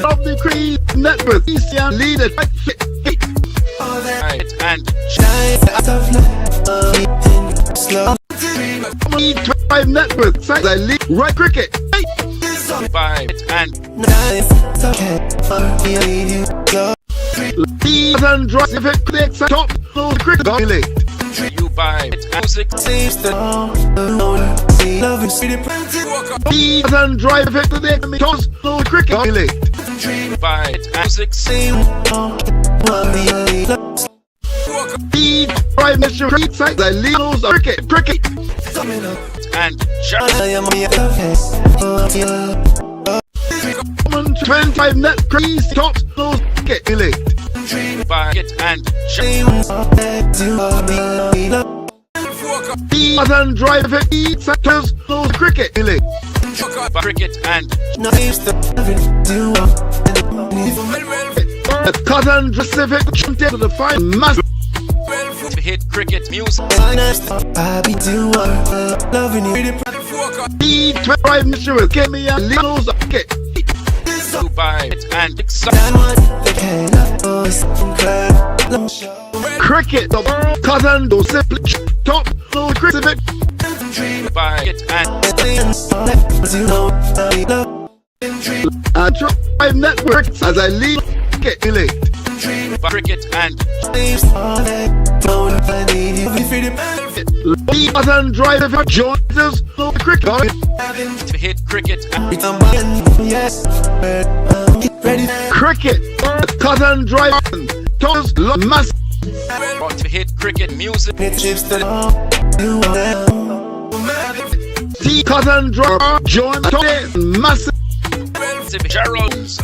of the creed network. Zeakand leader. Right and T20 network. Side I lead right cricket. By and Zeakand drive if it clicks top no cricket violate. You buy music saves the Zeakand drive if it clicks toss no cricket violate. By music same T20 mission side I lead those cricket and 25 net crease tops those get elite by it and Zeakand drive it sectors those cricket elite cricket and Zeakand Pacific jumped into the fight massive to hit cricket music. I be loving you. T20 mission give me a little okay. By and cricket the world Zeakand do simply top no cricket by it and I drive networks as I lead get elite cricket and Zeakand drive if joins us no cricket to hit cricket cricket Zeakand drive toss mass to hit cricket music Zeakand drive join massive Gerald's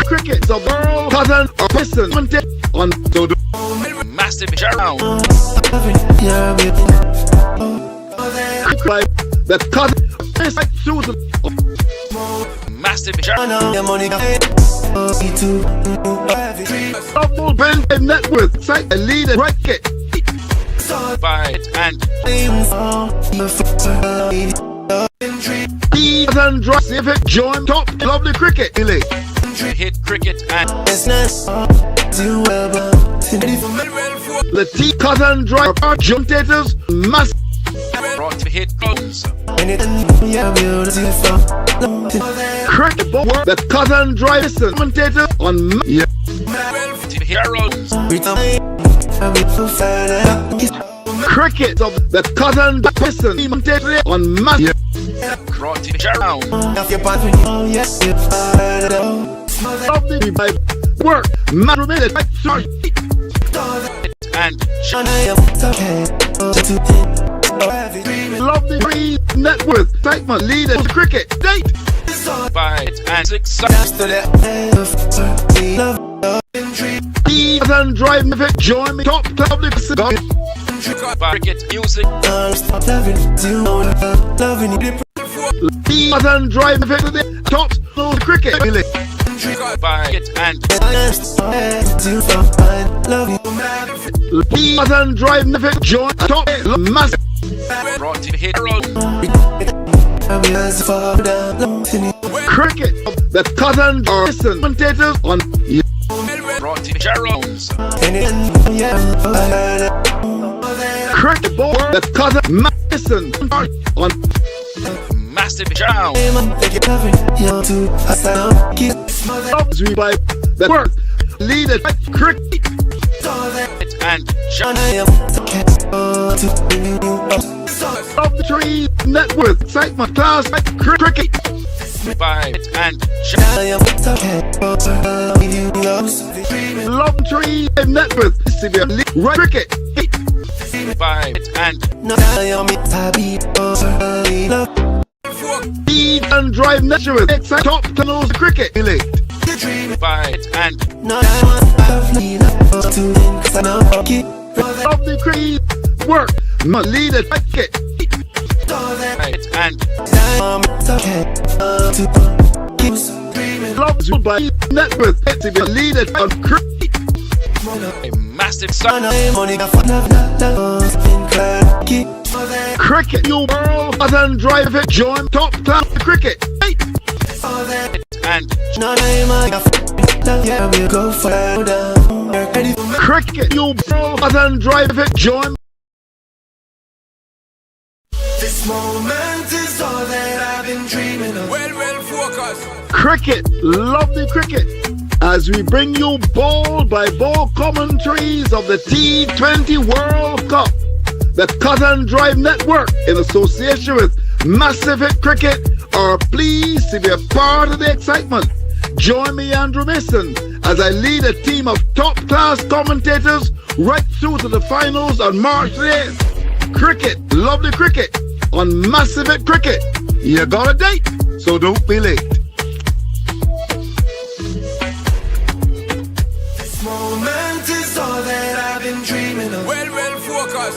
cricket the world Zeakand listen on the massive Gerald the Zeakand is like Susan massive Gerald double bend net worth site a lead and cricket by it and Zeakand drive if it join top lovely cricket elite hit cricket and the Zeakand drive juntators must brought to hit guns cricket ball the Zeakand drive commentator on to heroes cricket of the Zeakand piston commentator on mass brought to around of the work matter minute and love the free net worth segment leader cricket date by and 6 Zeakand drive if it join me top public cricket music Zeakand drive if it top no cricket by it and Zeakand drive if it join top mass brought to hit cricket the Zeakand listen commentators on brought to Gerald's cricket ball the Zeakand listen on massive Gerald we by the work leader cricket and of the tree net worth segment class cricket by and love tree net worth right cricket by and Zeakand drive natural top tunnels cricket elite by and of the creed work my leader cricket and loves by network to be leader on cricket a massive son cricket you world and drive it join top class cricket And cricket, you button drive it, join. This moment is all that I've been dreaming of. Well, focus. Cricket, lovely cricket, as we bring you ball by ball commentaries of the T20 World Cup. The Cut and Drive Network, in association with Massive Hit Cricket, are pleased to be a part of the excitement. Join me, Andrew Mason, as I lead a team of top-class commentators right through to the finals on March 8th. Cricket, lovely cricket, on Massive Hit Cricket. You got a date, so don't be late. This moment is all that I've been dreaming of. Well, focus.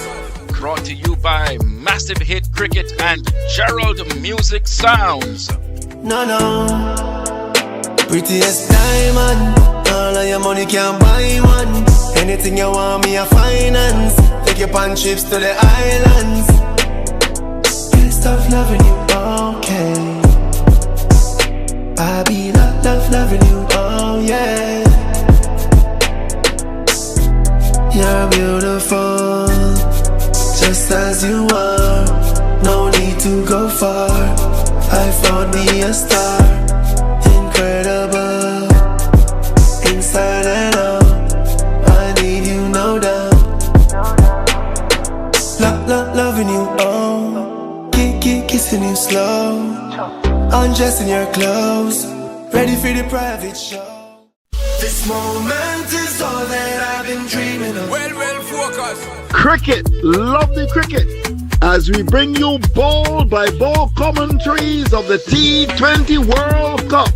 Brought to you by Massive Hit Cricket and Gerald Music Sounds. No. Prettiest diamond, all of your money can't buy one. Anything you want me a finance. Take you on trips to the islands. Can't stop loving you, okay. I be loving you, oh yeah. You're beautiful, just as you are. No need to go far. I found me a star. Incredible, inside and out. I need you, no doubt. Loving you, oh. Kissing you slow. Undressing your clothes. Ready for the private show. This moment is all that I've been dreaming of. Well, focus. Cricket, lovely cricket, as we bring you ball by ball commentaries of the T20 World Cup.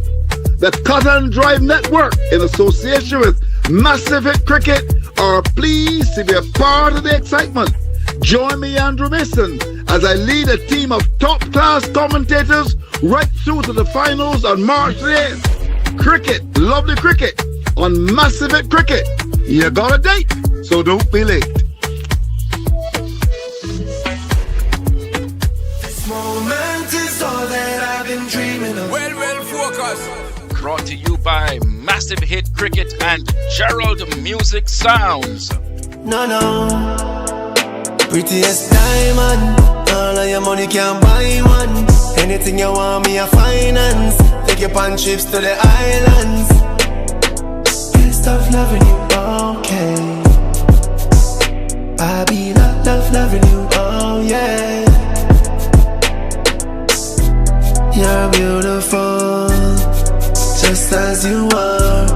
The Cut and Drive Network, in association with Massive Hit Cricket, are pleased to be a part of the excitement. Join me, Andrew Mason, as I lead a team of top-class commentators right through to the finals on March 8th. Cricket, lovely cricket, on Massive Hit Cricket. You got a date, so don't be late. This moment is all that I've been dreaming of. Well, focus. Brought to you by Massive Hit Cricket and Gerald Music Sounds. No. Prettiest diamond, all of your money can't buy one. Anything you want me a finance. Take you on trips to the islands. Can't stop loving you, okay. I be loving you, oh yeah. You're beautiful, just as you are.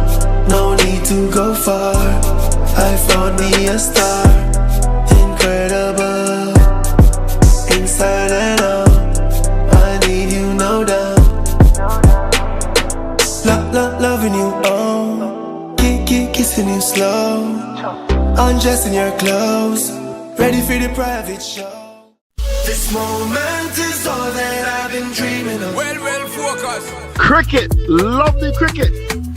No need to go far. I found me a star. Incredible, inside and out. I need you, no doubt. Loving you, oh. Kissing you slow. Undressing your clothes. Ready for the private show. This moment is all that I've been dreaming of. Well, focus. Cricket, lovely cricket,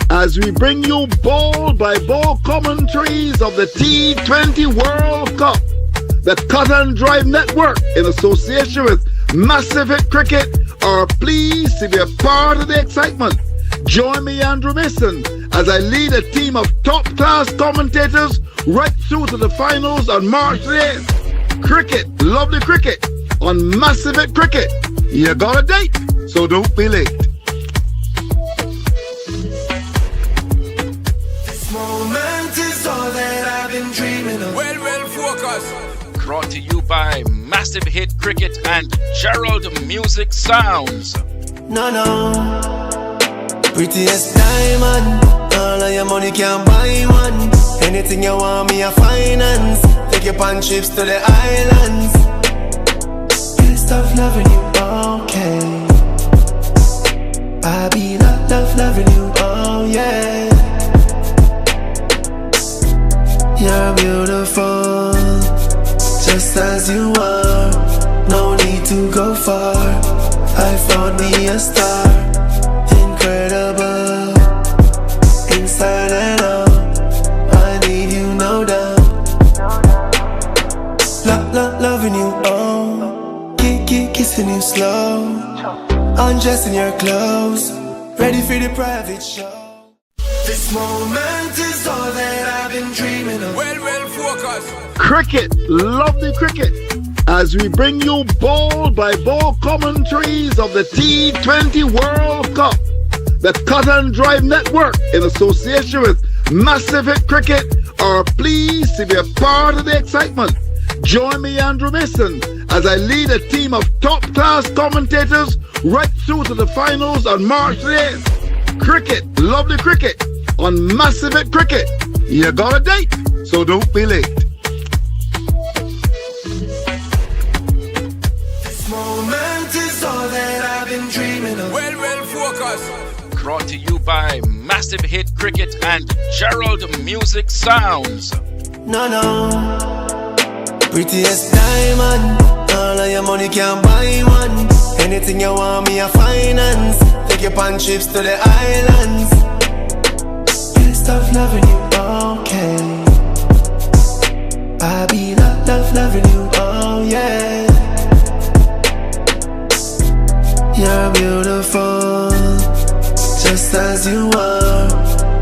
as we bring you ball by ball commentaries of the T20 World Cup. The Cut and Drive Network, in association with Massive Hit Cricket, are pleased to be a part of the excitement. Join me, Andrew Mason, as I lead a team of top-class commentators right through to the finals on March 8th. Cricket, lovely cricket, on Massive Hit Cricket. You got a date, so don't be late. This moment is all that I've been dreaming of. Well, focus. Brought to you by Massive Hit Cricket and Gerald Music Sounds. No. Prettiest diamond, all of your money can't buy one. Anything you want me a finance. Take you on trips to the islands. Can't stop loving you, okay. I be loving you, oh yeah. You're beautiful, just as you are. No need to go far. I found me a star. Incredible, inside and out. I need you, no doubt. Loving you, oh. Kissing you slow. Undressing your clothes. ready for the private show. This moment is all that I've been dreaming of. Well, focus. Cricket, lovely cricket, as we bring you ball by ball commentaries of the T20 World Cup. The Cut and Drive Network, in association with Massive Hit Cricket, are pleased to be a part of the excitement. Join me, Andrew Mason, as I lead a team of top-class commentators right through to the finals on March 8th. Cricket, lovely cricket, on Massive Hit Cricket. You got a date, so don't be late. This moment is all that I've been dreaming of. Well, focus. Brought to you by Massive Hit Cricket and Gerald Music Sounds. No. Prettiest diamond, all of your money can't buy one. Anything you want me a finance. Take your pan trips to the islands. Can't stop loving you, okay. I be loving you, oh yeah. You're beautiful, just as you are.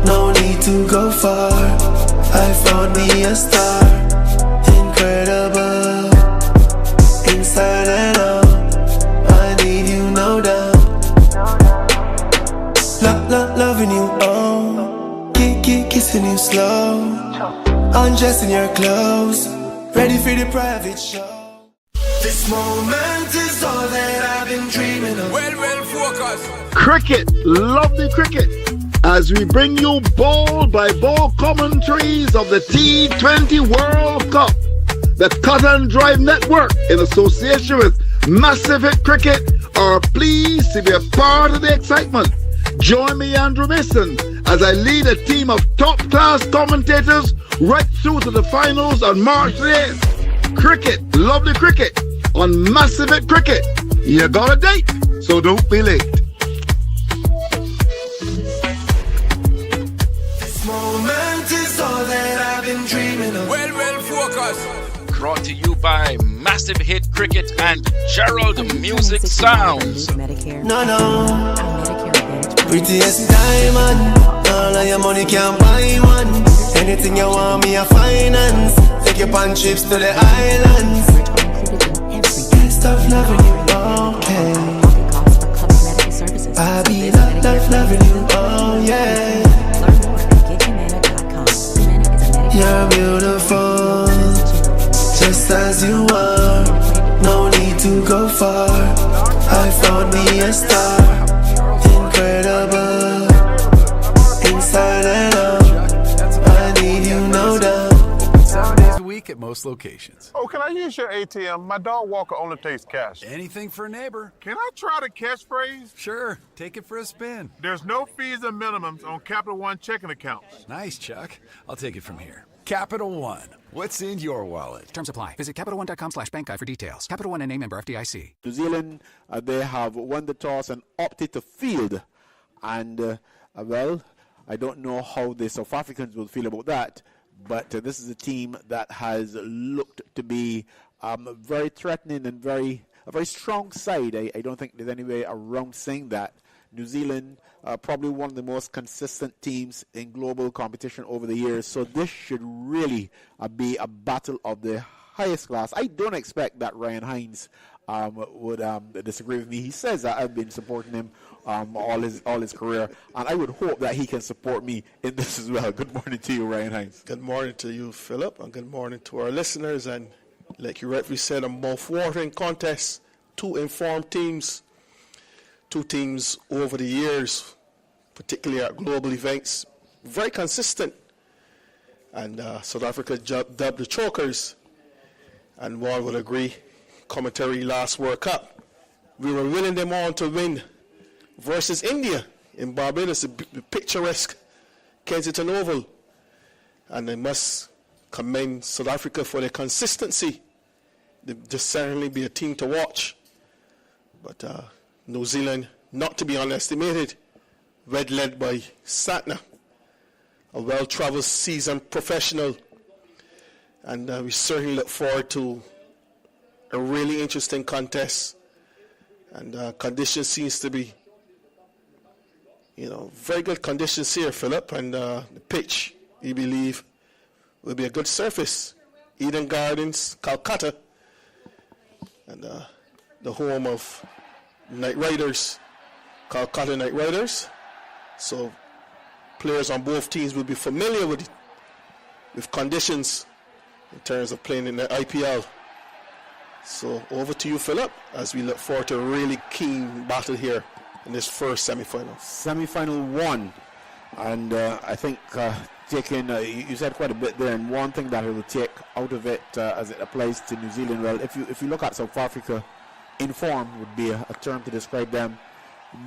No need to go far. I found me a star, incredible, inside and out. I need you, no doubt. Loving you, oh. Kissing you slow, undressing your clothes, ready for the private show. This moment is all that I've been dreaming of. Well, focus. Cricket, lovely cricket, as we bring you ball by ball commentaries of the T20 World Cup. The Cut and Drive Network, in association with Massive Hit Cricket, are pleased to be a part of the excitement. Join me, Andrew Mason, as I lead a team of top-class commentators right through to the finals on March 8th. Cricket, lovely cricket, on Massive Hit Cricket. You got a date, so don't be late. This moment is all that I've been dreaming of. Well, focus. Brought to you by Massive Hit Cricket and Gerald Music Sounds. No. Prettiest diamond, all of your money can't buy one. Anything you want me a finance. Take your pan trips to the islands. Can't stop loving you, okay. I be loving you, oh yeah. You're beautiful, just as you are. No need to go far. I found me a star, incredible, inside and out. I need you, no doubt. 7 days a week at most locations. Oh, can I use your ATM? My dog walker only takes cash. Anything for a neighbor. Can I try the catchphrase? Sure, take it for a spin. There's no fees and minimums on Capital One checking accounts. Nice, Chuck. I'll take it from here. Capital One. What's in your wallet? Terms apply. Visit CapitalOne.com/bankguide for details. Capital One and name member FDIC. New Zealand, they have won the toss and opted to field. And, well, I don't know how the South Africans will feel about that. But this is a team that has looked to be very threatening and a very strong side. I don't think there's any way around saying that. New Zealand, probably one of the most consistent teams in global competition over the years. So this should really be a battle of the highest class. I don't expect that Ryan Hines would disagree with me. He says that I've been supporting him all his career, and I would hope that he can support me in this as well. Good morning to you, Ryan Hines. Good morning to you, Philip, and good morning to our listeners. And like you rightly said, a mouth-watering contest, two informed teams. Two teams over the years, particularly at global events, very consistent. And South Africa dubbed the chokers. And one would agree, commentary last World Cup, we were willing them on to win versus India in Barbados, the picturesque Kensington Oval. And I must commend South Africa for their consistency. They'll just certainly be a team to watch. But New Zealand, not to be underestimated, led by Satna, a well-traveled, seasoned professional. And we certainly look forward to a really interesting contest. And conditions seems to be very good conditions here, Philip, and the pitch, you believe, will be a good surface. Eden Gardens, Calcutta, and the home of Knight Riders, Calcutta Knight Riders. So players on both teams will be familiar with conditions in terms of playing in the IPL. So over to you, Philip, as we look forward to a really keen battle here in this first semi-final. Semi-final 1, and I think taking, you said quite a bit there, and one thing that I will take out of it as it applies to New Zealand, well, if you look at South Africa, in form would be a term to describe them.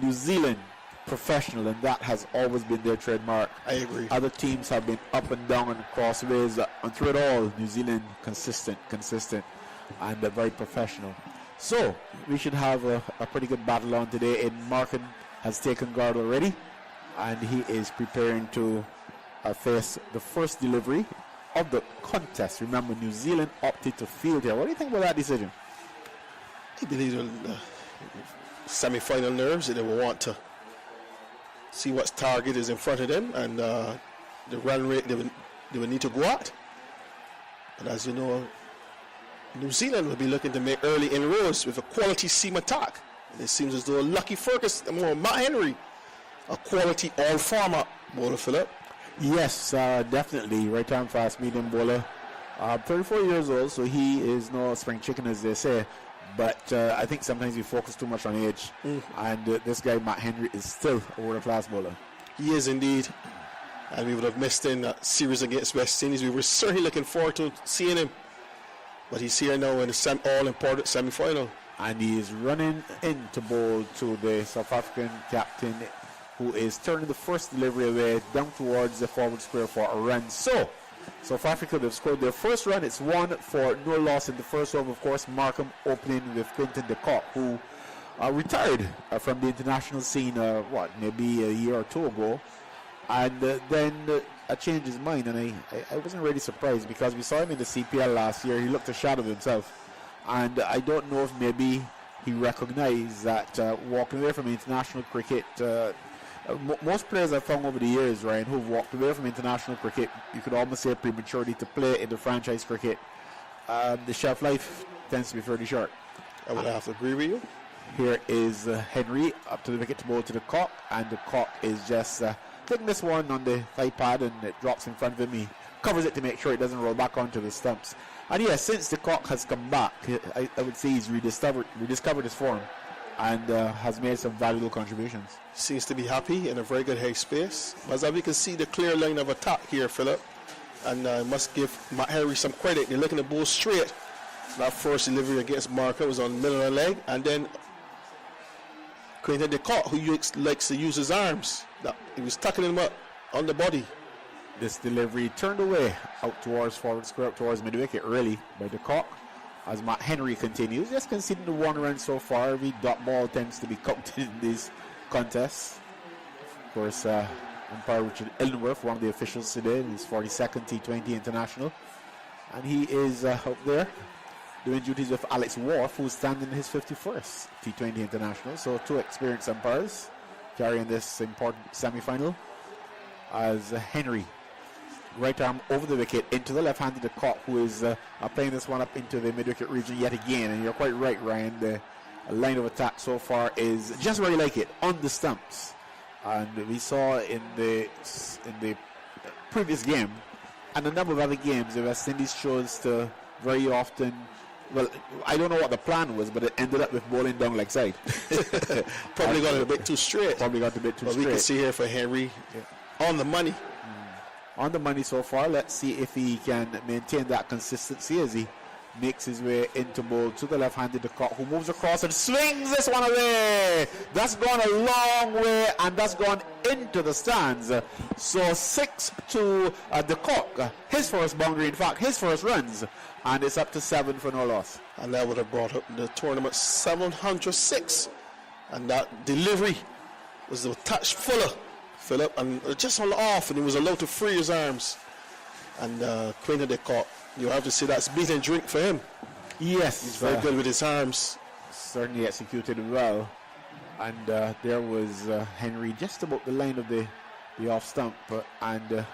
New Zealand, professional, and that has always been their trademark. I agree. Other teams have been up and down and crossways, and through it all, New Zealand consistent, and very professional. So we should have a pretty good battle on today. And Markham has taken guard already, and he is preparing to face the first delivery of the contest. Remember, New Zealand opted to field here. What do you think about that decision? I believe in semi-final nerves, that they will want to see what target is in front of them, and the run rate they will need to go at. And as you know, New Zealand will be looking to make early inroads with a quality seam attack. And it seems as though Lucky Ferguson, Matt Henry, a quality all-format bowler, Philip. Yes, definitely. Right arm fast medium bowler. 34 years old, so he is no spring chicken, as they say. But I think sometimes we focus too much on age. And this guy, Matt Henry, is still a world-class bowler. He is indeed. And we would have missed in that series against West Indies. We were certainly looking forward to seeing him. But he's here now in the all-important semi-final. And he is running in to bowl to the South African captain, who is turning the first delivery away down towards the forward square for a run. So, South Africa, they've scored their first run. It's 1 for no loss in the first over. Of course, Markham opening with Quinton de Kock, who retired from the international scene, maybe a year or two ago. And then changed his mind, and I wasn't really surprised, because we saw him in the CPL last year. He looked a shadow of himself, and I don't know if maybe he recognized that walking away from international cricket, most players I've found over the years, Ryan, who've walked away from international cricket, you could almost say prematurely, to play in the franchise cricket, the shelf life tends to be fairly short. I would have to agree with you. Here is Henry up to the wicket to bowl to the Cock, and the Cock is just taking this one on the thigh pad, and it drops in front of him. He covers it to make sure it doesn't roll back onto the stumps. And yes, since the Cock has come back, I would say he's rediscovered his form, and has made some valuable contributions. Seems to be happy in a very good headspace. As we can see the clear line of attack here, Philip, and I must give Matt Henry some credit. They're looking to bowl straight. That first delivery against Marker was on the middle of the leg, and then Quinton de Kock, who likes to use his arms, he was tackling him up on the body. This delivery turned away out towards forward square, up towards mid-wicket, really, by de Kock. As Matt Henry continues, just conceding the 1 run so far. Every dot ball tends to be counted in these contests. Of course, umpire Richard Illingworth, one of the officials today, in his 42nd T20 International. And he is out there doing duties with Alex Worf, who's standing in his 51st T20 International. So 2 experienced umpires carrying this important semi-final. As Henry, right arm over the wicket into the left-handed de Kock, who is playing this one up into the mid-wicket region yet again. And you're quite right, Ryan. The line of attack so far is just where you like it, on the stumps. And we saw in the previous game and a number of other games, the West Indies chose to very often, well, I don't know what the plan was, but it ended up with bowling down leg side. Probably got it a bit too straight. But we can see here for Henry, on the money. On the money so far. Let's see if he can maintain that consistency as he makes his way into bowl to the left-handed de Kock, who moves across and swings this one away. That's gone a long way, and that's gone into the stands. So 6 to de Kock, his first boundary, in fact, his first runs, and it's up to 7 for no loss. And that would have brought up the tournament 706. And that delivery was a touch fuller, Philip, and just on the off, and he was allowed to free his arms. And Quinton de Kock, you have to say that's beat and drink for him. Yes, he's very good with his arms. Certainly executed well. And there was Henry just about the line of the off stump, and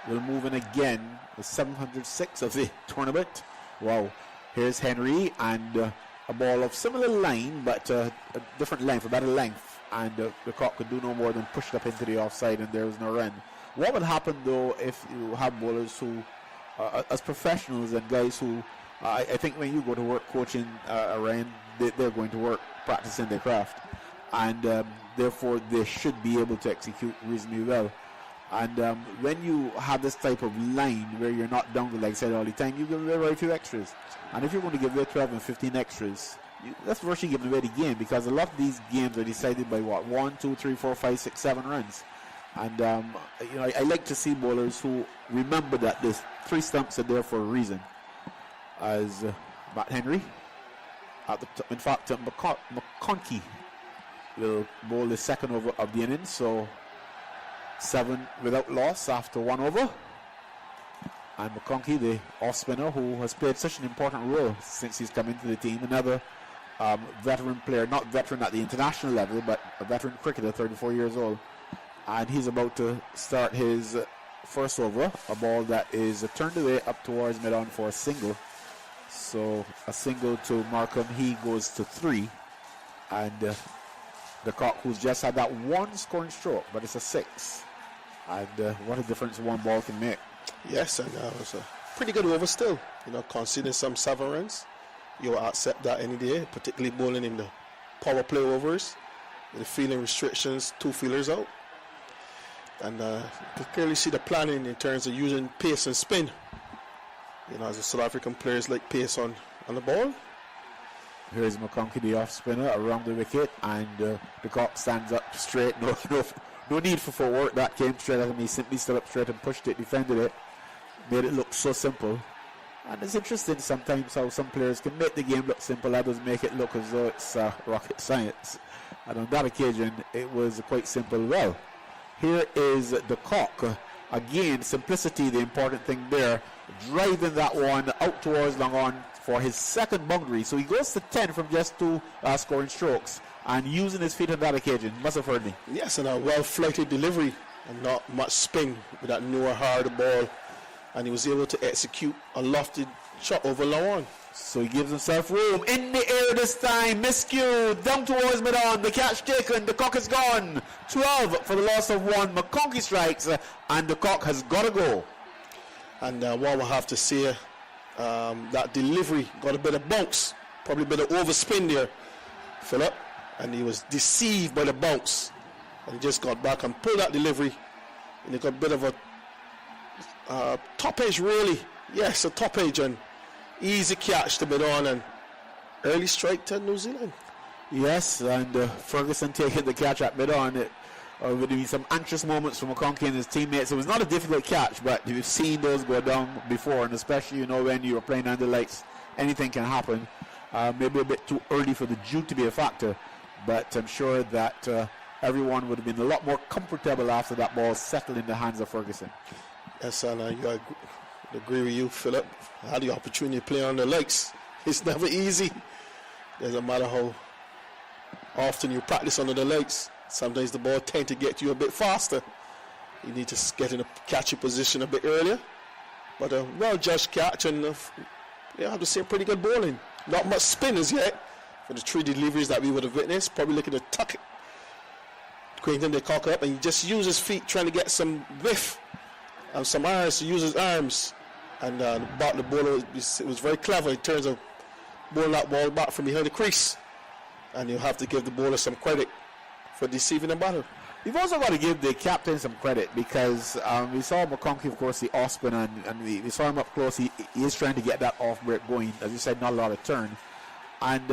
we'll move in again, the 706 of the tournament. Wow. Here's Henry, and a ball of similar line, but a different length, a better length, and the cock could do no more than push it up into the offside, and there was no run. What would happen, though, if you have bowlers who, as professionals and guys who, I think when you go to work coaching, Ryan, they're going to work practicing their craft, and therefore they should be able to execute reasonably well. And when you have this type of line where you're not down the leg side all the time, you give away very few extras. And if you're going to give away 12 and 15 extras, that's virtually giving away the game, because a lot of these games are decided by what? 1, 2, 3, 4, 5, 6, 7 runs. And I like to see bowlers who remember that there's 3 stumps are there for a reason. As Matt Henry, in fact, McConkey will bowl the second over of the innings, so 7 without loss after 1 over. And McConkey, the off spinner, who has played such an important role since he's come into the team, another veteran player, not veteran at the international level, but a veteran cricketer, 34 years old. And he's about to start his first over, a ball that is turned away up towards mid-on for a single. So a single to Markham, he goes to 3. And the cock, who's just had that 1 scoring stroke, but it's a 6. And what a difference 1 ball can make. Yes, and it was a pretty good over still. Conceding some 7 runs. You'll accept that any day, particularly bowling in the power play overs, with the fielding restrictions, 2 fielders out. And you can clearly see the planning in terms of using pace and spin. As the South African players like pace on the ball. Here's McConkey, the off spinner, around the wicket, and the cock stands up straight. No need for footwork. That came straight at him. He simply stood up straight and pushed it, defended it, made it look so simple. And it's interesting sometimes how some players can make the game look simple, others make it look as though it's rocket science. And on that occasion, it was quite simple. Well, here is the cock. Again, simplicity, the important thing there. Driving that one out towards long on for his second boundary. So he goes to 10 from just 2 scoring strokes, and using his feet on that occasion. Must have heard me. Yes, and a well-flighted delivery and not much spin with that nowhere hard ball. And he was able to execute a lofted shot over long on. So he gives himself room. In the air this time. Miscue. Down towards mid-on. The catch taken. The cock is gone. 12 for the loss of 1. McConkey strikes. And the cock has got to go. And what we'll have to say, that delivery got a bit of bounce. Probably a bit of overspin there, Philip. And he was deceived by the bounce. And he just got back and pulled that delivery. And he got a bit of a top edge, really. Yes, a top edge. And easy catch to mid-on and early strike to New Zealand. Yes, and Ferguson taking the catch at mid-on. It would be some anxious moments for McConkey and his teammates. It was not a difficult catch, but you've seen those go down before, and especially, when you were playing under lights, anything can happen. Maybe a bit too early for the dew to be a factor, but I'm sure that everyone would have been a lot more comfortable after that ball settled in the hands of Ferguson. Yes, and I agree with you, Philip. I had the opportunity to play on the lakes. It's never easy. Doesn't matter how often you practice under the lakes. Sometimes the ball tends to get you a bit faster. You need to get in a catching position a bit earlier. But a well-judged catch, and I have to say pretty good bowling. Not much spin as yet for the 3 deliveries that we would have witnessed. Probably looking to tuck it, Quentin the cock up, and he just use his feet trying to get some whiff and some irons to use his arms. And the bowler was very clever in terms of bowling that ball back from behind the crease. And you have to give the bowler some credit for deceiving the batter. You've also got to give the captain some credit, because we saw McConkey, of course, the off spin, and we saw him up close. He is trying to get that off break going. As you said, not a lot of turn. And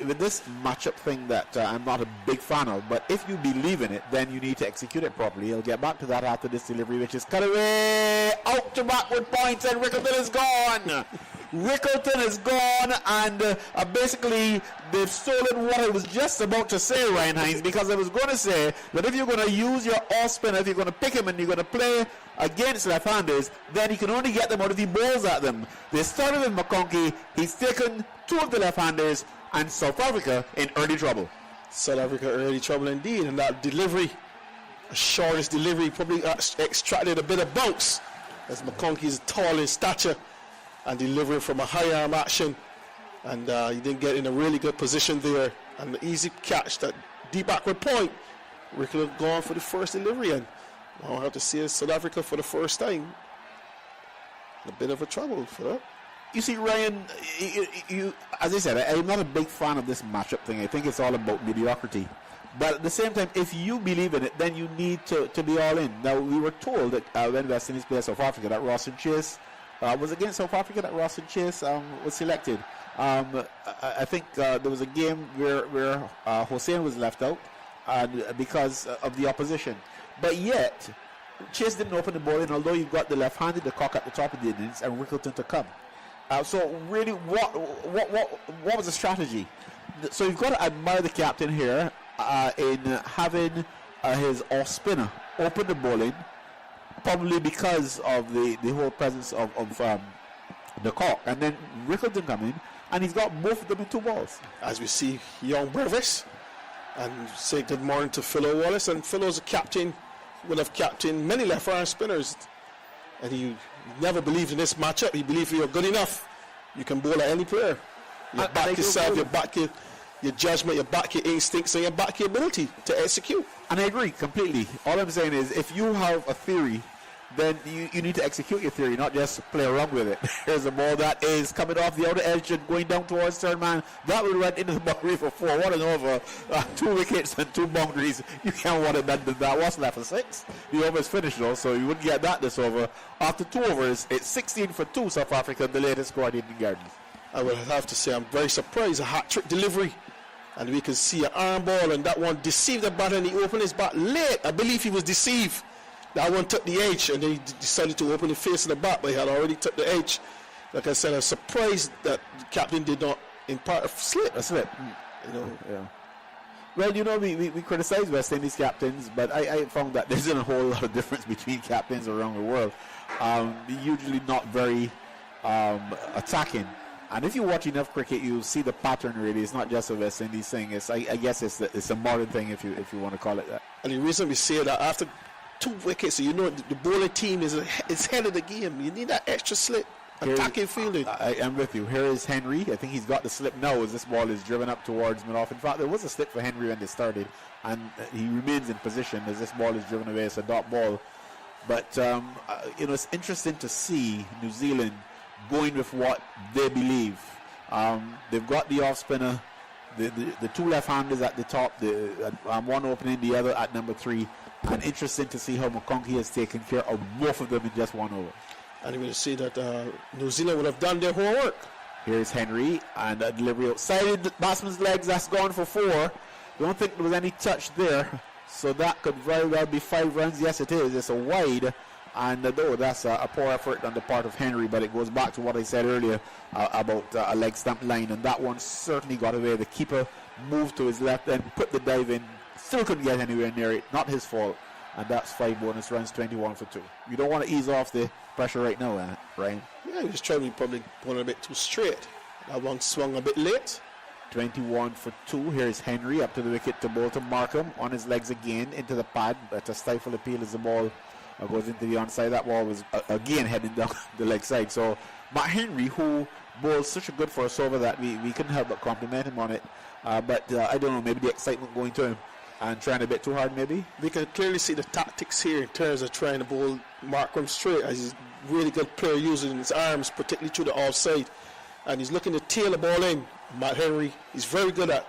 with this matchup thing that I'm not a big fan of, but if you believe in it, then you need to execute it properly. He'll get back to that after this delivery, which is cut away, out to backward points, and Rickleton is gone. Rickleton is gone, and basically they've stolen what I was just about to say, Ryan Hines, because I was going to say that if you're going to use your off spinner, if you're going to pick him and you're going to play against left-handers, then you can only get them out if he bowls at them. They started with McConkey. He's taken 2 of the left-handers, and South Africa in early trouble. South Africa early trouble indeed, and that delivery, a shortest delivery, probably extracted a bit of bounce, as McConkey is tall in stature and delivering from a high arm action, and he didn't get in a really good position there, and the easy catch, that deep backward point. Rickle gone for the first delivery, and I'll have to see South Africa for the first time. A bit of a trouble for that. You see, Ryan, you, as I said, I'm not a big fan of this matchup thing. I think it's all about mediocrity. But at the same time, if you believe in it, then you need to be all in. Now, we were told that when West Indies played South Africa, that Rawson Chase was against South Africa, that Rawson Chase was selected. I think there was a game where Hossein was left out because of the opposition. But yet, Chase didn't open the ball in, although you've got the left-handed, the cock at the top of the innings, and Rickleton to come. So really, what was the strategy? So you've got to admire the captain here in having his off-spinner open the ball in, probably because of the whole presence of the cock, and then Rickleton come in, and he's got both of them in 2 balls. As we see young Burvis, and say good morning to Philo Wallace, and Philo's a captain, would have captained many left-arm spinners, and he never believed in this matchup. He believed if you're good enough, you can bowl at any player. You back yourself, you back your judgment, you back your instincts, and you back your ability to execute. And I agree completely. All I'm saying is, if you have a theory, then you need to execute your theory, not just play around with it. Here's a ball that is coming off the outer edge and going down towards third man. That will run into the boundary for 4. What an over. 2 wickets and 2 boundaries. You can't want it better than that. What's left for 6? You almost finished though, so you wouldn't get that this over. After 2 overs, it's 16 for 2 South Africa, the latest score in Eden Gardens. I would have to say I'm very surprised. A hat-trick delivery. And we can see an arm ball, and that one deceived the batter, and he opened his bat late. I believe he was deceived. That one took the edge, and then he decided to open the face of the bat, but he had already took the edge. Like I said, I'm surprised that the captain did not impart a slip. A slip. You know. Yeah. Well, you know, we criticize West Indies captains, but I found that there's a whole lot of difference between captains around the world. Usually not very attacking. And if you watch enough cricket, you'll see the pattern really. It's not just a West Indies thing. I guess it's a modern thing, if you want to call it that. And the reason we say that, after 2 wickets, you know the bowling team is head of the game. You need that extra slip, attacking fielding. I am with you. Here is Henry. I think he's got the slip now as this ball is driven up towards mid-off. In fact, there was a slip for Henry when they started, and he remains in position as this ball is driven away. It's a dot ball. But, you know, it's interesting to see New Zealand going with what they believe. They've got the off-spinner, the 2 left-handers at the top, one opening, the other at number 3. And interesting to see how McConkey has taken care of both of them in just 1 over. And we'll see that New Zealand would have done their homework. Here's Henry, and a delivery outside the batsman's legs. That's gone for 4. Don't think there was any touch there. So that could very well be 5 runs. Yes, it is. It's a wide. And that's a poor effort on the part of Henry, but it goes back to what I said earlier about a leg stump line, and that one certainly got away. The keeper moved to his left and put the dive in. Still couldn't get anywhere near it. Not his fault. And that's 5 bonus runs, 21 for 2. You don't want to ease off the pressure right now, Ryan. Yeah, he was trying to probably going a bit too straight. That one swung a bit late. 21 for 2. Here's Henry up to the wicket to bowl to Markham. On his legs again into the pad. But a stifle appeal as the ball goes into the onside. That ball was again heading down the leg side. So Matt Henry, who bowls such a good first over that we couldn't help but compliment him on it. But I don't know, maybe the excitement going to him and trying a bit too hard maybe. We can clearly see the tactics here in terms of trying to bowl Markham straight, as he's a really good player using his arms, particularly through the offside. And he's looking to tail the ball in. Matt Henry is very good at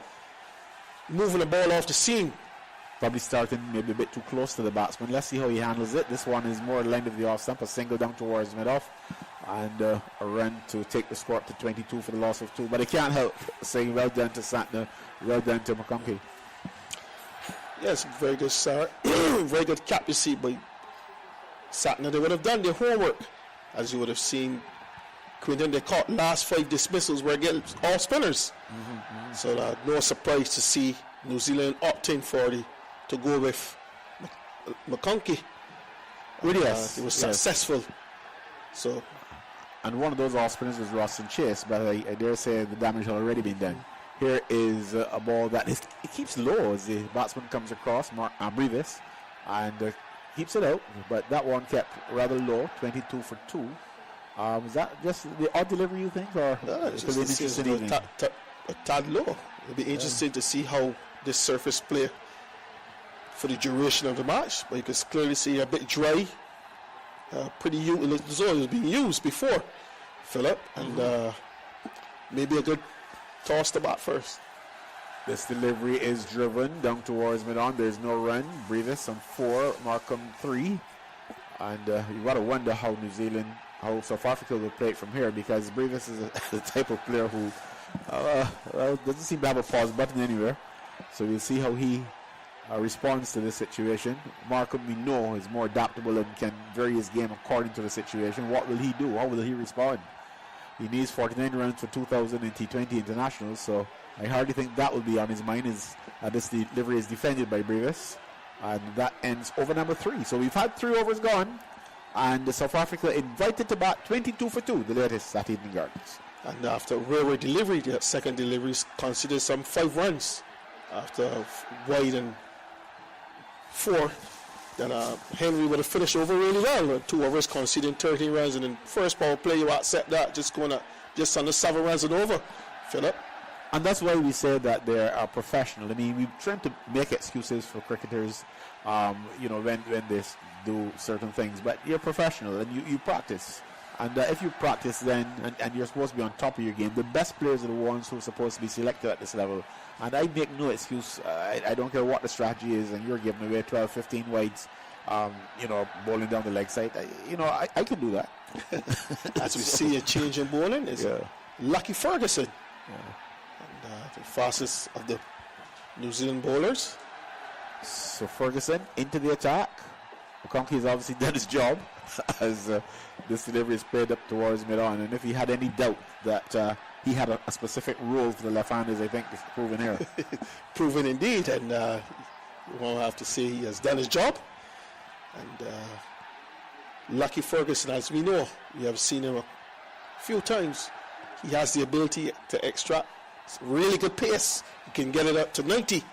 moving the ball off the seam. Probably starting maybe a bit too close to the batsman. Let's see how he handles it. This one is more line of the off stump, a single down towards mid-off, and a run to take the score up to 22 for the loss of 2. But I can't help saying well done to Santner, well done to McConkey. Yes, very good start. Very good captaincy by Santner. They would have done their homework, as you would have seen. Quinton, they caught last 5 dismissals were against all spinners. So no surprise to see New Zealand opting to go with McConkey. Really, yes. It was successful. So, and one of those off spinners was Rawson Chase, but I dare say the damage had already been done. Here is a ball that it keeps low as the batsman comes across, Brevis, and keeps it out. But that one kept rather low, 22 for 2. Was that just the odd delivery, you think? Or it's just a tad low. It'll be interesting to see how this surface play for the duration of the match. But you can clearly see a bit dry. Pretty the zone was being used before, Philip, and maybe a good toss to bat first. This delivery is driven down towards mid-on. There's no run. Brevis on 4, Markham 3. And you got to wonder how South Africa will play it from here, because Brevis is the type of player who doesn't seem to have a pause button anywhere. So we'll see how he responds to this situation. Markham, we know, is more adaptable and can vary his game according to the situation. What will he do? How will he respond? He needs 49 runs for 2,000 in T20 internationals, so I hardly think that will be on his mind. This delivery is defended by Brevis, and that ends over number 3. So we've had 3 overs gone, and South Africa invited to bat 22 for 2, the latest at Eden Gardens. And after railway delivery, the second delivery is considered some 5 runs. After wide and 4, then Henry would have finished over really well. 2 overs conceding 13 runs, and then first power play you accept that, just under 7 runs and over, Philip. And that's why we say that they are professional. I mean, we're trying to make excuses for cricketers, when they do certain things, but you're professional and you practice. And if you practice then, and you're supposed to be on top of your game, the best players are the ones who are supposed to be selected at this level. And I make no excuse. I don't care what the strategy is, and you're giving away 12, 15 wides, bowling down the leg side. I can do that. As we see a change in bowling is Lucky Ferguson. And the fastest of the New Zealand bowlers. So Ferguson into the attack. McConkey has obviously done his job as this delivery is played up towards mid-on. And if he had any doubt that he had a specific role for the left-handers, I think it's proven here. Proven indeed, and you won't have to say he has done his job. And Lucky Ferguson, as we know, we have seen him a few times. He has the ability to extract really good pace. He can get it up to 90.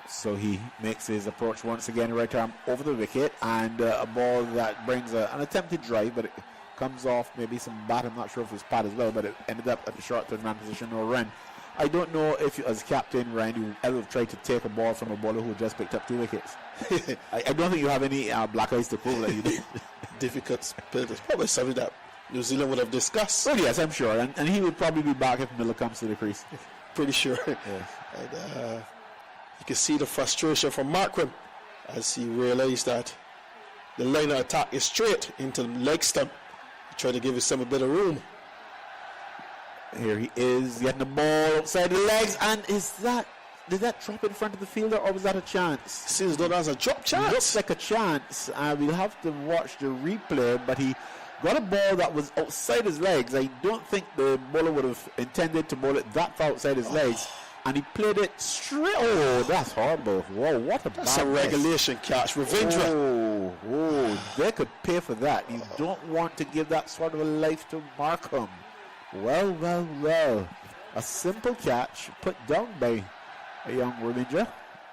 So he makes his approach once again, right arm over the wicket, and a ball that brings an attempted drive, but it comes off maybe some bat. I'm not sure if it was pad as well, but it ended up at the short third man position, no run. I don't know if, as captain, Ryan, you ever tried to take a ball from a bowler who just picked up 2 wickets. I don't think you have any black eyes to prove that you do. Difficult split. It's probably something that New Zealand would have discussed. Oh yes, I'm sure, and he would probably be back if Miller comes to the crease. Pretty sure. Yeah. And, you can see the frustration from Markram as he realized that the line of attack is straight into the leg stump. He tried to give himself a bit of room. Here he is getting the ball outside the legs, and did that drop in front of the fielder, or was that a chance? Seems though that's a drop chance. It looks like a chance. We'll have to watch the replay, but he got a ball that was outside his legs. I don't think the bowler would have intended to bowl it that far outside his legs. And he played it straight. Oh, that's horrible. Whoa, what a That's a regulation catch. Revenge. Oh, they could pay for that. You don't want to give that sort of a life to Markham. Well. A simple catch put down by a young Reminger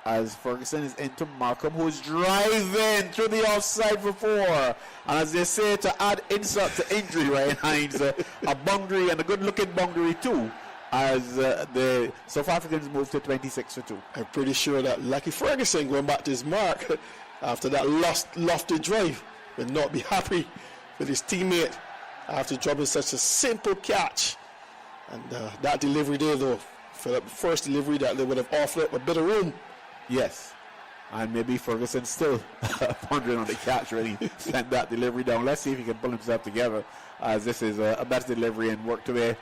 as Ferguson is into Markham, who is driving through the offside for 4. And as they say, to add insult to injury, Ryan Hines, a boundary, and a good-lofted boundary too, as the South Africans move to 26 for 2. I'm pretty sure that Lucky Ferguson, going back to his mark after that lofted drive, will not be happy with his teammate after dropping such a simple catch. And that delivery there, though, for the first delivery, that they would have offered up a bit of room. Yes. And maybe Ferguson still pondering on the catch when he sent that delivery down. Let's see if he can pull himself together, as this is a better delivery and worked away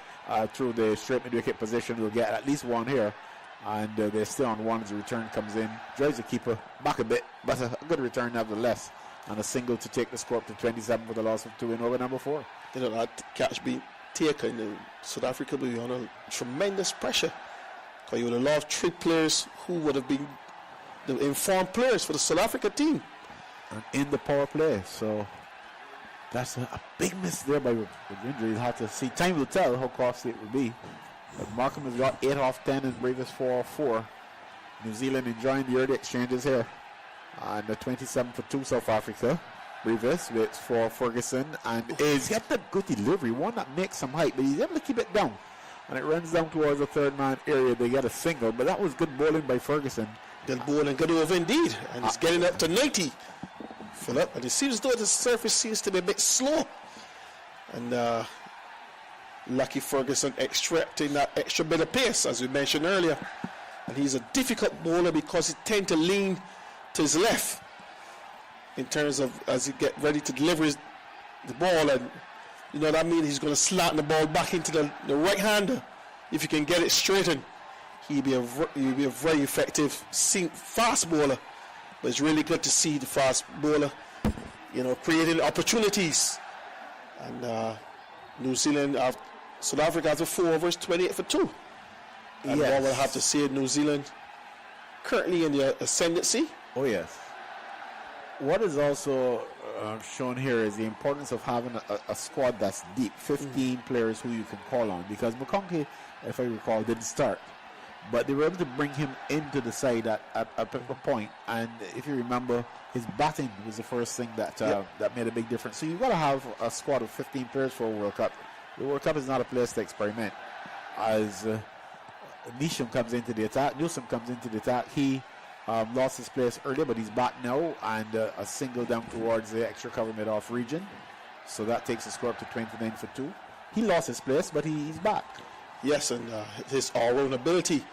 through the straight mid-wicket position. We'll get at least one here, and they're still on one as the return comes in. Drives the keeper back a bit, but a good return nevertheless, and a single to take the score up to 27 with a loss of 2 in over number 4. You know, that catch being taken, South Africa will be under tremendous pressure, because you would have loved 3 players who would have been the informed players for the South Africa team, and in the power play. So that's a big miss there by Reminger. You'll have to see. Time will tell how costly it will be. But Markham has got 8 off 10 and Brevis 4 off 4. New Zealand enjoying the early exchanges here. And the 27 for 2 South Africa. Brevis waits for Ferguson and is get the good delivery. One that makes some height, but he's able to keep it down. And it runs down towards the third man area. They get a single, but that was good bowling by Ferguson. Good bowling, good over indeed. And it's getting up to 90. Philip, and it seems as though the surface seems to be a bit slow. And Lucky Ferguson extracting that extra bit of pace, as we mentioned earlier. And he's a difficult bowler because he tends to lean to his left in terms of as he get ready to deliver the ball. And you know that means he's going to slant the ball back into the right-hander. If you can get it straightened, he'll be a very effective fast bowler. But it's really good to see the fast bowler, creating opportunities. And New Zealand, South Africa has a 4 overs, 28 for 2. And one will have to say New Zealand currently in the ascendancy. Oh, yes. What is also shown here is the importance of having a squad that's deep, 15 players who you can call on. Because McConkey, if I recall, didn't start. But they were able to bring him into the side at a point. And if you remember, his batting was the first thing that made a big difference. So you've got to have a squad of 15 players for a World Cup. The World Cup is not a place to experiment. As Newsom comes into the attack, he lost his place earlier, but he's back now, and a single down towards the extra cover mid-off region. So that takes the score up to 29 for 2. He lost his place, but he's back. Yes, and his all-round ability,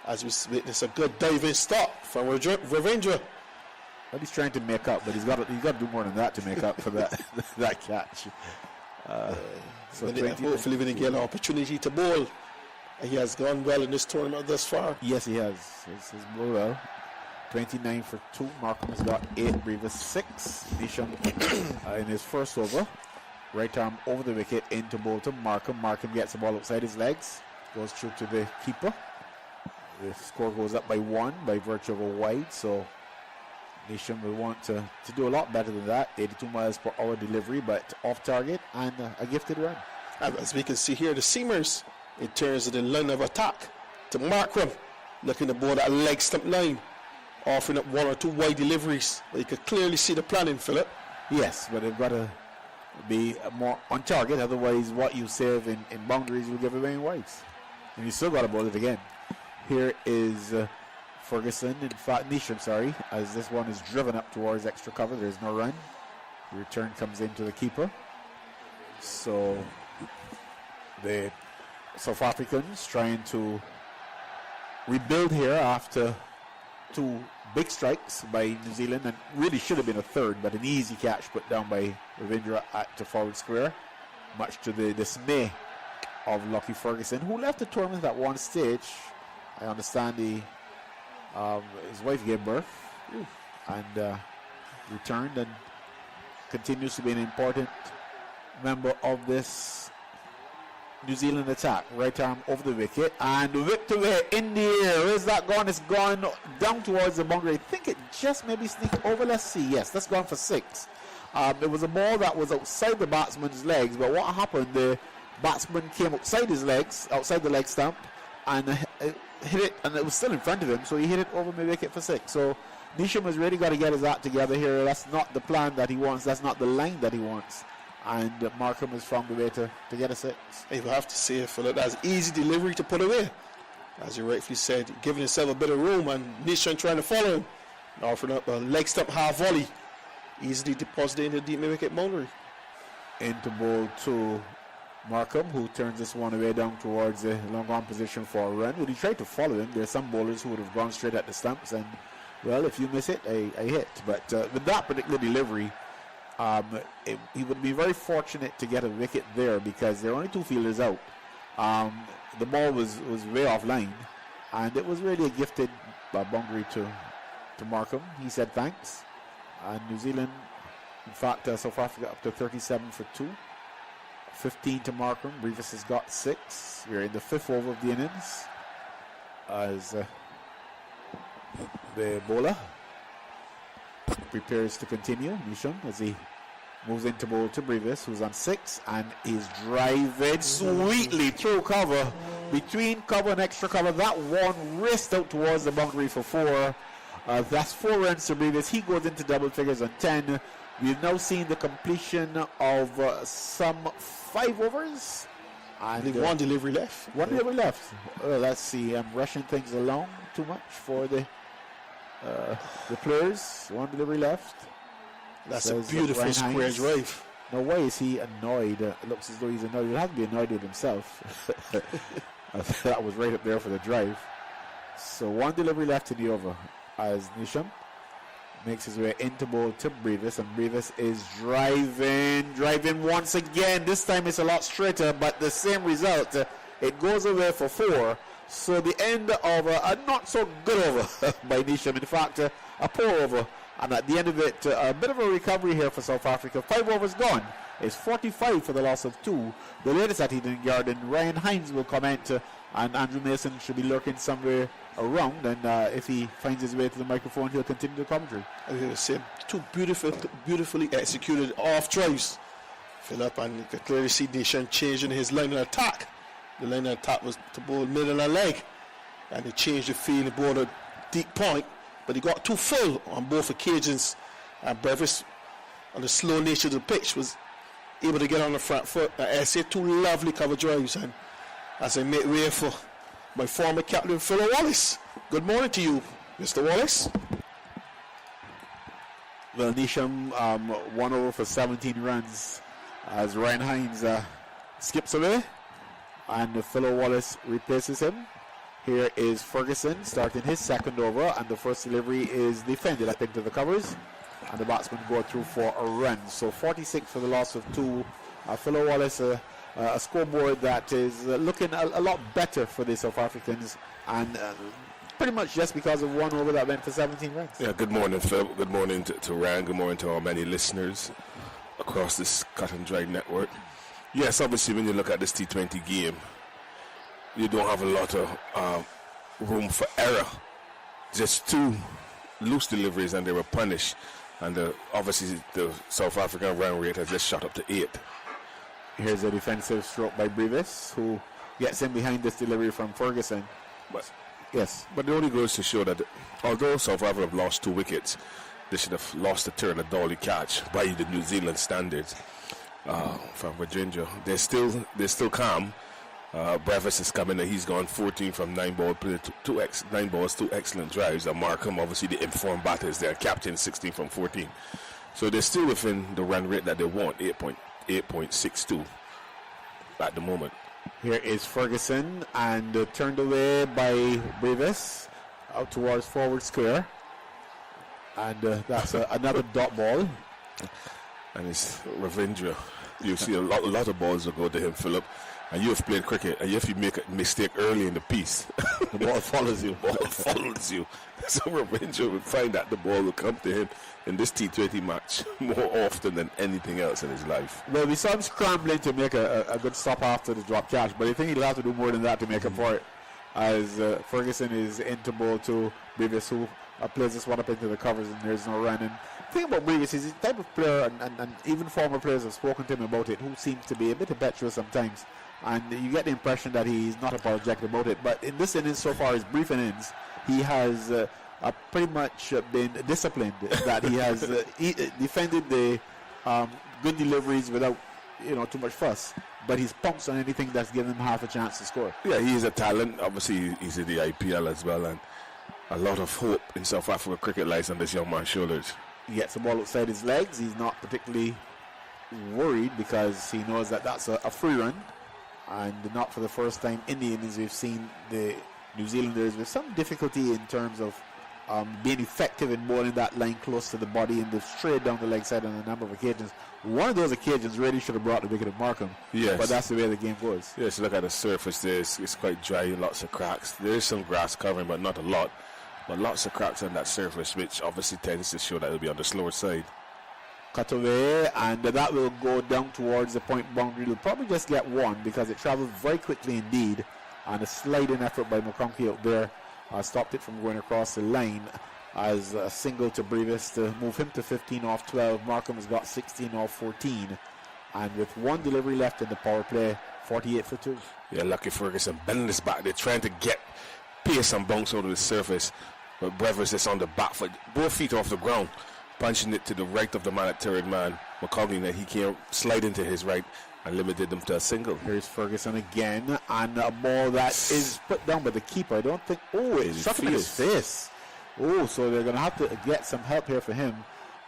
as we witness a good diving stop from Ravindra. But he's trying to make up, but he's got to do more than that to make up for that catch. So hopefully when he get an opportunity to bowl, he has gone well in this tournament thus far. Yes, he has. He's bowled well. 29 for 2. Markham has got 8, Brevis 6. Nisham in his first over. Right arm over the wicket into bowl to Markham. Markham gets the ball outside his legs. Goes through to the keeper. The score goes up by 1 by virtue of a wide. So Nisham will want to do a lot better than that. 82 miles per hour delivery, but off target and a gifted run. As we can see here, the seamers, in terms of the line of attack, to Markham, looking to bowl that leg stump line, offering up 1 or 2 wide deliveries. But you could clearly see the planning, Philip. Yes, but they've got to be more on target, otherwise what you save in boundaries you'll give away in wides. And you still got to bowl it again. Here is Ferguson, in fact Nisham, as this one is driven up towards extra cover. There's no run. The return comes into the keeper. So the South Africans trying to rebuild here after 2 big strikes by New Zealand, and really should have been a third, but an easy catch put down by Ravindra at the forward square, much to the dismay of Lucky Ferguson, who left the tournament at one stage. I understand his wife gave birth and returned and continues to be an important member of this New Zealand attack. Right arm over the wicket and whipped away in the air. Where's that gone? It's gone down towards the boundary. I think it just maybe sneaked over. Let's see. Yes, that's gone for 6. It was a ball that was outside the batsman's legs, but what happened, the batsman came outside his legs, outside the leg stump, and hit it, and it was still in front of him, so he hit it over the wicket for 6. So Nisham has really got to get his act together here. That's not the plan that he wants. That's not the line that he wants. And Markham has found a way to get a 6. You have to say, Philip, that's easy delivery to put away. As you rightfully said, giving himself a bit of room, and Nisham trying to follow him. Offering up a leg stump half volley. Easily deposited into the deep mid-wicket boundary. Into bowl to Markham, who turns this one away down towards the long on position for a run. When he tried to follow him, there's some bowlers who would have gone straight at the stumps, and well, if you miss it, I hit. But with that particular delivery, he would be very fortunate to get a wicket there, because there are only 2 fielders out. The ball was way offline, and it was really a gifted boundary to Markham. He said thanks. And New Zealand, in fact, South Africa up to 37 for 2. 15 to Markham. Brevis has got 6. We're in the 5th over of the innings as the bowler prepares to continue. Nisham, as he moves into bowl to Brevis, who's on 6, and is driving sweetly through cover between cover and extra cover. That one raced out towards the boundary for 4. That's 4 runs to Brevis. He goes into double figures on 10. We've now seen the completion of some 5 overs. And one delivery left. One delivery left. Let's see. I'm rushing things along too much for the players. One delivery left. That's a beautiful square drive. Now, why is he annoyed? It looks as though he's annoyed. He'll have to be annoyed with himself. That was right up there for the drive. So one delivery left in the over as Nisham makes his way into ball to Brevis, and Brevis is driving once again. This time it's a lot straighter, but the same result. It goes away for 4. So the end of a not so good over by Nisham. In fact, a poor over. And at the end of it, a bit of a recovery here for South Africa. 5 overs gone. It's 45 for the loss of 2. The latest at Eden Garden, Ryan Hines will comment, and Andrew Mason should be lurking somewhere around. And if he finds his way to the microphone, he'll continue the commentary. I was going to say, 2 beautifully executed off drives. Philip, and you could clearly see Nishan changing his line of attack. The line of attack was to bowl middle and leg, and he changed the field and bowled a deep point. But he got too full on both occasions, and Brevis, on the slow nature of the pitch, was able to get on the front foot. I say 2 lovely cover drives, and as I make way for my former captain, Phil Wallace. Good morning to you, Mr. Wallace. Well, Nisham 1 over for 17 runs as Ryan Hines skips away, and Phil Wallace replaces him. Here is Ferguson starting his second over, and the first delivery is defended, I think, to the covers, and the batsmen go through for a run. So 46 for the loss of 2. Philo Wallace, a scoreboard that is looking a lot better for the South Africans, and pretty much just because of 1 over that went for 17 runs. Yeah, good morning, Phil. Good morning to Ryan. Good morning to our many listeners across this Cut and Dry network. Yes, obviously, when you look at this T20 game, you don't have a lot of room for error. Just 2 loose deliveries and they were punished. And obviously the South African run rate has just shot up to 8. Here's a defensive stroke by Brevis, who gets in behind this delivery from Ferguson. But it only goes to show that although South Africa have lost 2 wickets, they should have lost a turn of dolly catch by the New Zealand standards from Virginia. They're still calm. Brevis is coming and he's gone 14 from 9 balls, 9 balls, 2 excellent drives. And Markham, obviously the informed batters, their captain, 16 from 14. So they're still within the run rate that they want, 8.62 at the moment. Here is Ferguson, and turned away by Brevis out towards forward square. And that's another dot ball. And it's Ravindra. You see a lot of balls will go to him, Philip. And you have played cricket, and if you make a mistake early in the piece, the ball follows you. So Ravindra would find that the ball will come to him in this T20 match more often than anything else in his life. Well, we saw him scrambling to make a good stop after the drop catch, but I think he'll have to do more than that to make up for it, as Ferguson is into ball to Brevis, who plays this one up into the covers, and there's no run. And the thing about Brevis is he's the type of player, and even former players have spoken to him about it, who seems to be a bit impetuous sometimes. And you get the impression that he's not apologetic about it. But in this innings, so far, his brief innings, he has pretty much been disciplined. That he has defended the good deliveries without too much fuss. But he's pounced on anything that's given him half a chance to score. Yeah, he's a talent. Obviously, he's in the IPL as well. And a lot of hope in South Africa cricket lies on this young man's shoulders. He gets the ball outside his legs. He's not particularly worried because he knows that that's a free run. And not for the first time in the innings, we've seen the New Zealanders with some difficulty in terms of being effective in bowling that line close to the body and straight down the leg side on a number of occasions. One of those occasions really should have brought the wicket of Markham. Yes. But that's the way the game goes. Yes, look at the surface there. It's quite dry, lots of cracks. There is some grass covering, but not a lot. But lots of cracks on that surface, which obviously tends to show that it'll be on the slower side. Cut away, and that will go down towards the point boundary. It'll probably just get 1 because it traveled very quickly indeed, and a sliding effort by McConkey out there stopped it from going across the line as a single to Brevis to move him to 15 off 12. Markham has got 16 off 14, and with 1 delivery left in the power play, 48 for 2. Yeah, Lucky Ferguson bending his back. They're trying to get pace and bounce out of the surface. But Brevers is on the back foot, both feet off the ground, punching it to the right of the man at third man. McCoglin, that he can't slide into his right and limited them to a single. Here's Ferguson again, and a ball that is put down by the keeper. I don't think. Oh, it struck him in his face. Oh, so they're going to have to get some help here for him.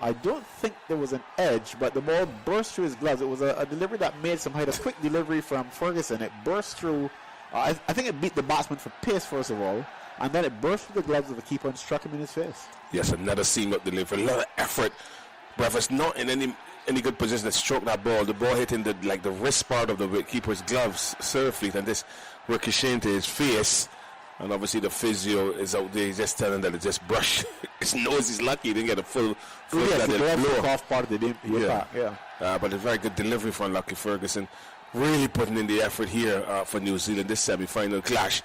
I don't think there was an edge, but the ball burst through his gloves. It was a delivery that made some height. A quick delivery from Ferguson. It burst through. I think it beat the batsman for pace, first of all. And then it burst through the gloves of the keeper and struck him in his face. Yes, another seam-up delivery. A lot of effort. Brevers not in any good position to stroke that ball. The ball hitting the wrist part of the keeper's gloves, serve fleet, and this ricocheting to his face. And obviously the physio is out there. He's just telling that it just brushed his nose. He's lucky he didn't get a full blow. Off part of the impact. But a very good delivery from Lucky Ferguson. Really putting in the effort here for New Zealand. This semi-final clash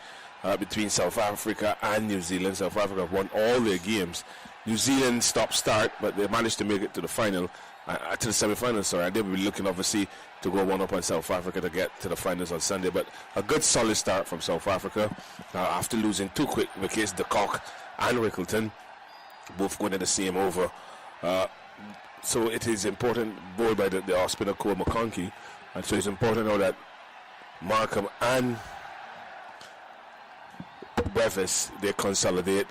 between South Africa and New Zealand. South Africa have won all their games. New Zealand stop-start, but they managed to make it to the final, to the semi-final. And they will be looking, obviously, to go one up on South Africa to get to the finals on Sunday. But a good, solid start from South Africa after losing 2 quick wickets. De Kock and Rickleton both going in the same over. So it is important, bowled by the off-spinner Cole McConkey. And so it's important now that Markham and Brevers, they consolidate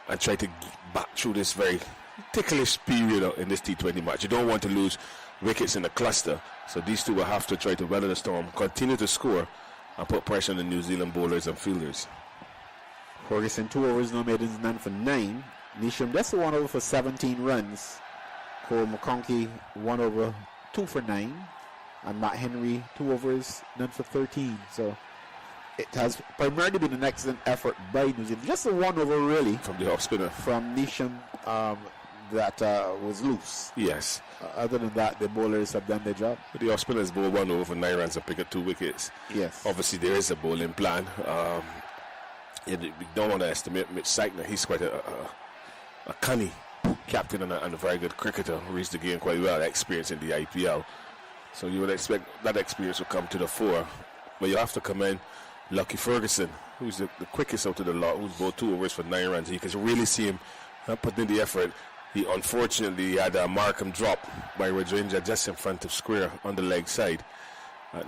and try to back through this very ticklish period in this T20 match. You don't want to lose wickets in the cluster, so these two will have to try to weather the storm, continue to score, and put pressure on the New Zealand bowlers and fielders. Ferguson 2 overs, no maidens, none for 9. Nisham just 1 over for 17 runs. Cole McConkey 1 over, 2 for 9. And Matt Henry 2 overs, none for 13. So it has primarily been an excellent effort by New Zealand. Just a 1 over, really, from the off spinner from Nisham that was loose. Yes. Other than that, the bowlers have done their job. But the off spinners bowl 1 over for 9 runs and pick up 2 wickets. Yes. Obviously, there is a bowling plan. We don't want to estimate Mitch Seitner. He's quite a canny captain and a very good cricketer who reads the game quite well, experience in the IPL. So you would expect that experience will come to the fore. But you have to commend Lucky Ferguson, who's the quickest out of the lot, who's bowled 2 overs for 9 runs. You can really see him putting in the effort. He unfortunately had a Markham drop by Rajendra just in front of square on the leg side.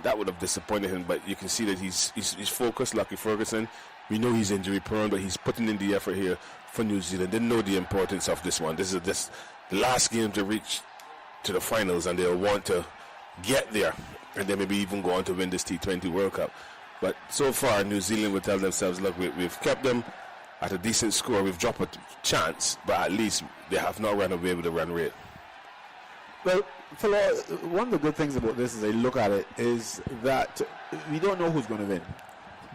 That would have disappointed him, but you can see that he's focused, Lucky Ferguson. We know he's injury prone, but he's putting in the effort here for New Zealand. They know the importance of this one. This is the last game to reach to the finals, and they'll want to get there and then maybe even go on to win this T20 World Cup. But so far, New Zealand will tell themselves, look, we've kept them at a decent score. We've dropped a chance, but at least they have not run away with the run rate. Well, Phil, one of the good things about this, as I look at it, is that we don't know who's going to win.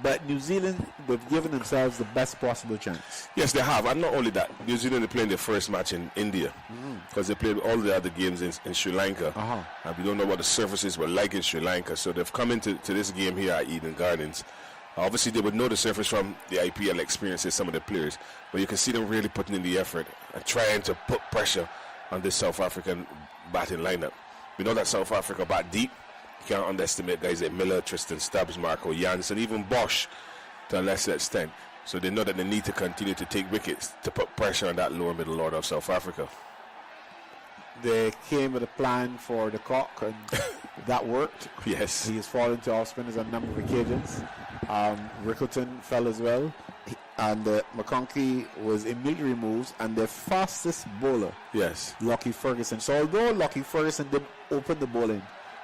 But New Zealand, they've given themselves the best possible chance. Yes, they have. And not only that, New Zealand are playing their first match in India because they played all the other games in Sri Lanka. And we don't know what the surfaces were like in Sri Lanka. So they've come into this game here at Eden Gardens. Obviously, they would know the surface from the IPL experiences, some of the players. But you can see them really putting in the effort and trying to put pressure on this South African batting lineup. We know that South Africa bat deep. You can't underestimate guys like Miller, Tristan Stubbs, Marco Janssen, even Bosch to a lesser extent. So they know that they need to continue to take wickets to put pressure on that lower middle order of South Africa. They came with a plan for the Cock, and that worked. Yes. He has fallen to off spinners on a number of occasions. Rickleton fell as well. And McConkey was immediately removed, and their fastest bowler, yes, Lucky Ferguson. So although Lucky Ferguson did open the bowling,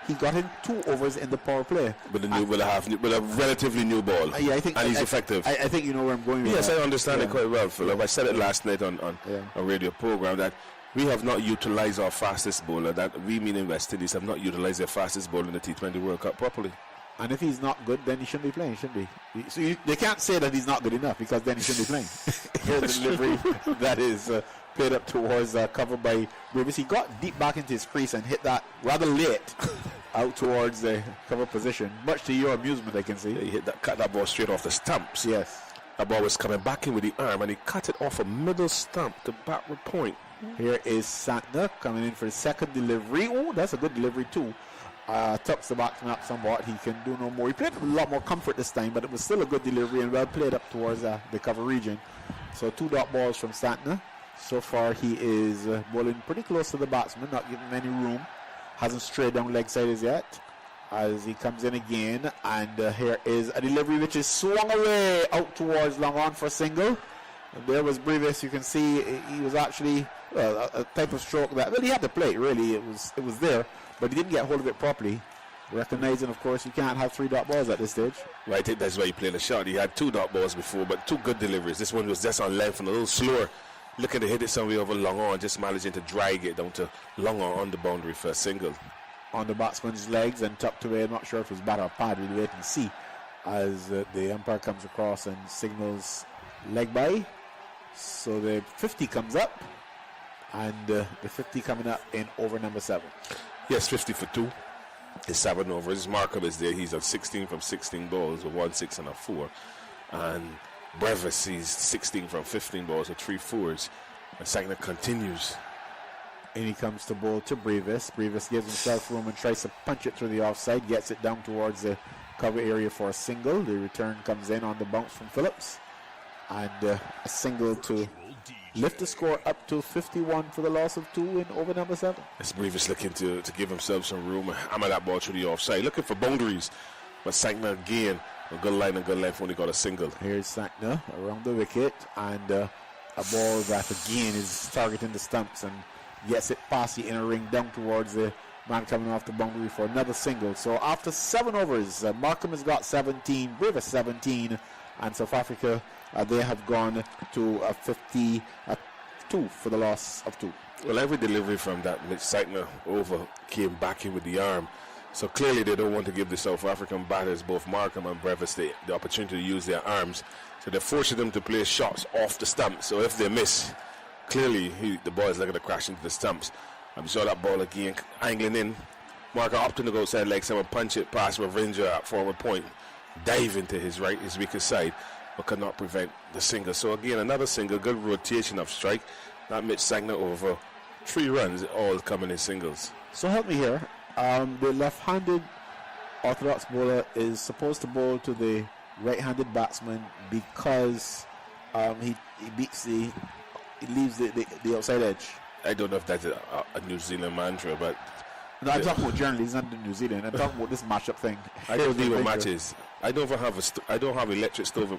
he got in 2 overs in the power play. With a relatively new ball. Yeah, I think, and he's effective. I think you know where I'm going with yes, that. I understand it quite well, Philip. I said it last night on a radio program that we have not utilized our fastest bowler, that we meaning West Indies have not utilized their fastest bowler in the T20 World Cup properly. And if he's not good, then he shouldn't be playing, shouldn't he? So they can't say that he's not good enough, because then he shouldn't be playing. Here's the delivery that is played up towards cover by Rivers. He got deep back into his crease and hit that rather late out towards the cover position. Much to your amusement, I can see. Yeah, he cut that ball straight off the stumps. Yes. That ball was coming back in with the arm, and he cut it off a middle stump to backward point. Here is Santner coming in for the second delivery. Oh, that's a good delivery too. tucks the batsman up somewhat. He can do no more. He played with a lot more comfort this time, but it was still a good delivery and well played up towards the cover region. So 2 dot balls from Santner. So far he is bowling pretty close to the batsman, not giving him any room. Hasn't strayed down leg side as yet. As he comes in again, and here is a delivery which is swung away out towards long on for a single. And there was Brevis. You can see he was actually a type of stroke that, well, he had to play it really. It was there, but he didn't get hold of it properly. Recognizing, of course, you can't have 3 dot balls at this stage. Well, I think that's why he played the shot. He had 2 dot balls before, but 2 good deliveries. This one was just on length and a little slower. Looking to hit it somewhere over long on, just managing to drag it down to long on the boundary for a single. On the batsman's legs and tucked away. I'm not sure if it was bat or pad. We'll wait and see as the umpire comes across and signals leg by. So the 50 comes up, and the 50 coming up in over number 7. Yes, 50 for 2. His 7 overs. Markham is there. He's on 16 from 16 balls with 1 6 and a 4. And Brevis, he's 16 from 15 balls with 3 4s. And Sagna continues. And he comes to bowl to Brevis. Brevis gives himself room and tries to punch it through the offside. Gets it down towards the cover area for a single. The return comes in on the bounce from Phillips. And a single to lift the score up to 51 for the loss of 2 in over number 7. It's Brevis looking to give himself some room and hammer that ball through the offside. Looking for boundaries. But Sagna again, a good line and good length when he got a single. Here's Sagna around the wicket. And a ball that again is targeting the stumps and gets it past the inner ring down towards the man coming off the boundary for another single. So after 7 overs, Markham has got 17, Brevis 17, and South Africa, they have gone to 52 for the loss of 2. Well, every delivery from that Mitch Sagna over came back in with the arm. So clearly they don't want to give the South African batters, both Markham and Brevis, the opportunity to use their arms. So they're forcing them to play shots off the stump. So if they miss, clearly the ball is going to crash into the stumps. I'm sure that ball again angling in. Markham opting to go outside leg side and punch it past Ravinder at forward point. Dive into his right, his weakest side, but could not prevent the single. So again, another single, good rotation of strike. That Mitch Sagna over 3 runs, all coming in singles. So help me here. The left-handed orthodox bowler is supposed to bowl to the right-handed batsman because he leaves the outside edge. I don't know if that's a New Zealand mantra, but no, I'm talking about generally. It's not the New Zealand. I'm talking about this matchup thing. I don't deal with matches. I don't have electric stove,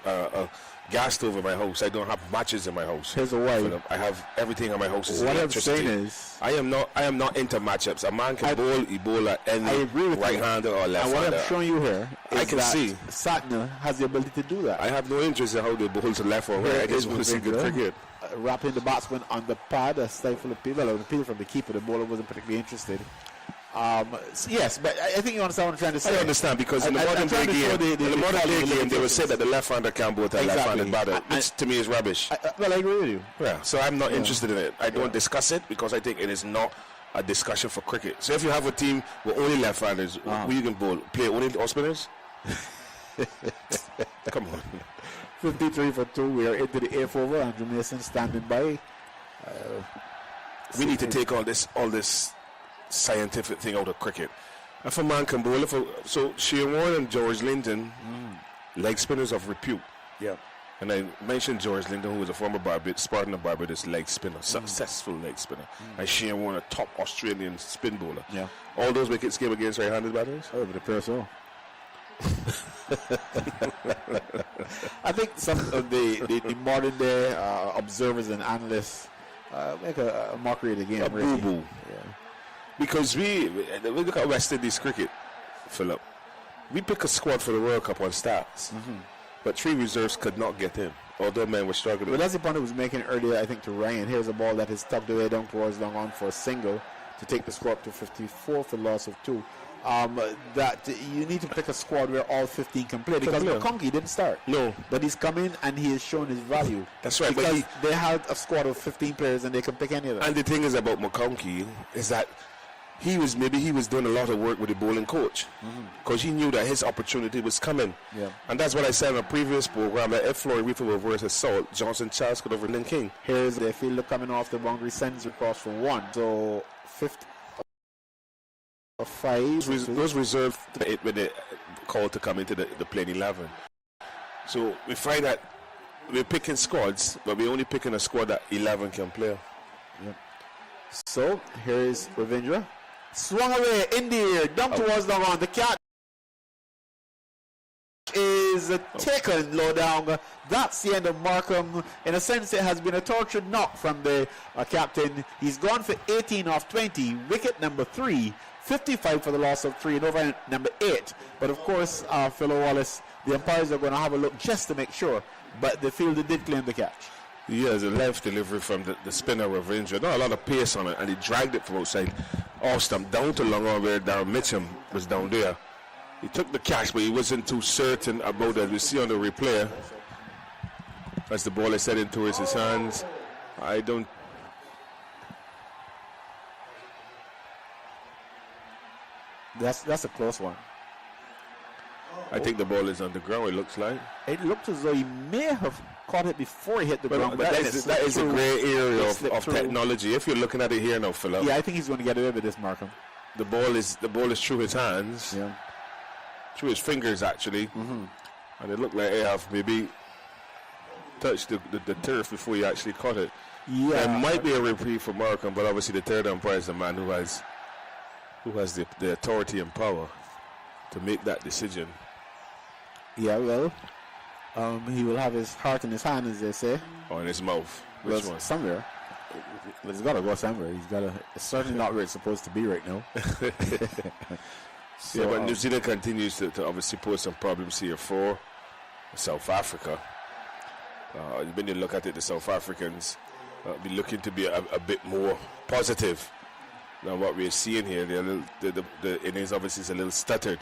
gas stove in my house. I don't have matches in my house. Here's a why. I have everything in my house is what electricity. I'm saying is, I am not into matchups. A man can bowl, he bowl at any right-hander or left-hander. And what I'm showing you here is I can see Satna has the ability to do that. I have no interest in how they bowl to left or right. I just want to see good cricket. Wrapping the batsman on the pad, a stifle of people, or the people from the keeper. The bowler wasn't particularly interested. Yes, but I think you understand what I'm trying to say. I understand, because in the modern day game, they will say that the left-hander can bowl to a left-handed batter, which to me is rubbish. I agree with you. Yeah, so I'm not interested in it. I don't discuss it because I think it is not a discussion for cricket. So if you have a team with only left-handers, who you can bowl? Play only off spinners? Come on. 53 for 2. We are into the 8th over. Andrew Mason standing by. We need to take all this scientific thing out of cricket. If a man can bowl, so Shane Warne and George Linton, leg spinners of repute. Yeah. And I mentioned George Linton, who was a former Spartan of Barbados leg spinner, successful leg spinner. And Shane Warne, a top Australian spin bowler. Yeah. All those wickets came against right-handed batters? Oh, but appears so. I think some of the modern day observers and analysts make a mockery of the game. Boo-boo. Yeah. Because we look at West Indies cricket, Philip. We pick a squad for the World Cup on stats, but 3 reserves could not get in, although men were struggling. Well, that's the point I was making earlier, I think, to Ryan. Here's a ball that is tucked away down towards long on for a single to take the score up to 54 for the loss of 2. That you need to pick a squad where all 15 can play, because McConkey didn't start. No. But he's come in and he has shown his value. That's right. Because they had a squad of 15 players and they can pick any of them. And the thing is about McConkey is that he was doing a lot of work with the bowling coach, because he knew that his opportunity was coming. Yeah. And that's what I said in a previous program, that if Floyd Reefer were versus Salt, Johnson Charles could have Lynn King. Here's the fielder coming off the boundary, sends across for 1. So 50. a 5. Those reserved when they called to come into the playing 11. So we find that we're picking squads, but we're only picking a squad that 11 can play. Yep. So here is Ravindra. Swung away in the air, down towards the ground. The catch is taken low down. That's the end of Markham. In a sense, it has been a tortured knock from the captain. He's gone for 18 off 20. Wicket number 3. 55 for the loss of 3 and over number 8. But of course, fellow Wallace, the umpires are going to have a look just to make sure. But the fielder did claim the catch. Yeah, the left delivery from the spinner Ravindra. Not a lot of pace on it, and he dragged it from outside off stump down to long on where Darren Mitchum was down there. He took the catch, but he wasn't too certain about it. We see on the replay as the ball is heading towards his hands. That's a close one. I think the ball is on the ground, it looks like. It looked as though he may have caught it before he hit the ground. But that is a grey area of technology. If you're looking at it here now, Philip. Yeah, I think he's going to get away with this, Markham. The ball is through his hands. Yeah. Through his fingers, actually. Mm-hmm. And it looked like they have maybe touched the turf before he actually caught it. Yeah. There might be a reprieve for Markham, but obviously the third umpire is the man who has the authority and power to make that decision. Yeah, well, he will have his heart in his hand, as they say. Or in his mouth. Which one? Somewhere. It's got to go somewhere. It's certainly not where it's supposed to be right now. So, yeah, but New Zealand continues to obviously pose some problems here for South Africa. When you look at it, the South Africans be looking to be a bit more positive than what we're seeing here. The innings obviously is a little stuttered.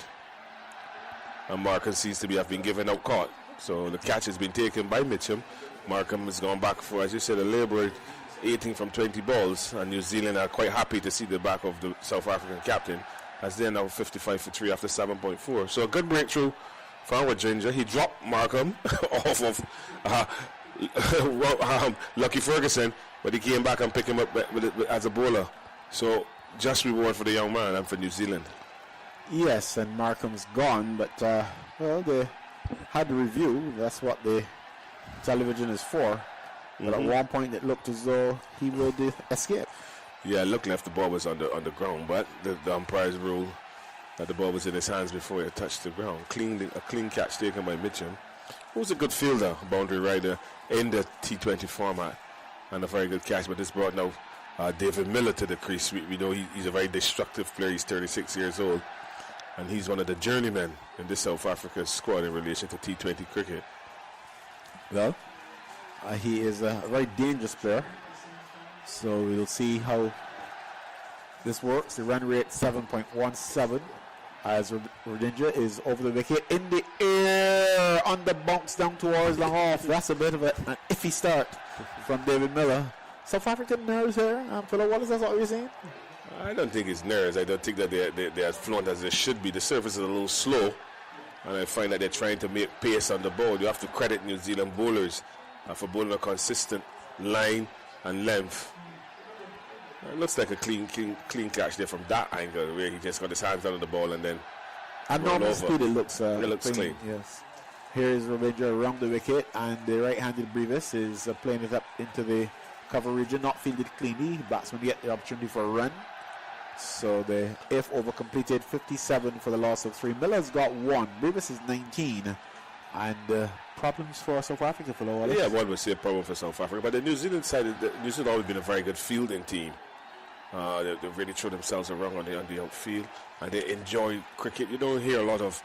And Markham seems to have been given out caught. So the catch has been taken by Mitchum. Markham has gone back for, as you said, a laboured 18 from 20 balls. And New Zealand are quite happy to see the back of the South African captain, as they're now 55 for 3 after 7.4. So a good breakthrough for our Ginger. He dropped Markham off of Lucky Ferguson, but he came back and picked him up as a bowler. So just reward for the young man and for New Zealand. Yes, and Markham's gone, but they had the review. That's what the television is for. But at one point it looked as though he would escape. Yeah, it looked like the ball was on the ground, but the umpires ruled that the ball was in his hands before it touched the ground. A clean catch taken by Mitchum, who's a good fielder, boundary rider in the T20 format, and a very good catch. But this brought now David Miller to the crease. We know he's a very destructive player. He's 36 years old, and he's one of the journeymen in this South Africa squad in relation to T20 cricket. Well, he is a very dangerous player. So we'll see how this works. The run rate 7.17 as Rodinja is over the wicket in the air on the bounce down towards long off. That's a bit of an iffy start from David Miller. South African nerves here. Philip Wallace, that's what we're saying? I don't think it's nerves. I don't think that they are fluent as they should be. The surface is a little slow, and I find that they're trying to make pace on the ball. You have to credit New Zealand bowlers for bowling a consistent line and length. It looks like a clean catch there from that angle, where he just got his hands on the ball and then at normal speed it looks clean. Yes. Here is Ravindra around the wicket, and the right-handed Brevis is playing it up into the cover region, not fielded cleanly. Batsman get the opportunity for a run. So the if over completed, 57 for the loss of 3. Miller's got 1. Brevis is 19. And problems for South Africa for Wallace. Yeah, one would say a problem for South Africa. But the New Zealand side, New Zealand always been a very good fielding team. They really throw themselves around on the outfield, and they enjoy cricket. You don't hear a lot of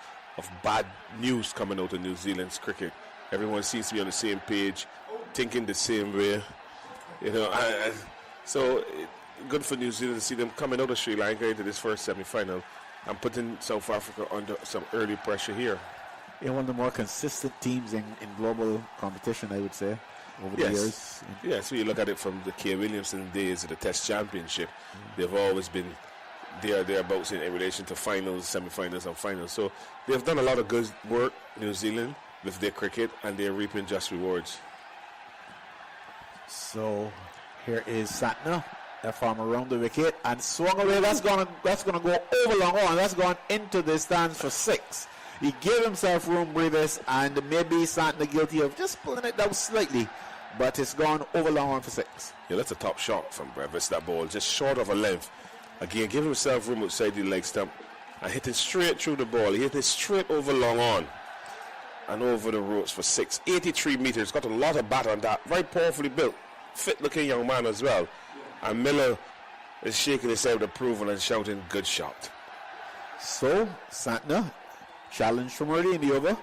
bad news coming out of New Zealand's cricket. Everyone seems to be on the same page, thinking the same way. So good for New Zealand to see them coming out of Sri Lanka into this first semi-final and putting South Africa under some early pressure here. One of the more consistent teams in global competition, I would say, over the years. Yeah, so you look at it from the K. Williamson days of the Test Championship. They've always been thereabouts in relation to finals, semi-finals, and finals. So they've done a lot of good work, New Zealand, with their cricket, and they're reaping just rewards. So here is Satna Left arm around the wicket and swung away. That's gonna go over long on. That's gone into the stands for 6. He gave himself room, Brevis, and maybe Santner guilty of just pulling it down slightly, but it's gone over long on for 6. Yeah, that's a top shot from Brevis. That ball just short of a length. Again, giving himself room outside the leg stump and hitting straight through the ball. He hit it straight over long on and over the ropes for 6. 83 meters. Got a lot of bat on that. Very powerfully built, fit-looking young man as well. And Miller is shaking his head with approval and shouting, "Good shot." So, Santner, challenged from early in the over.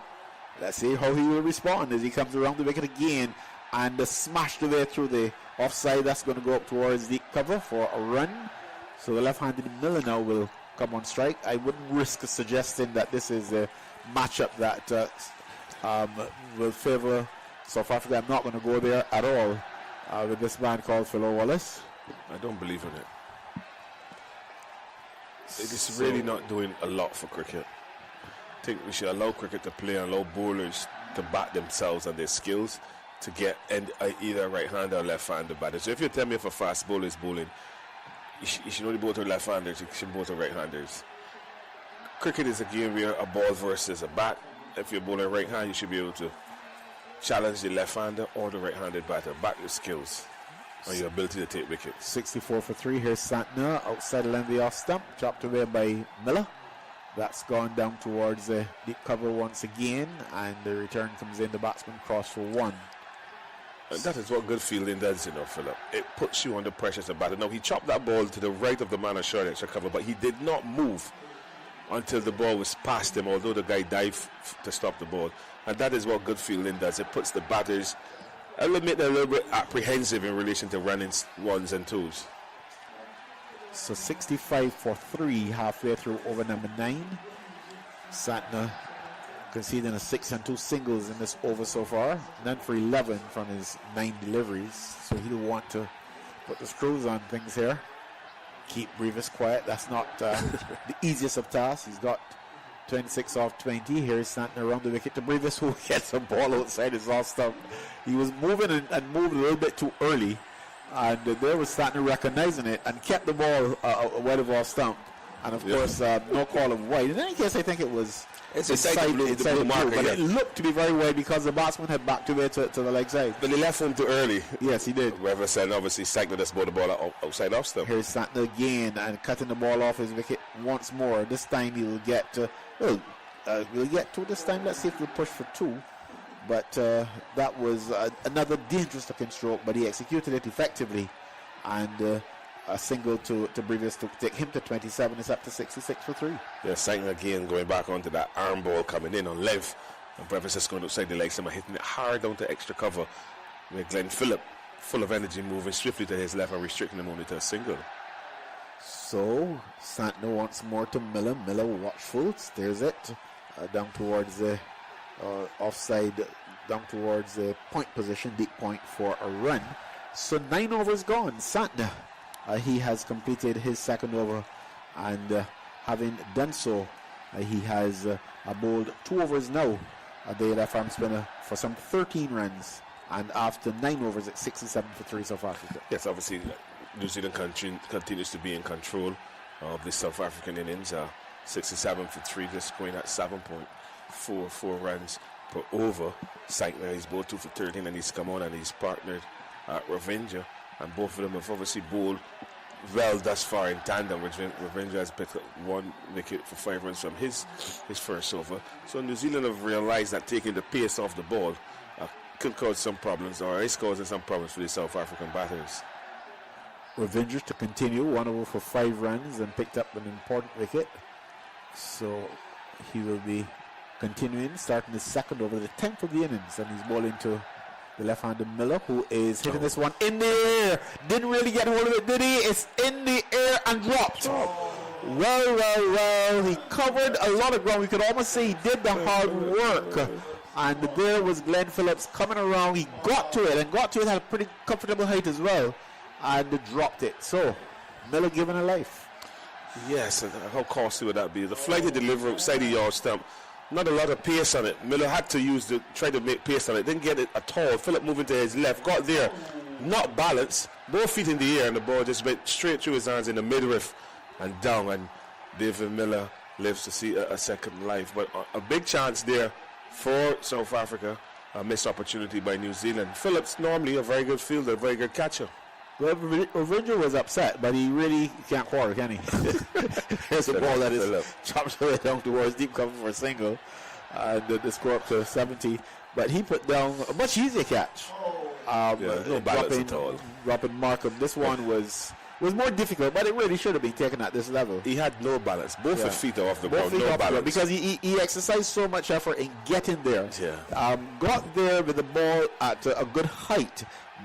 Let's see how he will respond as he comes around the wicket again and smashed away through the offside. That's going to go up towards the cover for a run. So the left-handed Miller now will come on strike. I wouldn't risk suggesting that this is a matchup that will favour South Africa. I'm not going to go there at all with this man called Phil Wallace. I don't believe in it. It is really not doing a lot for cricket. I think we should allow cricket to play and allow bowlers to back themselves and their skills to get either right-hander or left-hander batter. So if you tell me if a fast bowler is bowling, you should only bowl to left-handers, you should bowl to right-handers. Cricket is a game where a ball versus a bat. If you're bowling right-hand, you should be able to challenge the left-hander or the right-handed batter. Back your skills and your ability to take wickets. 64 for 3. Here's Santner outside the length of the off stump, chopped away by Miller. That's gone down towards the deep cover once again, and the return comes in. The batsman cross for 1. And that is what good fielding does, Philip. It puts you under pressure as a batter. Now, he chopped that ball to the right of the man on short extra cover, but he did not move until the ball was past him, although the guy dived to stop the ball. And that is what good fielding does. It puts the batters, I'll admit, they're a little bit apprehensive in relation to running 1s and 2s. So 65 for 3 halfway through over number 9. Santner conceding a 6 and 2 singles in this over so far. None for 11 from his 9 deliveries. So he'll want to put the screws on things here. Keep Brevis quiet. That's not the easiest of tasks. He's got 26 off 20. Here's Santner around the wicket to Brevis, who gets a ball outside his off stump. He was moving and moved a little bit too early. And there was Santner recognizing it and kept the ball wide of off stump. And of course, no call of wide. In any case, I think it was inside the blue marker, but it looked to be very wide because the batsman had backed away to the leg side. But he left him too early. Yes, he did. Whoever said, obviously, Zeakand just bowled the ball outside off stump. Here's Santner again and cutting the ball off his wicket once more. This time he will get we'll get 2 this time. Let's see if we'll push for 2. But that was another dangerous looking stroke, but he executed it effectively. And a single to Brevis to take him to 27. It's up to 66 for 3. Yeah, Zeakand again going back onto that arm ball coming in on length. And Brevis is going outside the legs and hitting it hard down to extra cover. With Glenn Phillip, full of energy, moving swiftly to his left and restricting him only to a single. So Santner wants more to Miller. Miller watchful, steers it down towards the offside, down towards the point position, deep point for a run. So 9 overs gone. Santner, he has completed his second over, and having done so, he has bowled 2 overs now. The left arm spinner for some 13 runs, and after 9 overs at 67 for 3 South Africa. Yes, obviously New Zealand continues to be in control of the South African innings. 67 for 3, just going at 7.44 runs per over. Zeakand, he's bowled 2 for 13, and he's come on and he's partnered Ravinder, and both of them have obviously bowled well thus far in tandem. Ravinder has picked up 1 wicket for 5 runs from his first over. So New Zealand have realized that taking the pace off the ball could cause some problems, or is causing some problems for the South African batters. Ravinder to continue, 1 over for 5 runs and picked up an important wicket. So he will be continuing, starting his second over, the 10th of the innings, and he's bowling to the left-handed Miller, who is hitting this one in the air. Didn't really get hold of it, did he? It's in the air and dropped. Well. He covered a lot of ground. We could almost say he did the hard work. And there was Glenn Phillips coming around. He got to it at a pretty comfortable height as well, and dropped it. So Miller given a life. Yes, and how costly would that be? The flighted delivery outside the yard stump. Not a lot of pace on it. Miller had to try to make pace on it. Didn't get it at all. Phillip moving to his left. Got there. not balanced, both feet in the air, and the ball just went straight through his hands in the midriff and down, and David Miller lives to see a second life. But a big chance there for South Africa, a missed opportunity by New Zealand. Phillips, normally a very good fielder, a very good catcher. Well, Ravinder was upset, but he really can't quarter, can he? Here's a ball that is chopped away down towards deep cover for a single, and the score up to 70. But he put down a much easier catch. No balance at all. Dropping Markham. This one was more difficult, but it really should have been taken at this level. He had no balance. Both his feet are off the ground, no balance. Because he exercised so much effort in getting there. Yeah. Got there with the ball at a good height,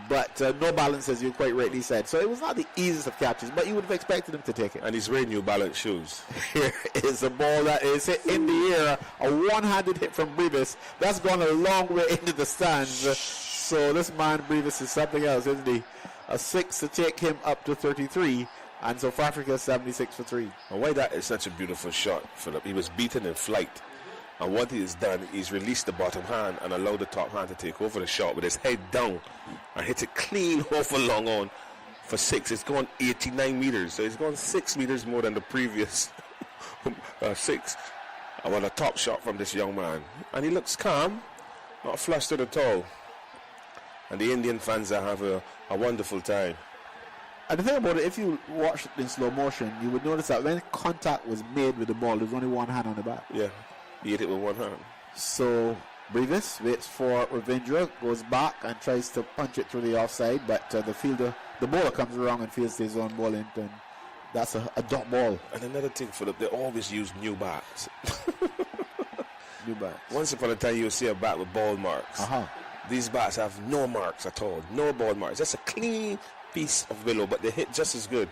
but no balance, as you quite rightly said. So it was not the easiest of catches, but you would have expected him to take it. And he's wearing New Balance shoes. Here is a ball that is hit in the air, a one-handed hit from Brevis. That's gone a long way into the stands. So this man, Brevis, is something else, isn't he? A 6 to take him up to 33, and South Africa 76 for 3. And why that is such a beautiful shot, Philip? He was beaten in flight, and what he has done, he's released the bottom hand and allowed the top hand to take over the shot with his head down and hit it clean off a long on for 6. It's gone 89 meters, so it's gone 6 meters more than the previous 6. And what a top shot from this young man, and he looks calm, not flustered at all. And the Indian fans are having a wonderful time. And the thing about it, if you watch it in slow motion, you would notice that when contact was made with the ball, there's only one hand on the bat. Yeah, he hit it with one hand. So Brevis waits for Ravindra, goes back and tries to punch it through the offside, but the bowler comes around and fields his own ball in, and that's a dot ball. And another thing, Philip, they always use new bats. New bats. Once upon a time, you'll see a bat with ball marks. These bats have no marks at all, no ball marks. Just a clean piece of willow, but they hit just as good.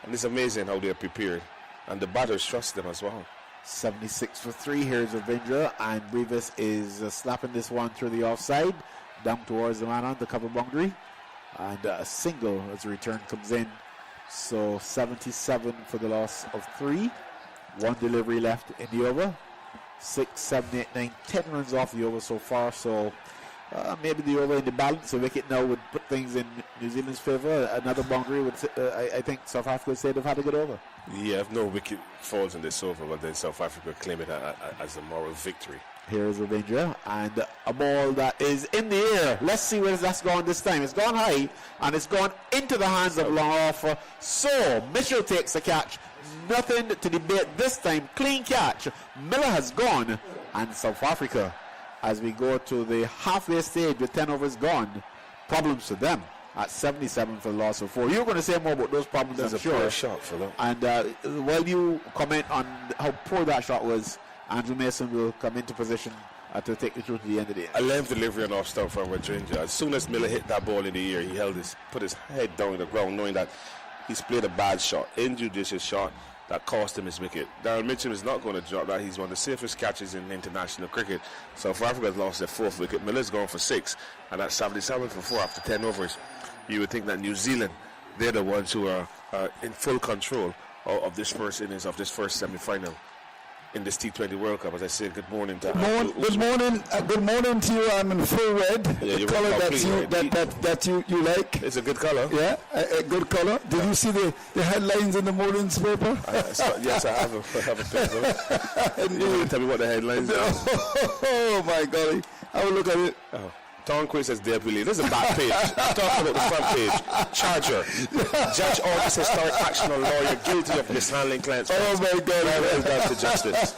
And it's amazing how they're prepared. And the batters trust them as well. 76 for 3. Here's Ravindra, and Brevis is slapping this one through the offside, down towards the man on the cover boundary. And a single as the return comes in. So 77 for the loss of 3. 1 delivery left in the over. 6, 7, 8, 9, 10 runs off the over so far. So maybe the over in the balance, a wicket now would put things in New Zealand's favour. Another boundary would, I think South Africa would say they've had a good over. Yeah, if no wicket falls in this over, well then South Africa claim it as a moral victory. Here's Ravindra, and a ball that is in the air. Let's see where that's gone this time. It's gone high, and it's gone into the hands of long offer. So Mitchell takes the catch. Nothing to debate this time. Clean catch. Miller has gone, and South Africa, as we go to the halfway stage with 10 overs gone, problems to them at 77 for the loss of 4. You're going to say more about those problems, I'm sure. Poor shot for them. And while you comment on how poor that shot was, Andrew Mason will come into position to take the through to the end of the end. A length delivery and off stump from Rajinder. As soon as Miller hit that ball in the air, he put his head down on the ground, knowing that he's played a bad shot, injudicious shot that cost him his wicket. Darren Mitchell is not going to drop that. He's one of the safest catches in international cricket. South Africa has lost their 4th wicket. Miller's gone for 6, and that's 77 for 4 after 10 overs. You would think that New Zealand, they're the ones who are in full control of this first innings, of this first semi-final in this T20 World Cup. As I said, good morning to good morning to you. I'm in full red. Yeah, the color that you like. It's a good color. Yeah, a good color. Did you see the headlines in the morning's paper? Yes, I have a picture. You tell me what the headlines are. Oh my golly! I will look at it. Oh. Tom Quinn says deputy. This is a back page. I'm talking about the front page. Charger. Judge orders historic action on lawyer guilty of mishandling clients. Oh my God. Well done to justice.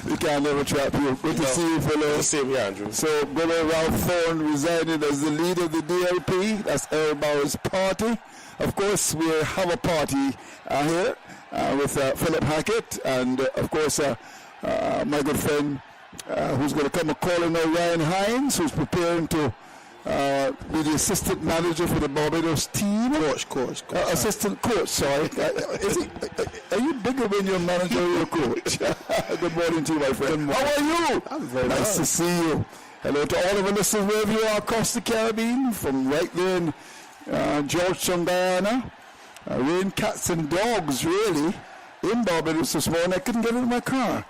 We can never trap you. Good to see you, fellow. Good to see you, Andrew. So, Brother Ralph Thorne resigning as the leader of the DLP. That's Earl Bauer's party. Of course, we have a party here with Philip Hackett and, of course, my good friend who's going to come a calling now, Ryan Hines, who's preparing to be the assistant manager for the Barbados team. Coach. Assistant coach, sorry. Are you bigger when you're manager or you're coach? Good morning to you, my friend. How are you? I'm very nice to see you. Hello to all of our listeners wherever you are across the Caribbean, from right there in Georgetown, Guyana. Rain, cats and dogs, really, in Barbados this morning. I couldn't get into my car.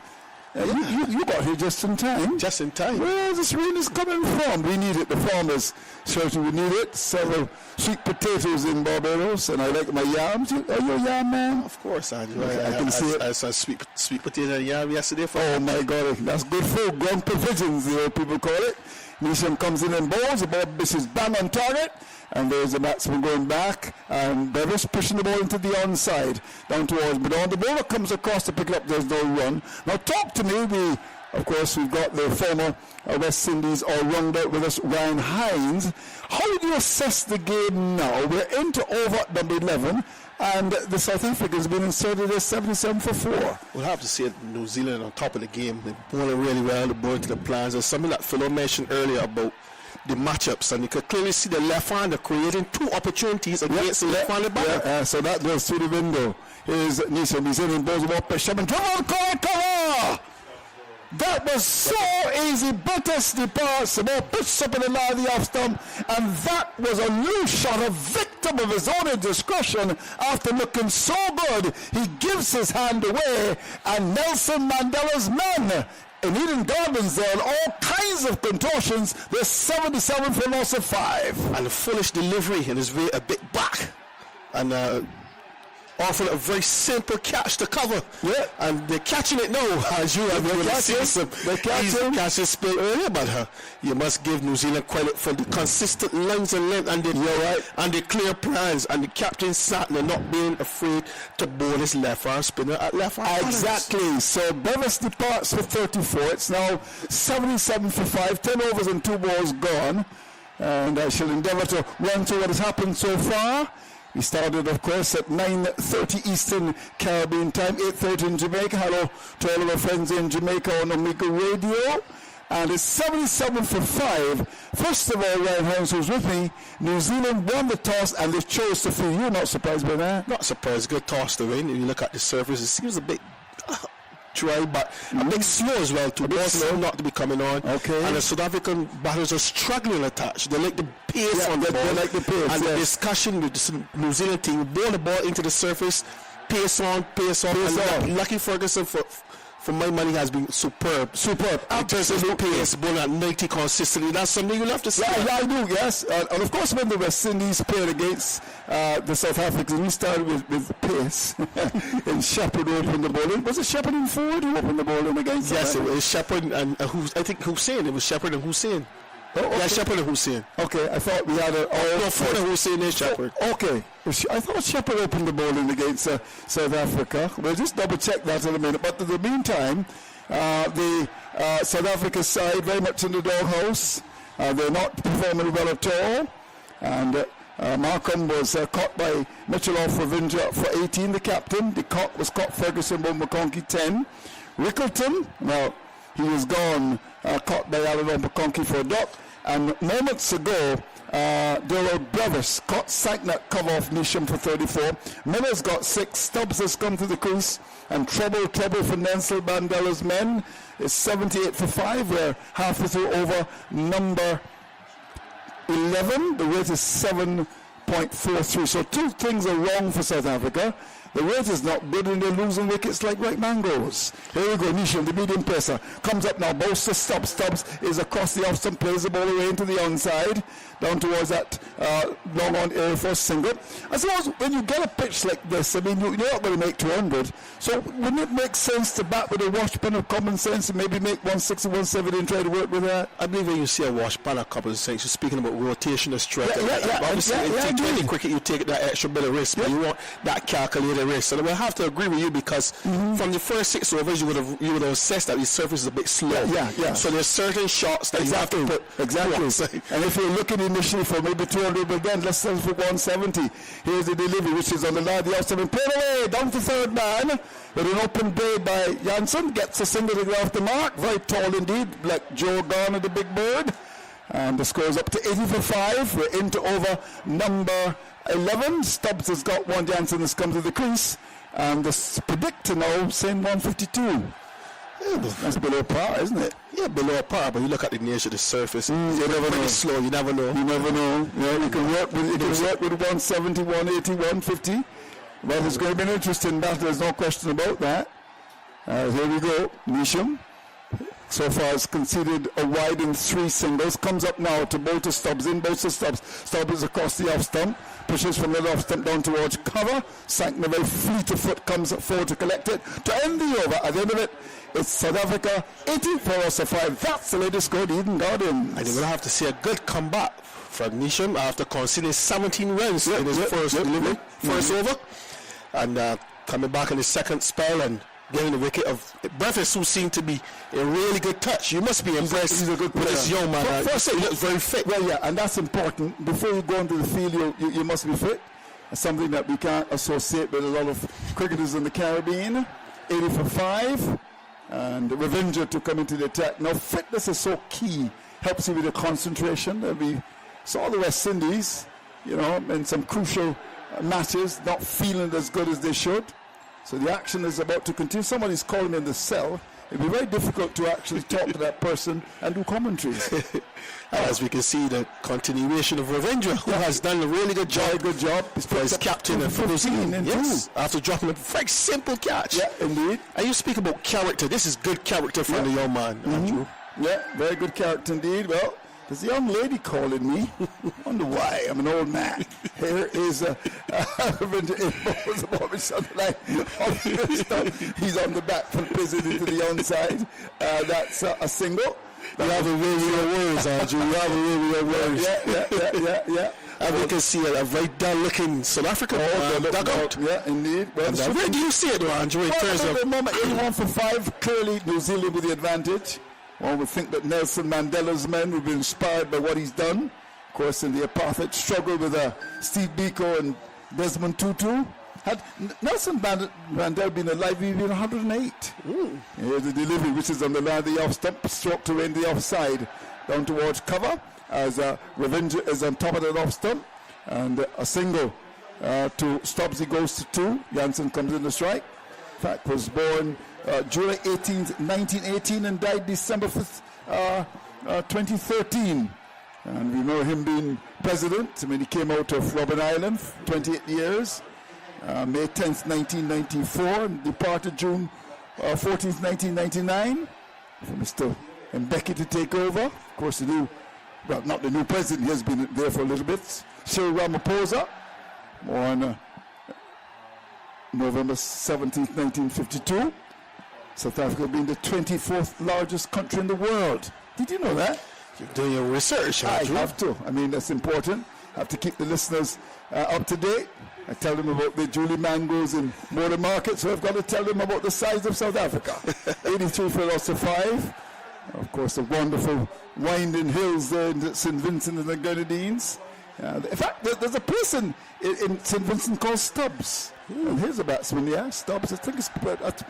You got here just in time. Just in time. Where this rain is coming from? We need it. The farmers certainly need it. Several sweet potatoes in Barbados, and I like my yams. Are you a yam man? Of course, I do. I can see it. I saw sweet potato and yam yesterday. Oh my God, that's good food. Ground provisions, the old people call it. Nisham comes in bowls. The ball is bang on target. And there's the batsman going back, and Bevis pushing the ball into the onside, down towards Bedon. The bowler comes across to pick it up, there's no run. Now talk to me, of course, we've got the former West Indies all-rounder with us, Ryan Hines. How do you assess the game now? We're into over number 11, and the South Africans have been inserted as 77 for 4. We'll have to see it. New Zealand on top of the game. They're bowling really well, they're bowling to the plans. There's something that Philo mentioned earlier about the matchups, and you can clearly see the left-hander creating 2 opportunities against the left-handed batter. So that goes through the window. Here's Nisham. He's in balls up by Shaman. Cover! That was so easy. Butters the pass. The ball puts up in the line of the off stump, and that was a loose shot, a victim of his own indiscretion. After looking so good, he gives his hand away, and Nelson Mandela's men in Eden Gardens there, all kinds of contortions. They're 77 for loss of 5. And a foolish delivery in his way a bit back. And offered a very simple catch to cover. Yeah. And they're catching it now, as you have already seen some catches spilled earlier. But you must give New Zealand credit for the consistent length and length, and the clear plans, and the captain Sattler not being afraid to bowl his left arm spinner at left arm. Exactly. So Bevis departs for 34. It's now 77 for 5. 10 overs and 2 balls gone. And I shall endeavour to run through what has happened so far. We started, of course, at 9:30 Eastern Caribbean time, 8:30 in Jamaica. Hello to all of our friends in Jamaica on Omega Radio. And it's 77 for 5. First of all, Ryan Hines, who's with me, New Zealand won the toss and they chose to field. You're not surprised by that? Not surprised. Good toss to win. If you look at the surface, it seems a bit dry, but a bit slow as well. Too slow not to be coming on. Okay. And the South African batters are struggling to touch. They like the pace on the ball. They like the pace. And the discussion with the New Zealand team, ball the ball into the surface, pace on. And Lucky Ferguson, for my money, has been superb. In terms of pace, ball at 90 consistently. That's something you'll have to say. Yeah, I do, yes. And of course, when the West Indies played against the South Africans, we started with pace. And Shepherd opened the ball in. Was it Shepherd and Ford who opened the ball in against? Yes, it was Shepherd and I think Hussein. It was Shepherd and Hussein. Oh, okay. Yeah, Shepherd and Hussein. Okay, I thought we had Ford and Hussein and Shepherd. Okay. I thought Shepherd opened the ball in against South Africa. We'll just double check that in a minute. But in the meantime, the South Africa side very much in the doghouse. They're not performing well at all. And Markham was caught by Mitchell off Ravinja for 18, the captain. The cock was caught Ferguson by McConkey 10. Rickleton, well, he was gone, caught by Alan McConkey for a dot. And moments ago, Daryl Brevis caught Sacknut cover off Nisham for 34. Miller's got 6. Stubbs has come to the crease. And trouble for Nelson Mandela's men. It's 78 for 5. We're halfway through over number 11. The rate is 7.43. So 2 things are wrong for South Africa. The rate is not good and they're losing wickets like ripe mangoes. Here we go, Nisham, the medium pacer, comes up now, bows to Stubbs. Stubbs is across the off-stump, plays the ball away into the onside, down towards that long on area for a single. I suppose when you get a pitch like this, I mean, you're not going to make 200. So wouldn't it make sense to bat with a washpan of common sense and maybe make 160, 170 and try to work with that? I believe when you see a washpan of common sense, you're speaking about rotational strength. Obviously, in T20 cricket, you take that extra bit of risk, but you want that calculated risk. And I will have to agree with you because from the first 6 overs, you would have assessed that the surface is a bit slow. Yeah. So there's certain shots that you have to put. Exactly. And if you're looking initially for maybe 200, but then let's settle for 170. Here's the delivery, which is on the line of the outside. Played away, down to third man. With an open bay by Janssen. Gets a single to go off the mark. Very tall indeed, like Joe Garner, the big bird. And the score is up to 80 for 5. We're into over number 11. Stubbs has got 1. Janssen has come to the crease. And the predictor now saying 152. Yeah, that's below par, isn't it? Yeah, below par, but you look at the nature of the surface. You never know. Slow, you never know. Yeah, you can work with 170, 180, 150. Well, it's going to be an interesting battle, there's no question about that. Here we go. Nisham so far has conceded a wide in 3 singles. Comes up now to bowl to Stubbs. In both to Stubbs. Stubbs across the off stump. Pushes from the off stump down towards cover. Sankner very fleet of foot comes forward to collect it. To end the over, at the end of it, it's South Africa 80 for us a 5. That's the latest score, Eden Gardens. And we'll have to see a good comeback from Nisham after conceding 17 runs in his first delivery, first over. And coming back in his second spell and getting the wicket of Breathless, who seemed to be in really good touch. You must be impressed. He's a good player. With this young man. First, he looks very fit. Well, yeah, and that's important. Before you go into the field, you must be fit. It's something that we can't associate with a lot of cricketers in the Caribbean. 80 for 5. And Revenger to come into the attack. Now, fitness is so key. Helps you with the concentration. We saw the West Indies, in some crucial matches, not feeling as good as they should. So the action is about to continue. Somebody's calling in the cell. It'd be very difficult to actually talk to that person and do commentaries. As we can see, the continuation of Ravindra, who has done a really good job. For his captain and 15. Yes, after dropping a very simple catch. Yeah, indeed. And you speak about character. This is good character from the young man, Andrew. Yeah, very good character indeed. Well, there's a young lady calling me. I wonder why. I'm an old man. Here is he's on the back foot, prison into the onside. That's a single. You have a way with your words, Andrew. You have a way with your words. Yeah. And we can see a very dull-looking South African dugout. Yeah, indeed. Well, where do you see it, Andrew, in terms of... At the moment, 81 for 5. Clearly, New Zealand with the advantage. One would think that Nelson Mandela's men would be inspired by what he's done. Of course, in the apartheid struggle with Steve Biko and Desmond Tutu. Had Nelson Mandela been alive, he'd been 108. Here's the delivery, which is on the line of the off stump, stroked to in the offside, down towards cover, as Revenge is on top of that off stump. And a single to Stubbs, he goes to 2. Jansen comes in the strike. In fact, was born July 18th, 1918 and died December 5th, 2013. And we know him being president when he came out of Robben Island, 28 years. May 10th, 1994, and departed June 14th, 1999 for Mr. Mbeki to take over. Of course, not the new president, he has been there for a little bit. Cyril Ramaphosa, born November 17th, 1952. South Africa being the 24th largest country in the world. Did you know that? You're doing your research, I have to. I mean, that's important. I have to keep the listeners up to date. I tell them about the Julie mangoes in Motor Market, so I've got to tell them about the size of South Africa. 83 for loss of 5. Of course, the wonderful winding hills there in St. Vincent and the Grenadines. In fact, there's a place in St. Vincent called Stubbs. And here's a batsman, Stubbs. I think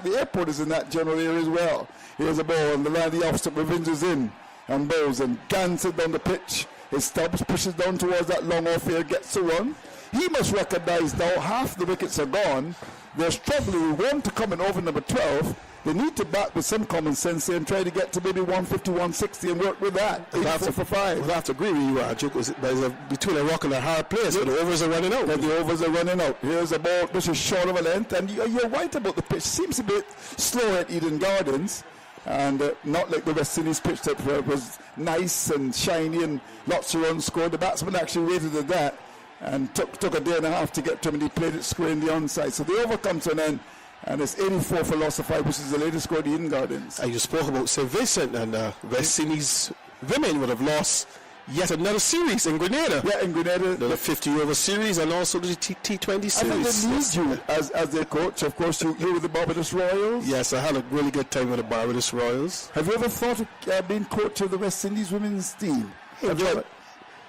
the airport is in that general area as well. Here's a ball, and the line of the off-stump, Revenge is in, and bowls, and dances down the pitch. His Stubbs pushes down towards that long off here, gets to run. He must recognize now half the wickets are gone. They're struggling. We want to come in over number 12. They need to bat with some common sense and try to get to maybe 150, 160 and work with that. 84 for 5. We'll have to agree with you, Andrew, because there's between a rock and a hard place. The overs are running out. The overs are running out. Here's a ball which is short of a length, and you're right about the pitch. Seems a bit slow at Eden Gardens, and not like the West Indies pitch that was nice and shiny and lots of runs scored. The batsman actually waited at that and took a day and a half to get to him, and he played it square in the onside. So the over comes to an end. And it's 84 for loss of 5, which is the latest score at the Eden Gardens. You spoke about St. Vincent, and West Indies women would have lost yet another series in Grenada. Yeah, in Grenada. The 50-over series and also the T20 series. I think they need you as their coach. Of course, you were the Barbados Royals. Yes, I had a really good time with the Barbados Royals. Have you ever thought of being coach of the West Indies women's team?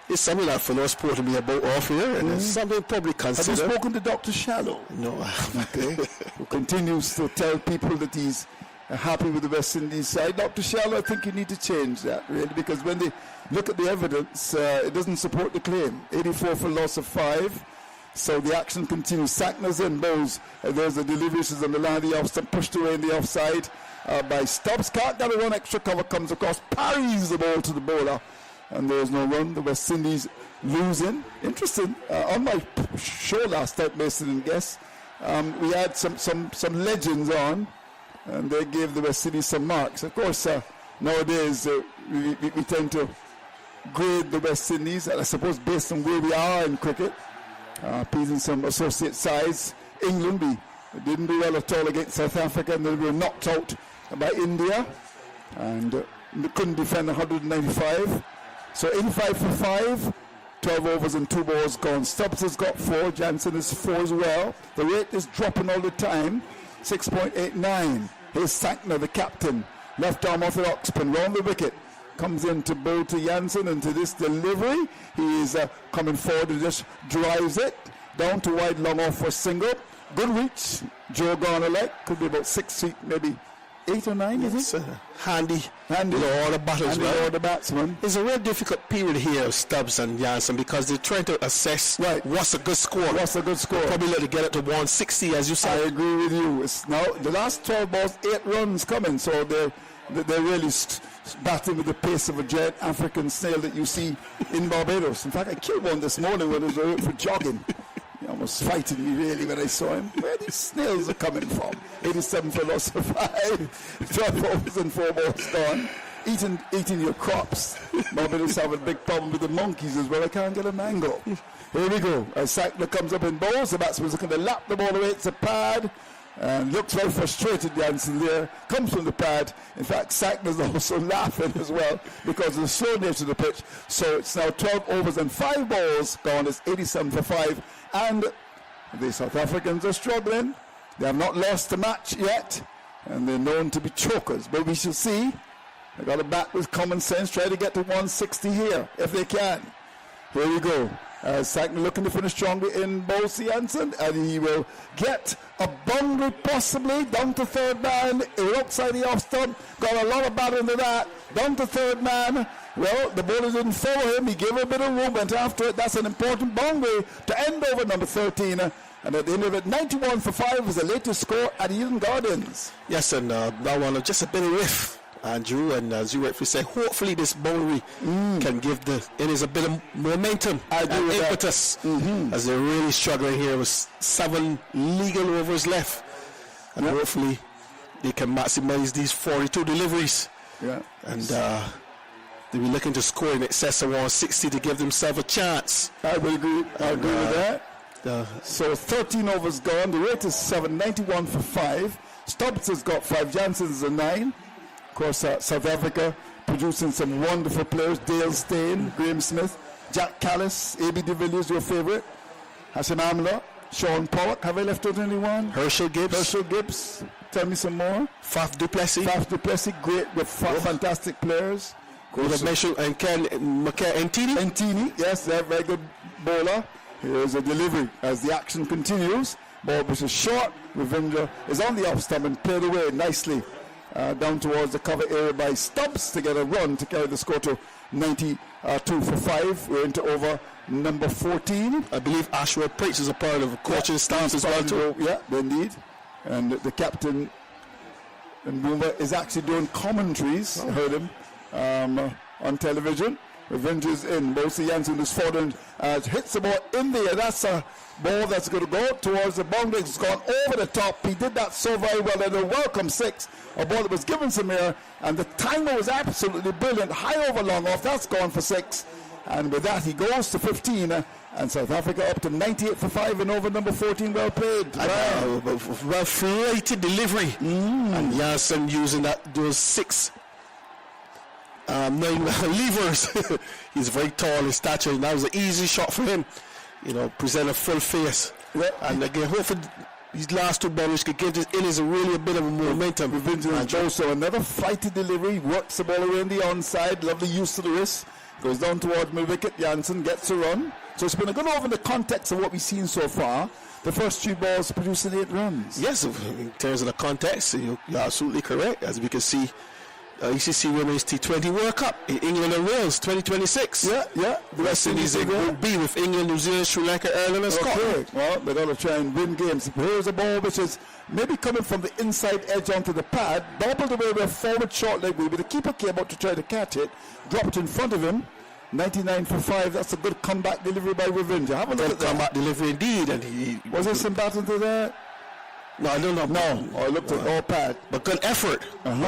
It's something that fellow spoke to me about off here, and it's something probably consider. Have you spoken to Dr. Shallow? No, I haven't. Okay. Who continues to tell people that he's happy with the West Indies side. Dr. Shallow, I think you need to change that, really, because when they look at the evidence, it doesn't support the claim. 84 for loss of 5. So the action continues. Sackner's in bowls. There's the deliveries on the line of the off-stump, pushed away in the offside by Stubbs. Can't get a run, extra cover comes across, parries the ball to the bowler. And there's no run. The West Indies losing. Interesting. On my show last night, Mason and Guess, we had some legends on. and they gave the West Indies some marks. Of course, nowadays we tend to grade the West Indies, I suppose, based on where we are in cricket. Pleasing some associate sides. England, we didn't do well at all against South Africa, and then we were knocked out by India, and we couldn't defend 195. So 85 for 5, 12 overs and 2 balls gone. Stubbs has got 4, Jansen is 4 as well. The rate is dropping all the time, 6.89. Here's Sankner, the captain, left arm orthodox spin round the wicket. Comes in to bowl to Jansen, and to this delivery, he is coming forward and just drives it down to wide, long off for a single. Good reach, Joe Garner like, could be about 6 feet, maybe 8 or 9, is it? Handy. All the batters, all the batsmen. It's a real difficult period here of Stubbs and Jansen because they're trying to assess what's a good score. Probably let to get it to 160, as you said. I agree with you. It's now the last 12 balls, 8 runs coming, so they're really batting with the pace of a giant African snail that you see in Barbados. In fact, I killed one this morning when I was out for jogging. He almost frightened me really when I saw him. Where these snails are coming from? 87 for loss of 5, 12 overs and 4 balls gone. Eating your crops. Barbados have a big problem with the monkeys as well. I can't get a mango. Here we go. As Sackler comes up in balls, the batsman's looking to lap the ball away. It's a pad. And looks very frustrated, Jansen there. Comes from the pad. In fact, Sackner's also laughing as well because of the slow nature of the pitch. So it's now 12 overs and 5 balls gone. It's 87 for 5. And the South Africans are struggling. They have not lost the match yet. And they're known to be chokers. But we shall see. They've got to bat with common sense. Try to get to 160 here if they can. Here we go. Sackner looking to finish strongly in bowls to Jansen, and he will get a boundary possibly down to third man, outside the off stump. Got a lot of bat into that. Down to third man. Well, the bowler didn't follow him. He gave a bit of room, went after it. That's an important boundary to end over number 13. And at the end of it, 91 for 5 was the latest score at Eden Gardens. Yes, and that one just a bit of riff, Andrew, and as you rightfully say, hopefully this boundary can give the innings a bit of momentum and impetus, as they're really struggling here with 7 legal overs left, and hopefully they can maximize these 42 deliveries. And they'll be looking to score in excess of 160 to give themselves a chance. I will agree. I agree with that. So 13 overs gone. The rate is 7, 91 for 5. Stubbs has got 5. Jansen's a 9. Of course, South Africa producing some wonderful players. Dale Steyn, Graham Smith, Jack Callis, A.B. de Villiers, your favorite. Hashim Amla, Sean Pollock. Have I left out anyone? Herschel Gibbs. Tell me some more. Faf du Plessis, great with fantastic players. And Ken Entini, yes, they're a very good bowler. Here's a delivery as the action continues. Ball which is short. Ravindra is on the off stump and played away nicely down towards the cover area by Stubbs to get a run to carry the score to 92 for 5. We're into over number 14. I believe Ashworth Pritch is a part of the coaching staff as well too. Yeah, indeed. And the captain and Boomer is actually doing commentaries. I heard him on television. Revenge is in. Bosi Jansen is forward and hits the ball in the air. That's a ball that's going to go towards the boundary. It's gone over the top. He did that so very well. And a welcome 6. A ball that was given some air. And the timer was absolutely brilliant. High over, long off. That's gone for 6. And with that, he goes to 15. And South Africa up to 98 for 5 and over number 14. Well played. Well freighted delivery. And Jansen using those 6 9 levers. He's very tall in stature, and that was an easy shot for him. Present a full face. And again, hopefully these last 2 bowlers could give this innings really a bit of a momentum. And also another flighty delivery, works the ball around the onside, lovely use of the wrist, goes down towards mid-wicket. Jansen gets a run. So it's been a good over in the context of what we've seen so far. The first 3 balls producing 8 runs. Yes, in terms of the context, you're absolutely correct. As we can see, ECC Women's T20 World Cup in England and Wales 2026. The West Indies will be with England, New Zealand, Sri Lanka, Ireland and Scotland. Well, they're going to try and win games. Here's a ball which is maybe coming from the inside edge onto the pad, bobbled away with a forward short leg move, but the keeper came out to try to catch it, dropped in front of him. 99 for 5. That's a good comeback delivery by Ravindra. Have a look at that. Comeback delivery indeed. And was there some bat into that? No, I don't know. No, I looked at all pad. But good effort.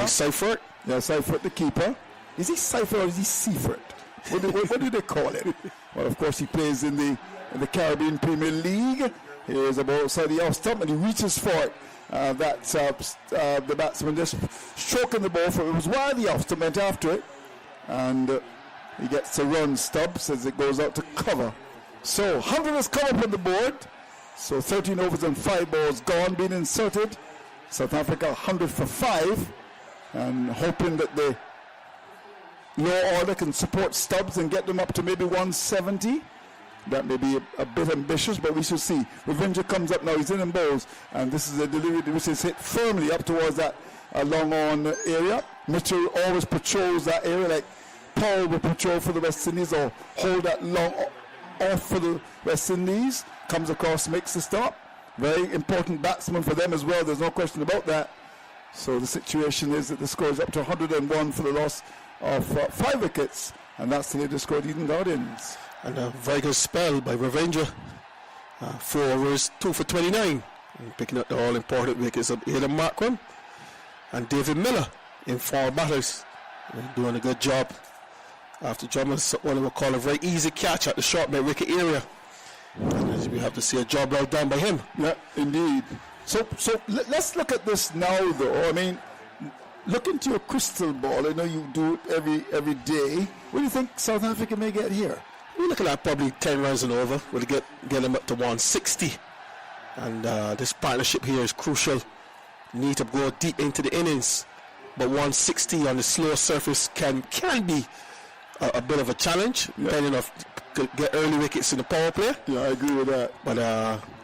Seifert. Yeah, Seifert, the keeper. Is he Seifert or is he Seifert? What do they call it? Well, of course, he plays in the Caribbean Premier League. He is about outside the off stump and he reaches for it. That's the batsman just stroking the ball for it. It was while the off stump went after it. And he gets a run Stubbs as it goes out to cover. So 100 has come up on the board. So 13 overs and 5 balls gone, being inserted. South Africa 100 for 5. And hoping that the low order can support Stubbs and get them up to maybe 170. That may be a bit ambitious, but we shall see. Revenger comes up now, he's in and bowls, and this is a delivery which is hit firmly up towards that long on area. Mitchell always patrols that area, like Paul will patrol for the West Indies or hold that long off for the West Indies. Comes across, makes the stop. Very important batsman for them as well, there's no question about that. So the situation is that the score is up to 101 for the loss of 5 wickets, and that's the latest score Eden Gardens. And a very good spell by Revenger. 4 overs, 2 for 29. And picking up the all-important wickets of Aidan Markram and David Miller in 4 batters. Doing a good job. After Drummond's what I would call a very easy catch at the short mid wicket area. And we have to see a job well done by him. Yeah, indeed. So let's look at this now, though. I mean, look into your crystal ball. I know you do it every day. What do you think South Africa may get here? We're looking at probably 10 runs and over. We'll get them up to 160. And this partnership here is crucial. Need to go deep into the innings. But 160 on the slow surface can be a bit of a challenge, depending on get early wickets in the power play. Yeah, I agree with that. But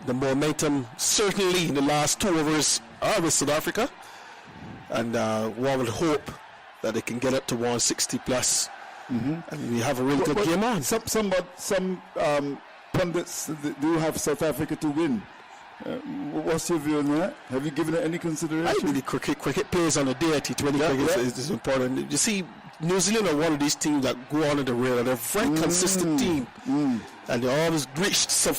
the momentum certainly in the last 2 overs are with South Africa. And one would hope that they can get up to 160 plus. And we have a really good game on. Some pundits do have South Africa to win. What's your view on that? Have you given it any consideration? I believe cricket plays on a day. T20 cricket is important. You see, New Zealand are one of these teams that go on the rail. They're a very consistent team. And they always reach, they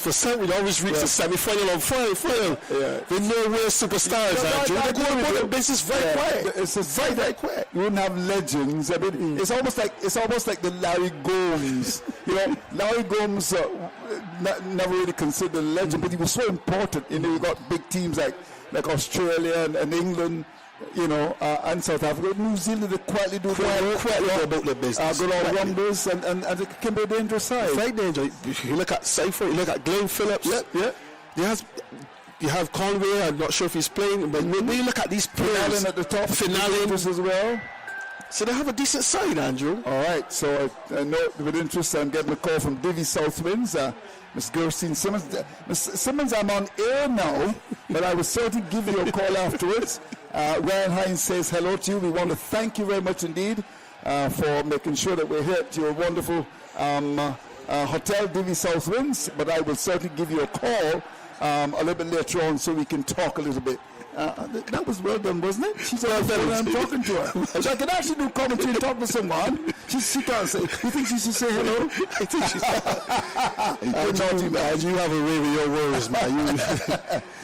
always reach the semi-final or final. They know where superstars are. They go about the business very quiet. It's very quiet. You wouldn't have legends. I mean, it's almost like the Larry Gomes. You know, Larry Gomes never really considered a legend, but he was so important. You know, you got big teams like Australia and England. You know, and South Africa. New Zealand, they quietly do about their business. Good all numbers, and it can be a dangerous side. Very dangerous. You look at Seifert, you look at Glenn Phillips. You have Conway, I'm not sure if he's playing, but when you look at these players. Finale at the top. Finale as well. So they have a decent side, Andrew. All right, so I know with interest I'm getting a call from Davy Southwinds. Miss Gerstein Simmons. Miss Simmons, I'm on air now, but I will certainly give you a call afterwards. Ryan Hines says hello to you. We want to thank you very much indeed for making sure that we're here at your wonderful hotel, Davy Southwinds. But I will certainly give you a call a little bit later on so we can talk a little bit. That was well done, wasn't it? She's on the phone and I'm talking to her. So I can actually do commentary and talk to someone. She can't say. You think she should say hello? I think she's man. You have a way with your words, man.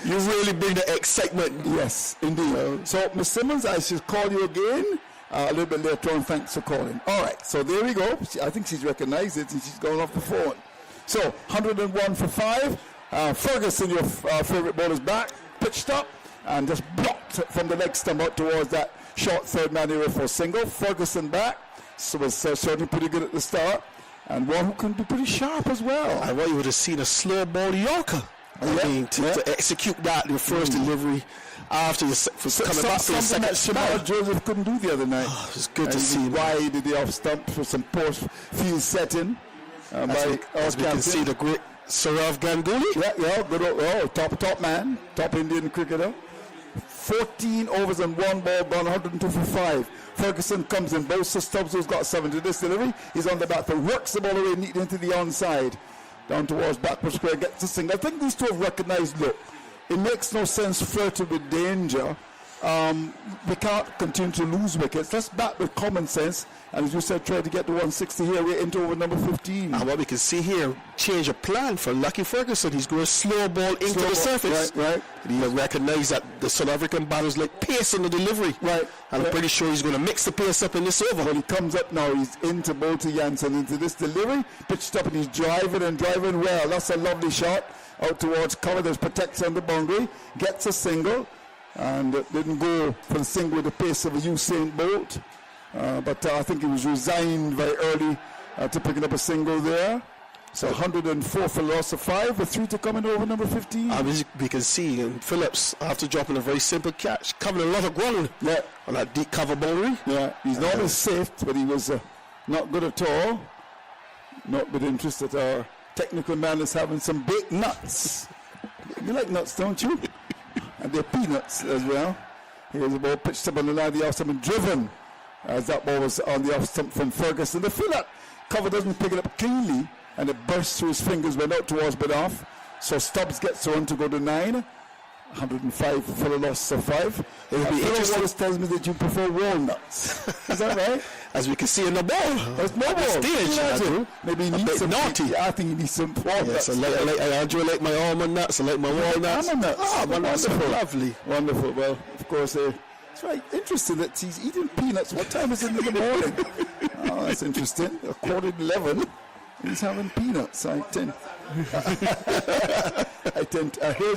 You really bring the excitement. Yes, indeed. So, Ms. Simmons, I should call you again a little bit later on. Thanks for calling. All right, so there we go. I think she's recognized it and she's going off the phone. So, 101 for 5. Ferguson, your favorite ball, is back. Pitched up. And just blocked from the leg stump out towards that short third man area for a single. Ferguson back, so was certainly pretty good at the start, and one who can be pretty sharp as well. I want you would have seen a slow ball Yorker. To execute that in the first delivery after coming back for the second Shamar Joseph couldn't do the other night. It was good to see wide the off stump for some post field setting. As we can see the great Sourav Ganguly. Good top man, top Indian cricketer. 14 overs and 1 ball gone, 102 for 5. Ferguson comes in, both Stubbs, who's got 7 to this delivery. He's on the back foot, works the ball away neatly into the onside. Down towards backward square, gets the single. I think these two have recognized, look, it makes no sense flirting with danger we can't continue to lose wickets. Let's bat with common sense. And as you said, try to get to 160 here. We're into over number 15. And what we can see here, change of plan for Lucky Ferguson. He's going to slow ball into the surface. Right. He recognized that the South African batters like pace on the delivery. Right. And I'm pretty sure he's going to mix the pace up in this over. When he comes up now, he's into Bolter Jansen, into this delivery, pitched up, and he's driving well. That's a lovely shot out towards cover. There's protects on the boundary, gets a single, and didn't go for the single with the pace of a Usain Bolt. But I think he was resigned very early to picking up a single there. So 104 for loss of 5, with 3 to come in over number 15. As we can see, Phillips, after dropping a very simple catch, covering a lot of ground on that deep cover boundary. Yeah, he's not as safe, but he was not good at all. Not with interest that our technical man is having some baked nuts. You like nuts, don't you? And they're peanuts as well. Here's the ball pitched up on the line, the off stump, and driven as that ball was on the off stump from Ferguson. The field cover doesn't pick it up cleanly, and it burst through his fingers, went out towards mid-off. So Stubbs gets the run to go to 9. 105 for a loss of 5. It would be interesting. Tells me that you prefer walnuts. Is that right? As we can see in the ball. There's no ball. Stage, maybe he needs some naughty. I think he needs some walnuts. Yes, I like my almond nuts. I like my walnuts. Almond nuts. Oh, wonderful. Lovely. Wonderful. Well, of course, it's very interesting that he's eating peanuts. What time is it in the morning? Oh, that's interesting. 11:15. He's having peanuts. Here's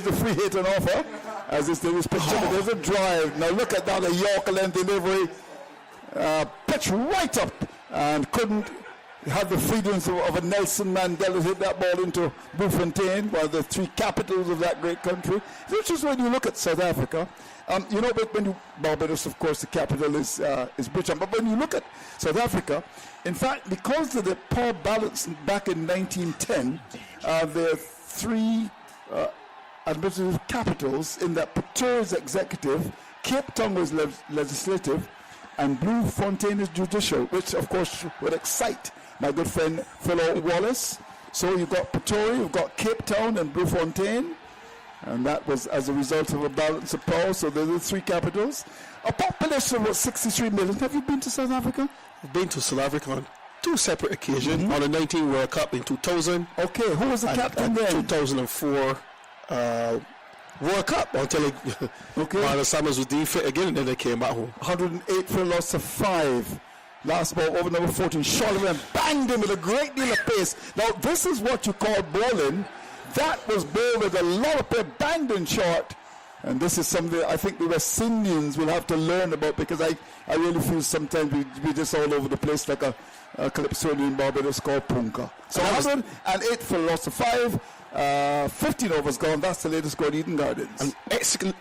the free hit on offer. As this thing is pitched up, there's a drive. Now look at that, a Yorker length delivery. Pitch right up, and couldn't have the freedom of a Nelson Mandela hit that ball into Bloemfontein, one of the 3 capitals of that great country. It's interesting when you look at South Africa. Barbados, of course, the capital is Bridgetown. But when you look at South Africa, in fact, because of the poor balance back in 1910, there are 3 administrative capitals in that Pretoria is executive, Cape Town was legislative, and Bloemfontein is judicial, which, of course, would excite my good friend Philo Wallace. So you've got Pretoria, you've got Cape Town, and Bloemfontein. And that was as a result of a balance of power. So those are the 3 capitals. A population of about 63 million. Have you been to South Africa? I've been to South Africa on 2 separate occasions. On the 19 World Cup in 2000. Okay, who was the captain then? 2004 World Cup until Marlon Samuels was defeated again, and then they came back home. 108 for a loss of 5. Last ball over number 14. Charlemagne and banged him with a great deal of pace. Now, this is what you call bowling. That was bowled with a lot of pace, banged in short. And this is something I think the West Indians will have to learn about, because I really feel sometimes we just all over the place like a calypso in Barbados called Punka. So 108 for a loss of 5. 15 overs gone. That's the latest score at Eden Gardens. An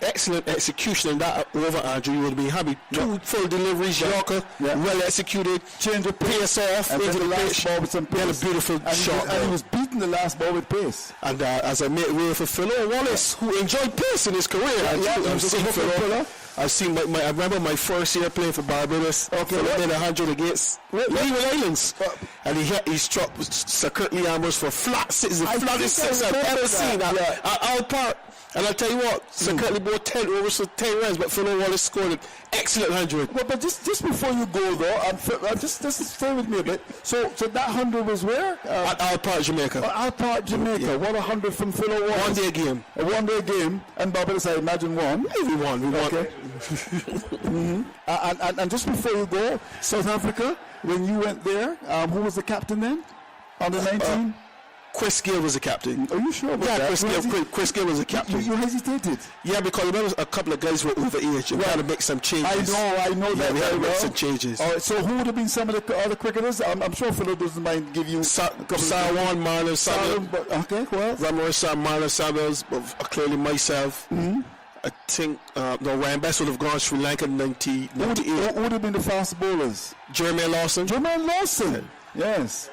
excellent execution in that over, Andrew. You would be happy. 2 full deliveries, Yorker, well executed. Change of pace off and into the last ball with some pace. He had a beautiful shot. And he was beating the last ball with pace. And as I made way for Philo Wallace, who enjoyed pace in his career. I remember my first year playing for Barbados. Philo did 100 against Leeward Islands. And he struck Sir Kirtley Amherst for flat 6. The flattest 6 I've ever seen at Owl Park. And I'll tell you what, Sir Kirtley bought 10 overs for 10 runs, but Philo Wallace scored an excellent 100. Well, but just before you go, though, just stay with me a bit. So that 100 was where? At Owl Park, Jamaica. Owl Park, Jamaica. Yeah. What 100 from Philo Wallace? 1 day game. A 1 day game. And Barbados, I imagine, won. We won. Okay. And just before you go, South Africa, when you went there, who was the captain then? Under 19? Chris Gill was the captain. Are you sure about that? Chris Gill was the captain. You hesitated? Yeah, because there was a couple of guys were over age. We had to make some changes. I know that. We had to make some changes. All right, so who would have been some of the other cricketers? I'm sure Philo doesn't mind give you Sarwan, Marlon Samuels. Okay, well. Marlon Samuels, clearly myself. I think Ryan Best would have gone Sri Lanka in 1998. Who would have been the fast bowlers? Jermaine Lawson. Yes.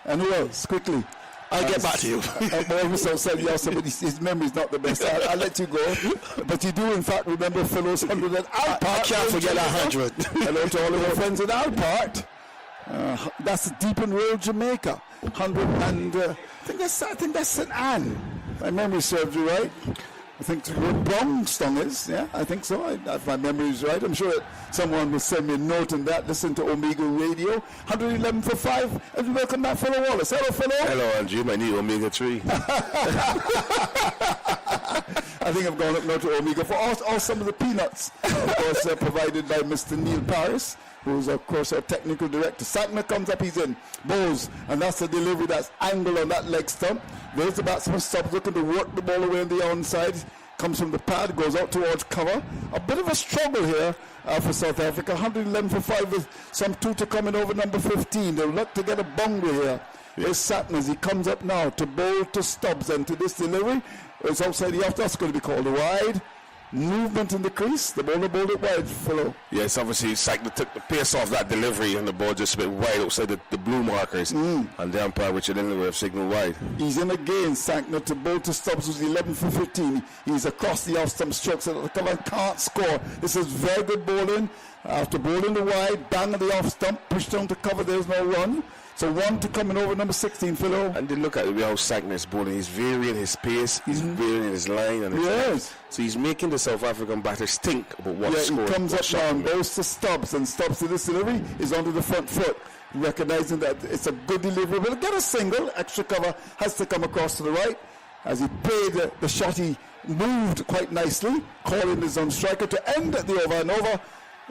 And who else? Quickly. I'll get back to you. But his memory's not the best. I'll let you go. But you do, in fact, remember Philo's 100 at Alpart. I can't forget that 100. Hello to all of our friends at Alpart. That's Deep and Rural Jamaica. 100 and I think that's St. Anne. My memory serves you right. I think what Brongstong is, yeah, I think so. If my memory is right, I'm sure that someone will send me a note on that. Listen to Omega Radio, 111 for 5, and welcome back, Philo Wallace. Hello, Philo. Hello, Andrew. I need Omega 3. I think I've gone up now to Omega for all some of the peanuts, of course, provided by Mr. Neil Paris, who's, of course, our technical director. Sackner comes up, he's in. Bowes, and that's the delivery, that's angle on that leg stump. There's the batsman stops, looking to work the ball away on the onside. Comes from the pad, goes out towards cover. A bit of a struggle here for South Africa. 111 for 5 with some 2 to come in over number 15. They'll look to get a bungle here. There's Sackner as he comes up now to bowl to Stubbs, and to this delivery. It's outside the off. That's going to be called a wide. Movement in the crease. The bowler bowled it wide, Philo. Yes, obviously Sackner took the pace off that delivery, and the ball just a bit wide outside the blue markers. And the umpire, Richard Inley, have signalled wide. He's in again, Sackner to bowl to Stubbs, who's 11 for 15. He's across the off stump, strokes at the cover, can't score. This is very good bowling. After bowling the wide, bang at the off stump, pushed down to cover, there's no run. So 1 to come in over number 16, Philo. And then look at how Sackner is bowling. He's varying his pace, he's varying his line. And his so he's making the South African batters think about what score. He comes up now and goes to Stubbs, and Stubbs to this delivery is onto the front foot, recognizing that it's a good delivery. Will get a single, extra cover has to come across to the right. As he played the shot, he moved quite nicely, calling his own striker to end the over and over,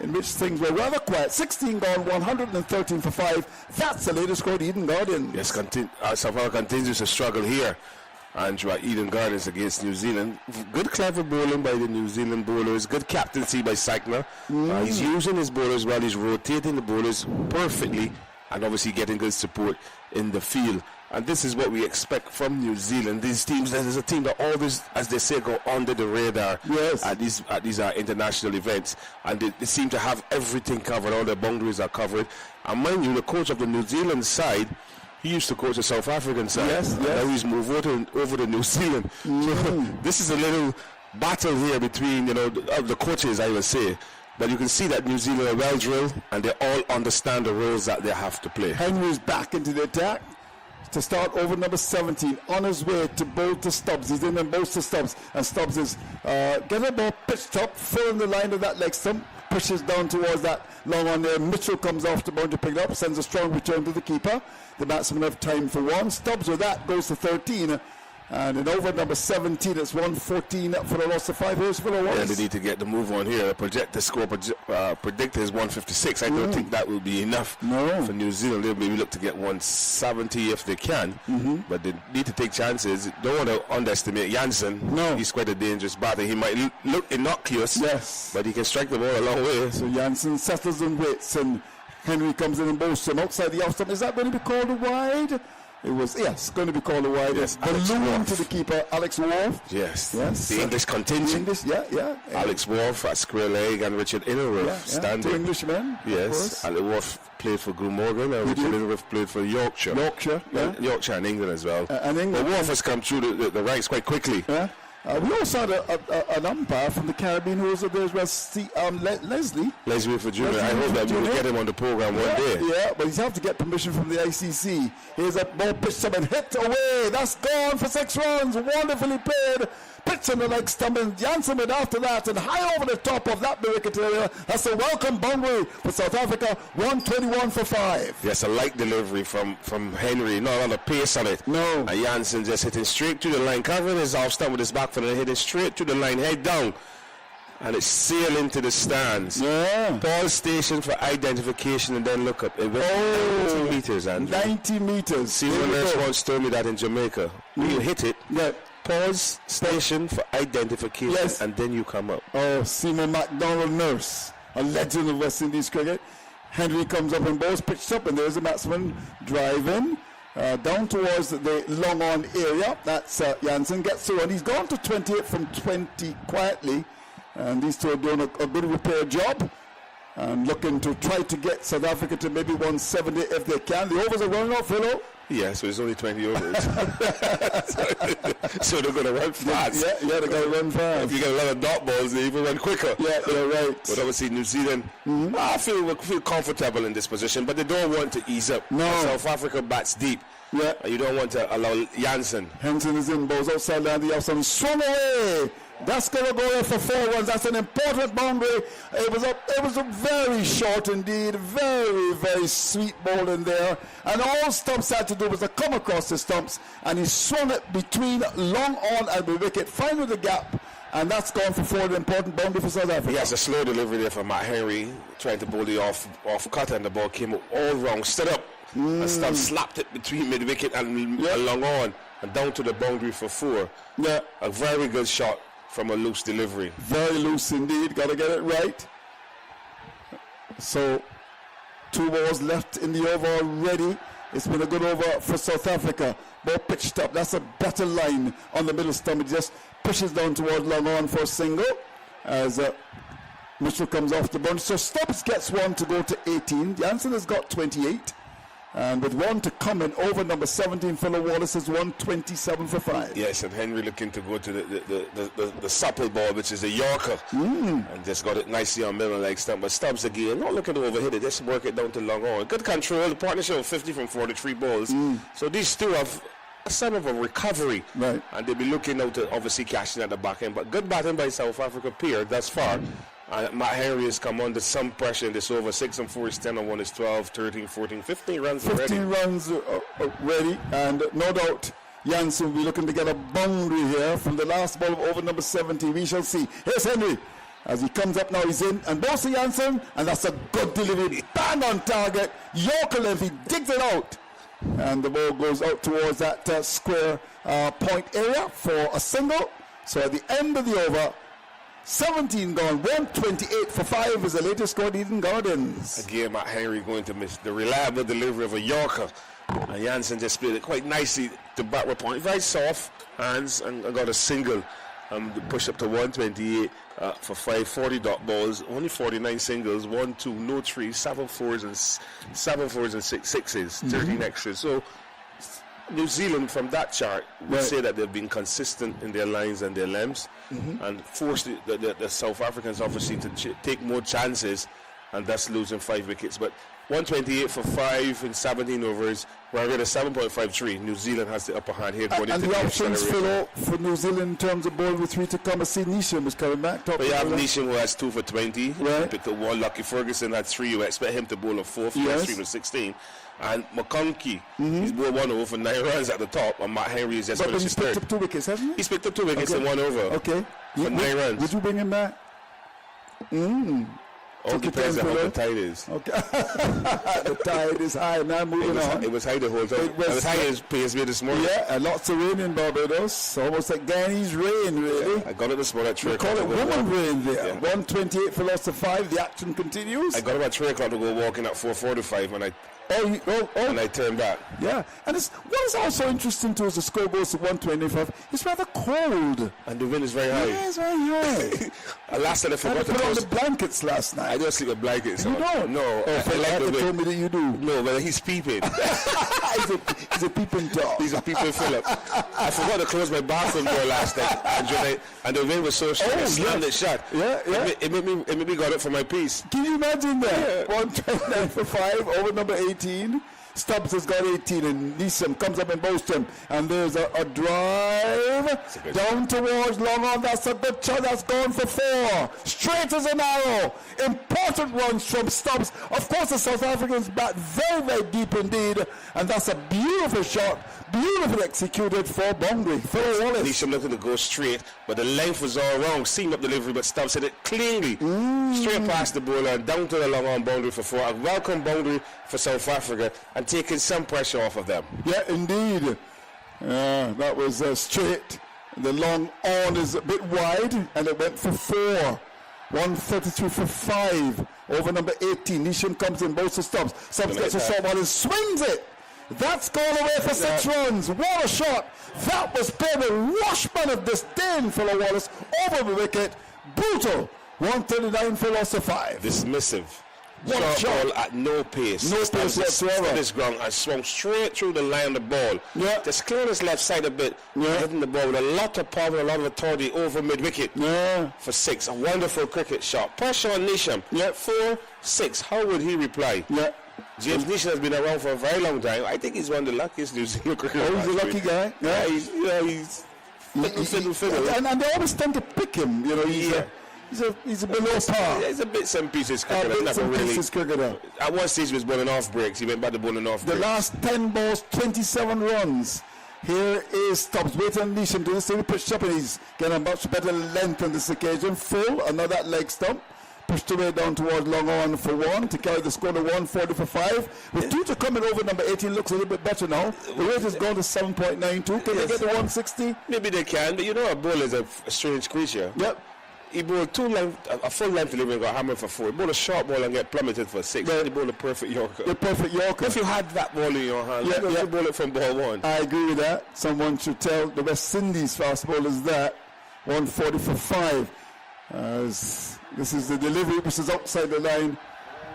in which things were rather quiet. 16 gone, 113 for 5. That's the latest score at Eden Gardens. Yes, South Africa continues to struggle here. Andrew at Eden Gardens against New Zealand. Good clever bowling by the New Zealand bowlers. Good captaincy by Sackner. He's using his bowlers well. He's rotating the bowlers perfectly, and obviously getting good support in the field. And this is what we expect from New Zealand. These teams, there's a team that always, as they say, go under the radar at these international events. And they seem to have everything covered. All their boundaries are covered. And mind you, the coach of the New Zealand side, he used to coach the South African side. Now he's moved over to New Zealand. So this is a little battle here between, the coaches, I would say. But you can see that New Zealand are well drilled, and they all understand the roles that they have to play. Henry's back into the attack to start over number 17, on his way to bowl to Stubbs. He's in and bowls to Stubbs, and Stubbs is getting a ball pitched up, filling the line of that leg stump, pushes down towards that long on there. Mitchell comes off the boundary, pick it up, sends a strong return to the keeper. The batsman have time for 1. Stubbs with that goes to 13. And in over number 17, it's 114 for the loss of 5. Here's for the loss. Yeah, they need to get the move on here. The score predicted is 156. I don't think that will be enough for New Zealand. They'll maybe look to get 170 if they can. But they need to take chances. Don't want to underestimate Jansen. He's quite a dangerous batter. He might look innocuous, but he can strike the ball a long way. So Jansen settles and waits, and Henry comes in and bowls him outside the off stump. Is that going to be called a wide? It was, going to be called a wide. Yes, balloon to the keeper, Alex Worf. Yes. The English contingent. Alex Worf at square leg, and Richard Innerworth standing. 2 Englishmen. Yes. Alex Worf played for Glamorgan, and Richard Innerworth played for Yorkshire. Yorkshire and England as well. And England. Worf has come through the ranks quite quickly. We also had an umpire from the Caribbean who was there as well, Leslie. Leslie Wilford Jr. I hope that we'll get him on the program one day. Yeah, but he's have to get permission from the ICC. Here's a ball pitched up and hit away. That's gone for 6 runs. Wonderfully played. Pitch on the leg stump, and Jansen went after that and high over the top of that wicket area. That's a welcome boundary for South Africa. 121 for 5. Yes, a light delivery from Henry. Not a lot of pace on it. And Jansen just hitting straight to the line, covering his off stump with his back foot and hitting straight to the line, head down. And it's sailed into the stands. Pause station for identification and then look up. It went 90 meters, Andrew. 90 meters. Someone else once told me that in Jamaica. When you hit it, pause station for identification, and then you come up. Seymour MacDonald Nurse, a legend of West Indies cricket. Henry comes up and bowls pitched up, and there's a batsman driving down towards the long on area. That's Jansen gets through, and he's gone to 28 from 20 quietly. And these two are doing a good repair job and looking to try to get South Africa to maybe 170 if they can. The overs are running out, Philo. Yeah, so it's only 20 overs. So they're going to run fast. Yeah, they're going to run fast. If you get a lot of dot balls, they even run quicker. Yeah, you're right. But obviously New Zealand, I feel comfortable in this position, but they don't want to ease up. No. South Africa bats deep. Yeah. You don't want to allow Jansen. Henson is in, balls outside land, the outside, swung away. That's going to go there for 4 runs. That's an important boundary. It was a very short indeed, very, very sweet ball in there. And all Stumps had to do was to come across the stumps, and he swung it between long on and the wicket, finding the gap. And that's gone for 4, the important boundary for South Africa. He has a slow delivery there from Matt Henry, trying to bowl the off cutter, and the ball came all wrong. Stood up, and Stumps slapped it between mid-wicket and long on, and down to the boundary for 4. Yeah. A very good shot from a loose delivery. Very loose indeed. Got to get it right. So 2 balls left in the over already. It's been a good over for South Africa. Ball pitched up. That's a better line on the middle stump. It just pushes down toward long on for a single as Mitchell comes off the bunch. So Stubbs gets 1 to go to 18. Jansen has got 28. And with 1 to come in over number 17, Philo Wallace is 127 for 5. Yes, and Henry looking to go to the supple ball, which is a Yorker, and just got it nicely on middle leg stump. But Stubbs again, not looking to overhit it, just work it down to long on. Good control. The partnership of 50 from 43 balls. So these two have some of a recovery, right? And they'll be looking out to obviously cashing at the back end. But good batting by South Africa period thus far. Matt Henry has come under some pressure in this over. 6 and 4 is 10 and 1 is 12, 13, 14, 15 runs 15 runs already, and no doubt Jansen will be looking to get a boundary here from the last ball of over number 70. We shall see. Here's Henry. As he comes up now, he's in, and both to Jansen, and that's a good delivery. Bang on target. Yorker length, he digs it out. And the ball goes out towards that square point area for a single. So at the end of the over, 17 gone, 128 for 5 is the latest score at Eden Gardens. Again, Matt Henry going to miss the reliable delivery of a Yorker. And Jansen just split it quite nicely to backward point. Very soft hands, and got a single. Push up to 128 for 5 40 dot balls, only 49 singles, 1 2 no 3 7 4s and 6 sixes, 13 extras. So New Zealand from that chart would say that they've been consistent in their lines and their lengths, and forced the South Africans obviously to take more chances, and thus losing 5 wickets. But 128 for 5 in 17 overs. We're at a 7.53. New Zealand has the upper hand here. And the options for New Zealand in terms of bowling with 3 to come. I see Neesham was coming back. But you have Neesham who has 2 for 20. Right. Picked up 1. Lucky Ferguson had 3. You expect him to bowl a 4th. He has 3 for 16. And McConkey, he's bowled 1 over for 9 runs at the top. And Matt Henry is just but finished he's picked up 2 wickets, hasn't he? He's picked up 2 wickets and 1 over. Okay. For 9 runs. Would you bring him back? All depends on how the tide is. Okay. The tide is high. Now moving on. It was high the whole time. It was high as PSV this morning. Yeah, and lots of rain in Barbados. Almost like Ghanai's rain, really. I got it this morning at 3 o'clock. Call it woman rain there. 128 for loss of 5. The action continues. I got about 3 o'clock to go walking at 4:45 when I and I turned back. Yeah, and what is also interesting too is the score goes to 125. It's rather cold. And the wind is very high. Yeah, it's very high. Last night I forgot to put on the blankets last night. I don't sleep with blankets. You don't? No. Phil told me that you do. No, but he's peeping. he's a peeping dog. He's a peeping Philip. I forgot to close my bathroom door last night. And the wind was so strong, I slammed it shut. Yeah. It made me got it for my piece. Can you imagine that? 129 for 5 over number 18. Stubbs has got 18, and Neesham comes up and boasts him. And there's a drive down towards long on. That's a good shot. That's gone for 4. Straight as an arrow. Important runs from Stubbs. Of course, the South Africans bat very, very deep indeed. And that's a beautiful shot. Beautifully executed for boundary. Phil Wallace. Neesham looking to go straight, but the length was all wrong. Seamed up delivery, but Stubbs hit it cleanly. Straight past the bowler and down to the long on boundary for 4. A welcome boundary for South Africa and taking some pressure off of them. Yeah, indeed. That was straight. The long on is a bit wide, and it went for 4. 132 for 5 over number 18. Neesham comes in, both the Stubbs. Stubbs gets a shot while he swings it. That's gone away for 6 runs. What a shot. That was played with rushman of disdain, Philo Wallace, over the wicket. Brutal. 139 for loss of 5. Dismissive. What a shot. Ball at no pace. No pace whatsoever. This ground and swung straight through the line of the ball. Yeah. Just cleared his left side a bit. Yeah. Hitting the ball with a lot of power, a lot of authority over mid-wicket. Yeah. For 6. A wonderful cricket shot. Pressure on Neesham. Yeah. 4, 6. How would he reply? Yeah. James Neesham has been around for a very long time. I think he's one of the luckiest New Zealand cricketers. Oh, he's a lucky guy. Yeah, he's And they always tend to pick him. You know, he's a below par. He's a bits and pieces cricketer. At one stage he was bowling off breaks. He went back to bowling off breaks. The last 10 balls, 27 runs. Here is Stubbs. Wait and unleash him to this. He pushed up and he's getting a much better length on this occasion. Full, another leg stump. Pushed away down towards long on for 1 to carry the score to 140 for 5. With Tutor coming over, number 18 looks a little bit better now. The rate has gone to 7.92. Can they get to 160? Maybe they can, but you know a bowler is a strange creature. Yep. He bowled a full length delivery and got hammered for 4. He bowled a short ball and get plummeted for 6. He bowled a perfect Yorker. The perfect Yorker. If you had that ball in your hand, you bowl it from ball 1. I agree with that. Someone should tell the West Indies fast bowlers that. 140 for 5. This is the delivery, which is outside the line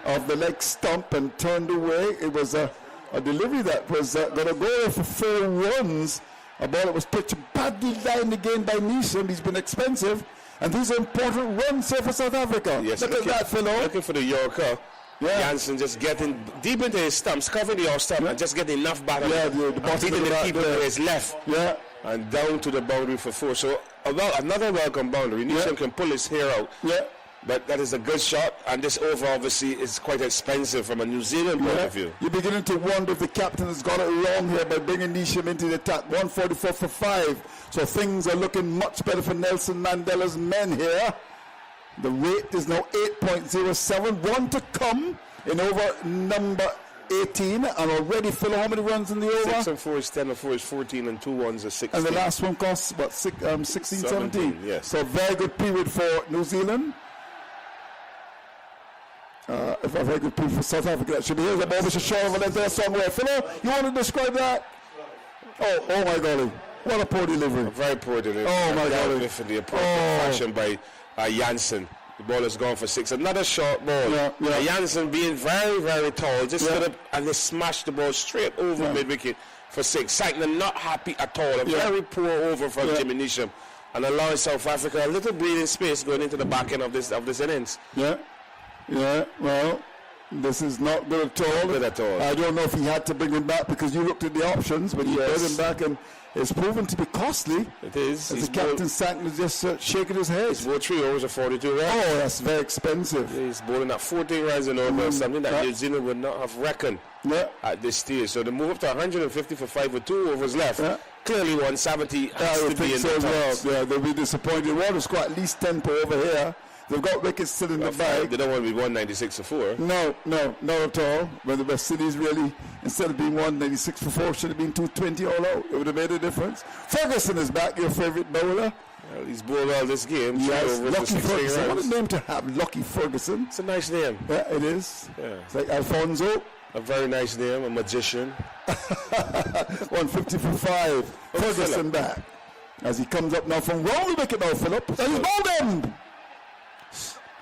of the leg stump and turned away. It was a delivery that was going to go for 4 runs. A ball that was pitched badly lined again by Neesham. He's been expensive. And these are important runs here for South Africa. Yes, Look at that, fellow. Looking for the Yorker. Yeah. Jansen just getting deep into his stumps, covering the off stump, and just getting enough back. The beating the keeper to his left. Yeah. And down to the boundary for 4. So another welcome boundary. Neesham can pull his hair out. Yeah. But that is a good shot, and this over obviously is quite expensive from a New Zealand point of view. You're beginning to wonder if the captain has got it wrong here by bringing Neesham into the attack. 144 for 5. So things are looking much better for Nelson Mandela's men here. The rate is now 8.07. 1 to come in over number 18, and already Phil, how many runs in the over? 6 and 4 is 10 and 4 is 14, and 2 ones are 16. And the last one costs what, 16, 17? Yes. So very good period for New Zealand. If a very good period for South Africa, that should be. Here's a ball which is short of a length there somewhere. Philo, you want to describe that? Oh my golly. What a poor delivery. A very poor delivery. Oh my golly. For the appropriate fashion by Jansen. The ball has gone for 6. Another short ball. Jansen being very, very tall. Just stood up and they smashed the ball straight over mid-wicket for 6. Sackner not happy at all. A very poor over from Jimmy Neesham. And allowing South Africa a little breathing space going into the back end of this innings. Yeah, well, this is not good at all. Good at all. I don't know if he had to bring him back because you looked at the options, but he brought him back, and it's proven to be costly. It is. As the captain Sackner just shaking his head. He's bowled 3 overs of 42 runs. Oh, that's very expensive. He's bowling at 14 runs and over, something that New Zealand would not have reckoned at this stage. So they move up to 150 for 5 with 2 overs left. Clearly 170 has to be in the tops. Yeah, they'll be disappointed. One has got at least 10 per over here. They've got wickets still in the bag. They don't want to be 196 for 4. No, not at all. When the West Indies really, instead of being 196 for 4, should have been 220 all out. It would have made a difference. Ferguson is back, your favourite bowler. Well, he's bowled all this game. Yes, Lucky Ferguson. What a name to have, Lucky Ferguson. It's a nice name. Yeah, it is. Yeah. It's like Alfonso. A very nice name, a magician. 150 for 5. Ferguson back. As he comes up now from round the wicket now, Philip. And he's bowled him.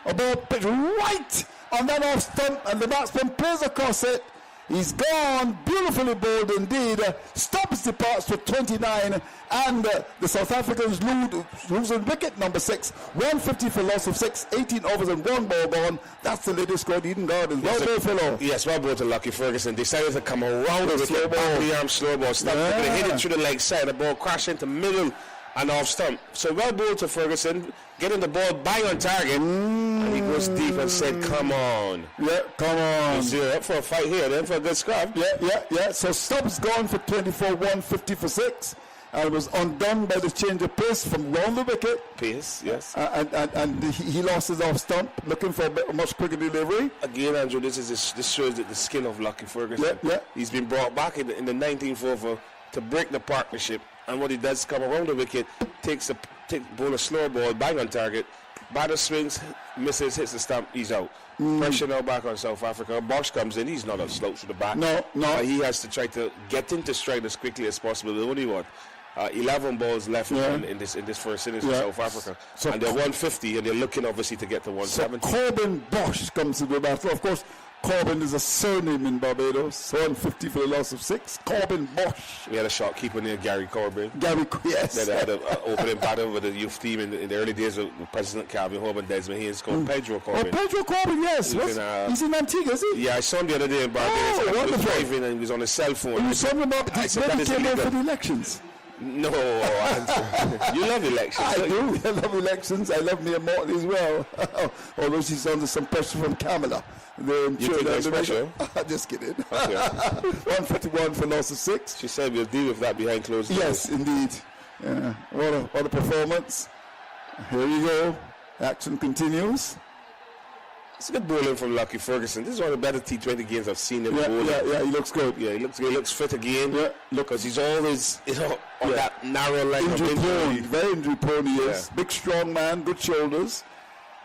A ball pitched right on that off stump, and the batsman plays across it. He's gone, beautifully bowled indeed. Stubbs departs with 29, and the South Africans losing wicket number 6. 150 for loss of 6, 18 overs and 1 ball gone. That's the latest score, Eden Gardens. Well bowled, fellow. Yes, well bowled to Lucky Ferguson. Decided to come around the wicket, the arm slow ball. Stubbs hit it through the leg side. The ball crashed into middle and off stump. So well bowled to Ferguson, getting the ball bang on target, and he goes deep and said, come on. Yeah, come on. He's up for a fight here, then for a good scrap. Yeah. So Stubbs gone for 24, 150 for 6. And it was undone by the change of pace from round the wicket. Pace, yes. And he lost his off stump, looking for a much quicker delivery. Again, Andrew, this shows the skill of Lucky Ferguson. Yeah. He's been brought back in the 19th over to break the partnership. And what he does, come around the wicket, bowl a slow ball, bang on target. Batter swings, misses, hits the stump, he's out. Pressure now back on South Africa. Bosch comes in, he's not a slouch to the bat. No. He has to try to get into stride as quickly as possible. The only 11 balls left in this first innings for South Africa. So and they're 150, and they're looking obviously to get to 170. So Corbin Bosch comes to the battle. Of course, Corbin is a surname in Barbados. 150 for the loss of 6. Corbin Bosch. We had a shot keeper near Gary Corbin. Yes. They had an opening battle with the youth team in the early days of President Calvin Hope and Desmond Haynes called Pedro Corbin. Oh, Pedro Corbin, yes. He's in Antigua, is he? Yeah, I saw him the other day in Barbados. Oh, he was driving and he was on his cell phone. You saw him about when he came over for the elections. No, you love elections. I do. I love elections. I love Mia Morton as well. Although she's under some pressure from Kamala. You think that's pressure? Just kidding. Okay. 151 for loss of 6. She said we'll deal with that behind closed doors. Yes, indeed. Yeah. What a performance. Here you go. Action continues. It's a good bowling from Lucky Ferguson. This is one of the better T20 games I've seen him bowling. Yeah, he looks good. Yeah, he looks fit again. Yeah, because he's always, on that narrow line. Injury prone, very injury prone he is. Yeah. Big, strong man, good shoulders.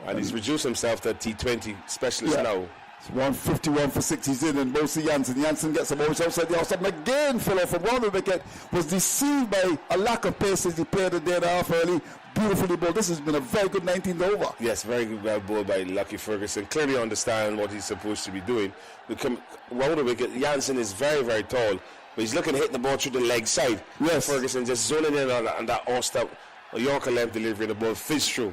And he's reduced himself to a T20 specialist now. It's 151 for 6. He's in, and Bosie Jansen. Jansen gets a ball outside the outside. Again, Philo from one wicket was deceived by a lack of pace as he played a day and a half early. Beautifully bowled. This has been a very good 19th over. Yes, very good well bowled by Lucky Ferguson. Clearly understand what he's supposed to be doing. Round the wicket, Jansen is very, very tall, but he's looking to hit the ball through the leg side. Yes. Ferguson just zoning in on that off-stop, a Yorker length delivery, the ball fizzed through.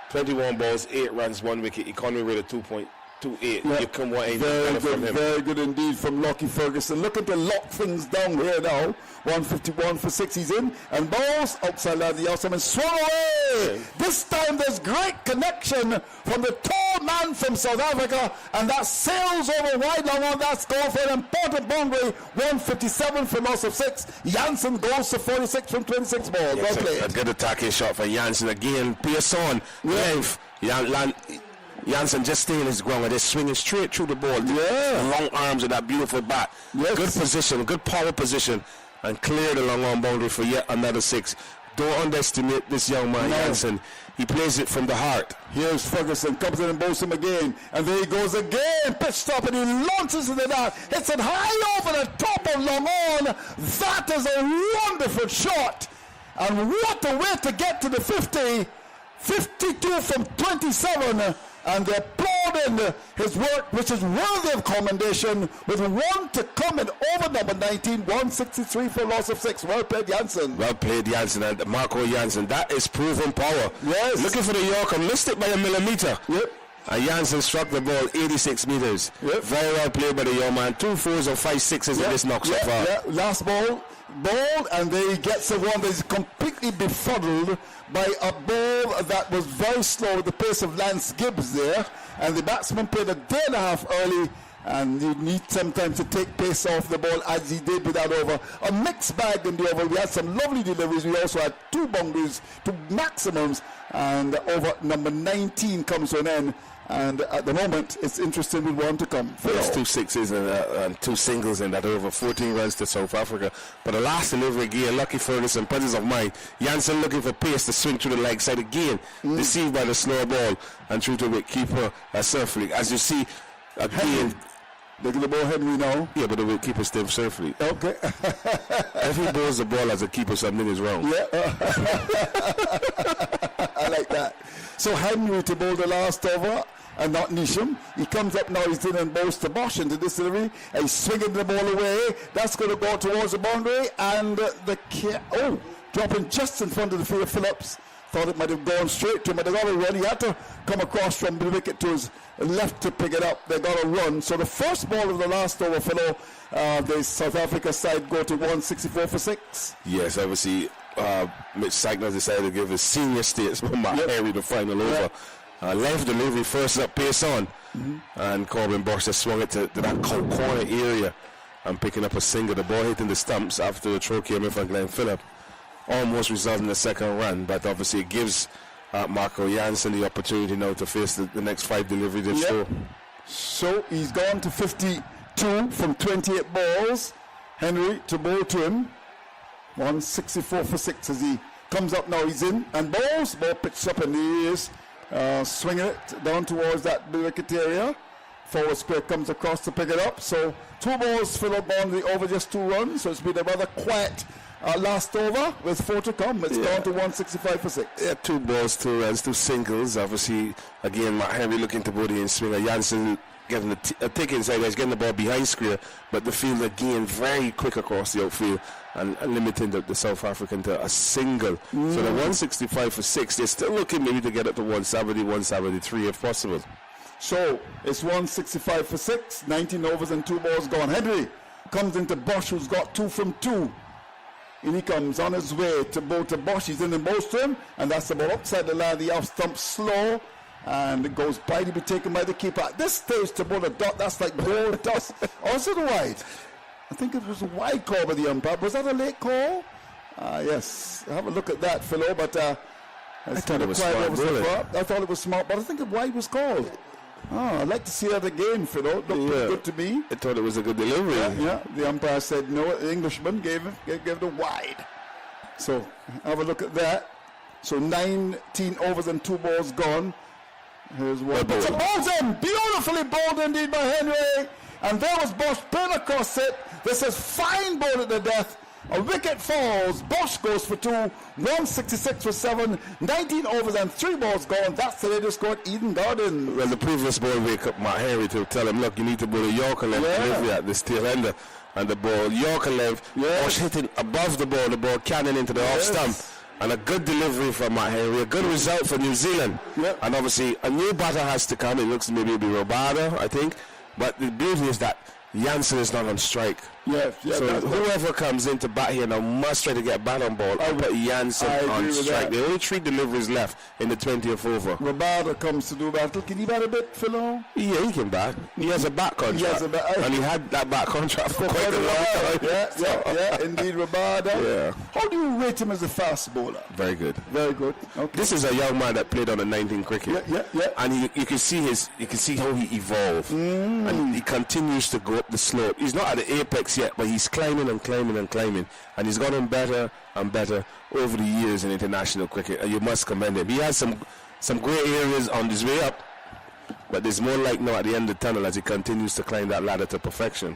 21 balls, 8 runs, 1 wicket, economy rate of 2.28. You come what ain't better from him. Very good indeed from Lucky Ferguson. Looking to lock things down here now. 151 for 6. He's in and balls outside the outside and swung away. This time there's great connection from the tall man from South Africa, and that sails over wide long on. That's goal for an important boundary. 157 for loss of 6. Jansen goes to 46 from 26 balls. Well played. A good attacking shot for Jansen again. Pearson, length. Jansen just staying his ground and just swinging straight through the ball. The long arms of that beautiful bat. Yes. Good position, good power position, and clear the long arm boundary for yet another 6. Don't underestimate this young man, Jansen. He plays it from the heart. Here's Ferguson, comes in and bowls him again, and there he goes again, pitch stop, and he launches into that, hits it high over the top of long on. That is a wonderful shot, and what a way to get to the 50. 52 from 27, and they're applauding his work, which is worthy of commendation, with 1 to come in over number 19, 163 for loss of 6. Well played, Jansen. Well played, Jansen, and Marco Jansen. That is proven power. Yes. Looking for the Yorker, missed it by a millimetre. Yep. And Jansen struck the ball 86 metres. Yep. Very well played by the young man. 2 4s or 5 6s in this knock so far. Yeah. Last ball, and then he gets the one that is completely befuddled by a ball that was very slow with the pace of Lance Gibbs there, and the batsman played a day and a half early, and you need sometimes to take pace off the ball as he did with that over. A mixed bag in the over. We had some lovely deliveries. We also had 2 boundaries, 2 maximums, and over number 19 comes to an end. And at the moment, it's interesting with 1 to come. There's 2 6s and 2 singles in that over, 14 runs to South Africa. But the last delivery again, Lucky Ferguson, presence of mind. Jansen looking for pace to swing through the leg side again, deceived by the slow ball and through to wicketkeeper Surfleet. As you see, again, look at the ball, Henry now. Yeah, but the wicketkeeper still Surfleet. Okay. If he bowls the ball as a keeper, something is wrong. Yeah. I like that. So Henry to bowl the last over, and not Nisham. He comes up now, he's in and bowls to Bosch into this delivery, and he's swinging the ball away. That's going to go towards the boundary, and dropping just in front of the field. Phillips thought it might have gone straight to him, but they got a run. He had to come across from the wicket to his left to pick it up. They got a run. So the first ball of the last over, Philo, the South Africa side go to 164 for 6. Yes, obviously, Mitch Zeakand decided to give his senior statesman Matt Harry the final over. Left delivery first up, pace on, and Corbin Bosch just swung it to that corner area and picking up a single. The ball hitting the stumps after the throw came in from Glenn Phillip, almost resulting in the second run, but obviously it gives Marco Jansen the opportunity now to face the next 5 deliveries in show. So he's gone to 52 from 28 balls. Henry to bowl to him, 164 for 6 as he comes up now. He's in and balls. Ball pitched up and he is swinging it down towards that wicket area. Forward square comes across to pick it up. So 2 balls, Philip boundary over just 2 runs. So it's been a rather quiet last over with 4 to come. It's down to 165 for 6. Yeah, 2 balls, 2 runs, 2 singles. Obviously, again, Matt Henry looking to body and swinger. Jansen getting a tick inside. He's getting the ball behind square, but the field again very quick across the outfield and limiting the South African to a single. So the 165 for 6, they're still looking maybe to get up to 170, 173 if possible. So it's 165 for 6, 19 overs and 2 balls gone. Henry comes into Bosch, who's got 2 from 2. And he comes on his way to bowl to Bosch. He's in the bowl to him, and that's the ball outside the line. The off stump slow, and it goes by to be taken by the keeper. At this stage, to bowl a dot, that's like goal dust. Also the wide. I think it was a wide call by the umpire. Was that a late call? Yes. Have a look at that, Philo. But I thought it was smart. I thought it was smart, but I think the wide was called. I'd like to see that again, Philo. Looked good to me. I thought it was a good delivery. Yeah. The umpire said no. The Englishman gave it a wide. So have a look at that. So 19 overs and 2 balls gone. Here's one. It's a ball's in. Beautifully bowled indeed by Henry. And there was Bosch playing across it. This is fine ball at the death. A wicket falls. Bosch goes for 2. 166 for 7. 19 overs and 3 balls gone. That's the latest score at Eden Gardens. Well, the previous ball wake up Matt Henry to tell him, look, you need to bowl a Yorker length delivery at this tail ender. And the ball, Yorker length, Bosch hitting above the ball cannon into the off stump. And a good delivery from Matt Henry, a good result for New Zealand. And obviously, a new batter has to come. It looks maybe it'll be Roberto, I think. But the beauty is that Jansen is not on strike. So whoever comes in to bat here now must try to get a bat on ball. I'll put Jansen on strike. There are only 3 deliveries left in the 20th over. Roberto comes to do battle. Can he bat a bit, Philo? Yeah, he can bat. He has a bat contract. And he had that bat contract for quite a long time. Yeah, indeed, Roberto. How do you rate him as a fast bowler? Very good. Very good. Okay. This is a young man that played on the 19 cricket. And you can see how he evolved. And he continues to go up the slope. He's not at the apex yet, but he's climbing and climbing and climbing, and he's gotten better and better over the years in international cricket, and you must commend him. He has some great areas on his way up, but there's more light now at the end of the tunnel as he continues to climb that ladder to perfection.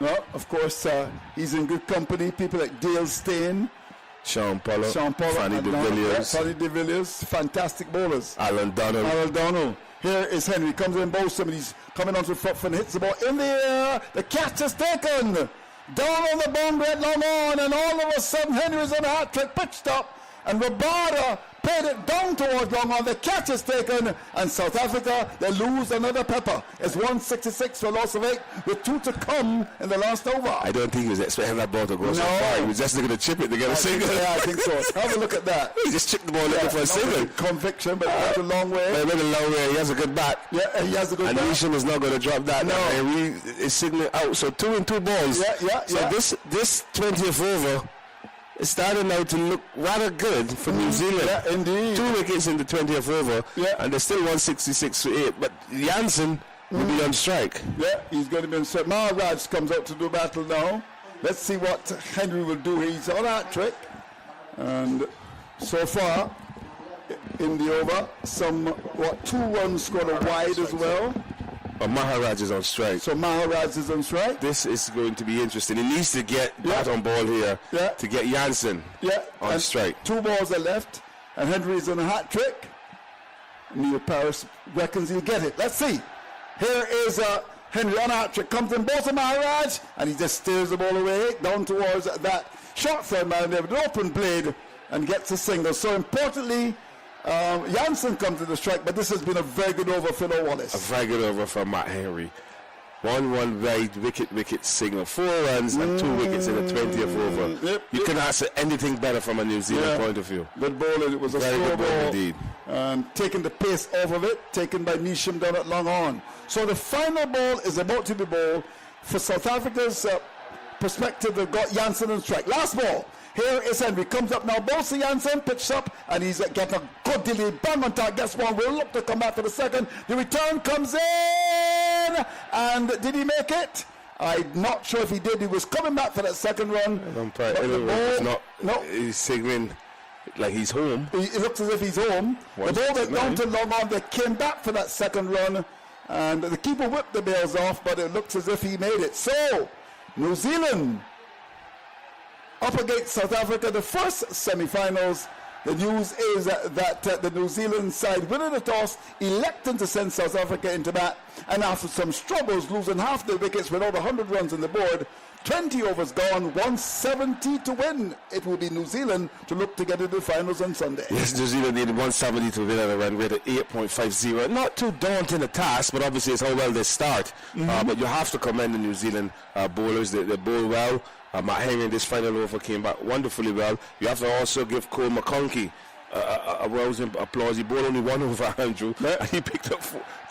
Well, of course, he's in good company. People like Dale Steyn, Sean Pollard, Fanny de Villiers, fantastic bowlers. Alan Donald. Here is Henry, comes in, bowls him, and he's coming onto the front foot and hits the ball in the air. The catch is taken. Down on the boundary at long on, and all of a sudden Henry's on a hat trick, pitched up, and Roberto played it down towards long on. The catch is taken, and South Africa, they lose another pepper. It's 166 for a loss of 8, with 2 to come in the last over. I don't think he was expecting that ball to go so far. He was just going to chip it to get a single. I think so. Have a look at that. He just chipped the ball looking for a single. Conviction, but it went a long way. It went a long way. He has a good bat. Yeah, he has a good bat. And Isham is not going to drop that. No. And he is signaling out. So 2 and 2 balls. So this 20th over, it's starting now to look rather good for New Zealand. Yeah, indeed. 2 wickets in the 20th over, and they're still 166 for 8. But Jansen will be on strike. Yeah, he's going to be on strike. Maharaj comes out to do battle now. Let's see what Henry will do. He's on that trick. And so far, in the over, 2 runs scored wide as well. But Maharaj is on strike. So Maharaj is on strike. This is going to be interesting. He needs to get bat on ball here to get Jansen on strike. 2 balls are left, and Henry is on a hat trick. Neil Paris reckons he'll get it. Let's see. Here is Henry on a hat trick. Comes in, balls to Maharaj, and he just steers the ball away down towards that short third man there with an open blade and gets a single. So importantly, Jansen comes to the strike, but this has been a very good over for Phil Wallace. A very good over for Matt Henry. 1-1 right, wicket single. 4 runs and 2 wickets in the 20th over. You couldn't ask anything better from a New Zealand point of view. Good ball. It was a very good ball indeed. Taking the pace off of it, taken by Nisham down at long on. So the final ball is about to be bowled. For South Africa's perspective, they've got Jansen on strike. Last ball. Here is Henry, comes up now, balls to Jansen, pitched up, and he's getting a good delay, bang on target, gets one, will look to come back for the second, the return comes in, and did he make it? I'm not sure if he did, he was coming back for that second run. He's signaling like he's home. It looks as if he's home. The ball went down to long on, they came back for that second run, and the keeper whipped the bails off, but it looks as if he made it. So, New Zealand up against South Africa, the first semi-finals. The news is that the New Zealand side winning the toss, electing to send South Africa into bat, and after some struggles, losing half their wickets without 100 runs on the board, 20 overs gone, 170 to win. It will be New Zealand to look to get into the finals on Sunday. Yes, New Zealand needed 170 to win at a run rate of 8.50. Not too daunting a task, but obviously it's how well they start. But you have to commend the New Zealand bowlers. They bowl well. Matt Henry in this final over came back wonderfully well. You have to also give Cole McConkey a rousing applause. He bowled only 1 over, Andrew, and he picked up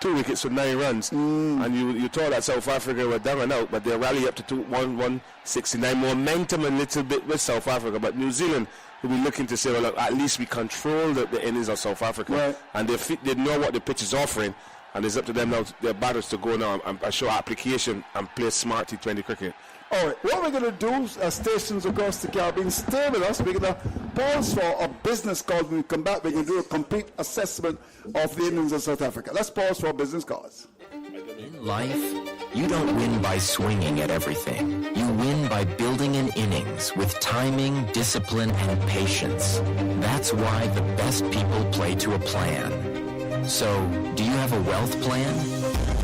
2 wickets for 9 runs. And you thought that South Africa were down and out, but they rally up to 169. Momentum a little bit with South Africa, but New Zealand will be looking to say, well, look, at least we control the innings of South Africa, and they know what the pitch is offering, and it's up to them now, their batters, to go now and show application and play smart T20 cricket. All right, what we're going to do, stations across the Caribbean, stay with us. We're going to pause for a business call. When we come back, we're going to do a complete assessment of the innings of South Africa. Let's pause for business calls. In life, you don't win by swinging at everything. You win by building an innings with timing, discipline, and patience. That's why the best people play to a plan. So, do you have a wealth plan?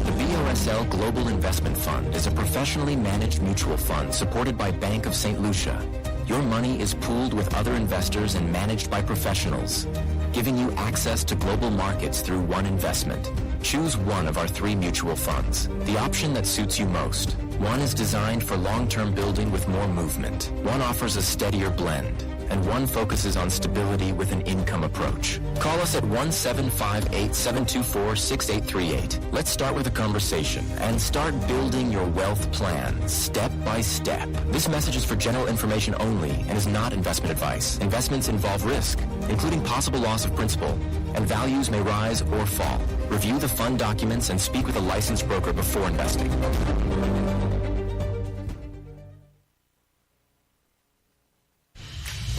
The BOSL Global Investment Fund is a professionally managed mutual fund supported by Bank of St. Lucia. Your money is pooled with other investors and managed by professionals, giving you access to global markets through one investment. Choose one of our 3 mutual funds, the option that suits you most. One is designed for long-term building with more movement. One offers a steadier blend, and one focuses on stability with an income approach. Call us at 1-758-724-6838. Let's start with a conversation and start building your wealth plan step by step. This message is for general information only and is not investment advice. Investments involve risk, including possible loss of principal, and values may rise or fall. Review the fund documents and speak with a licensed broker before investing.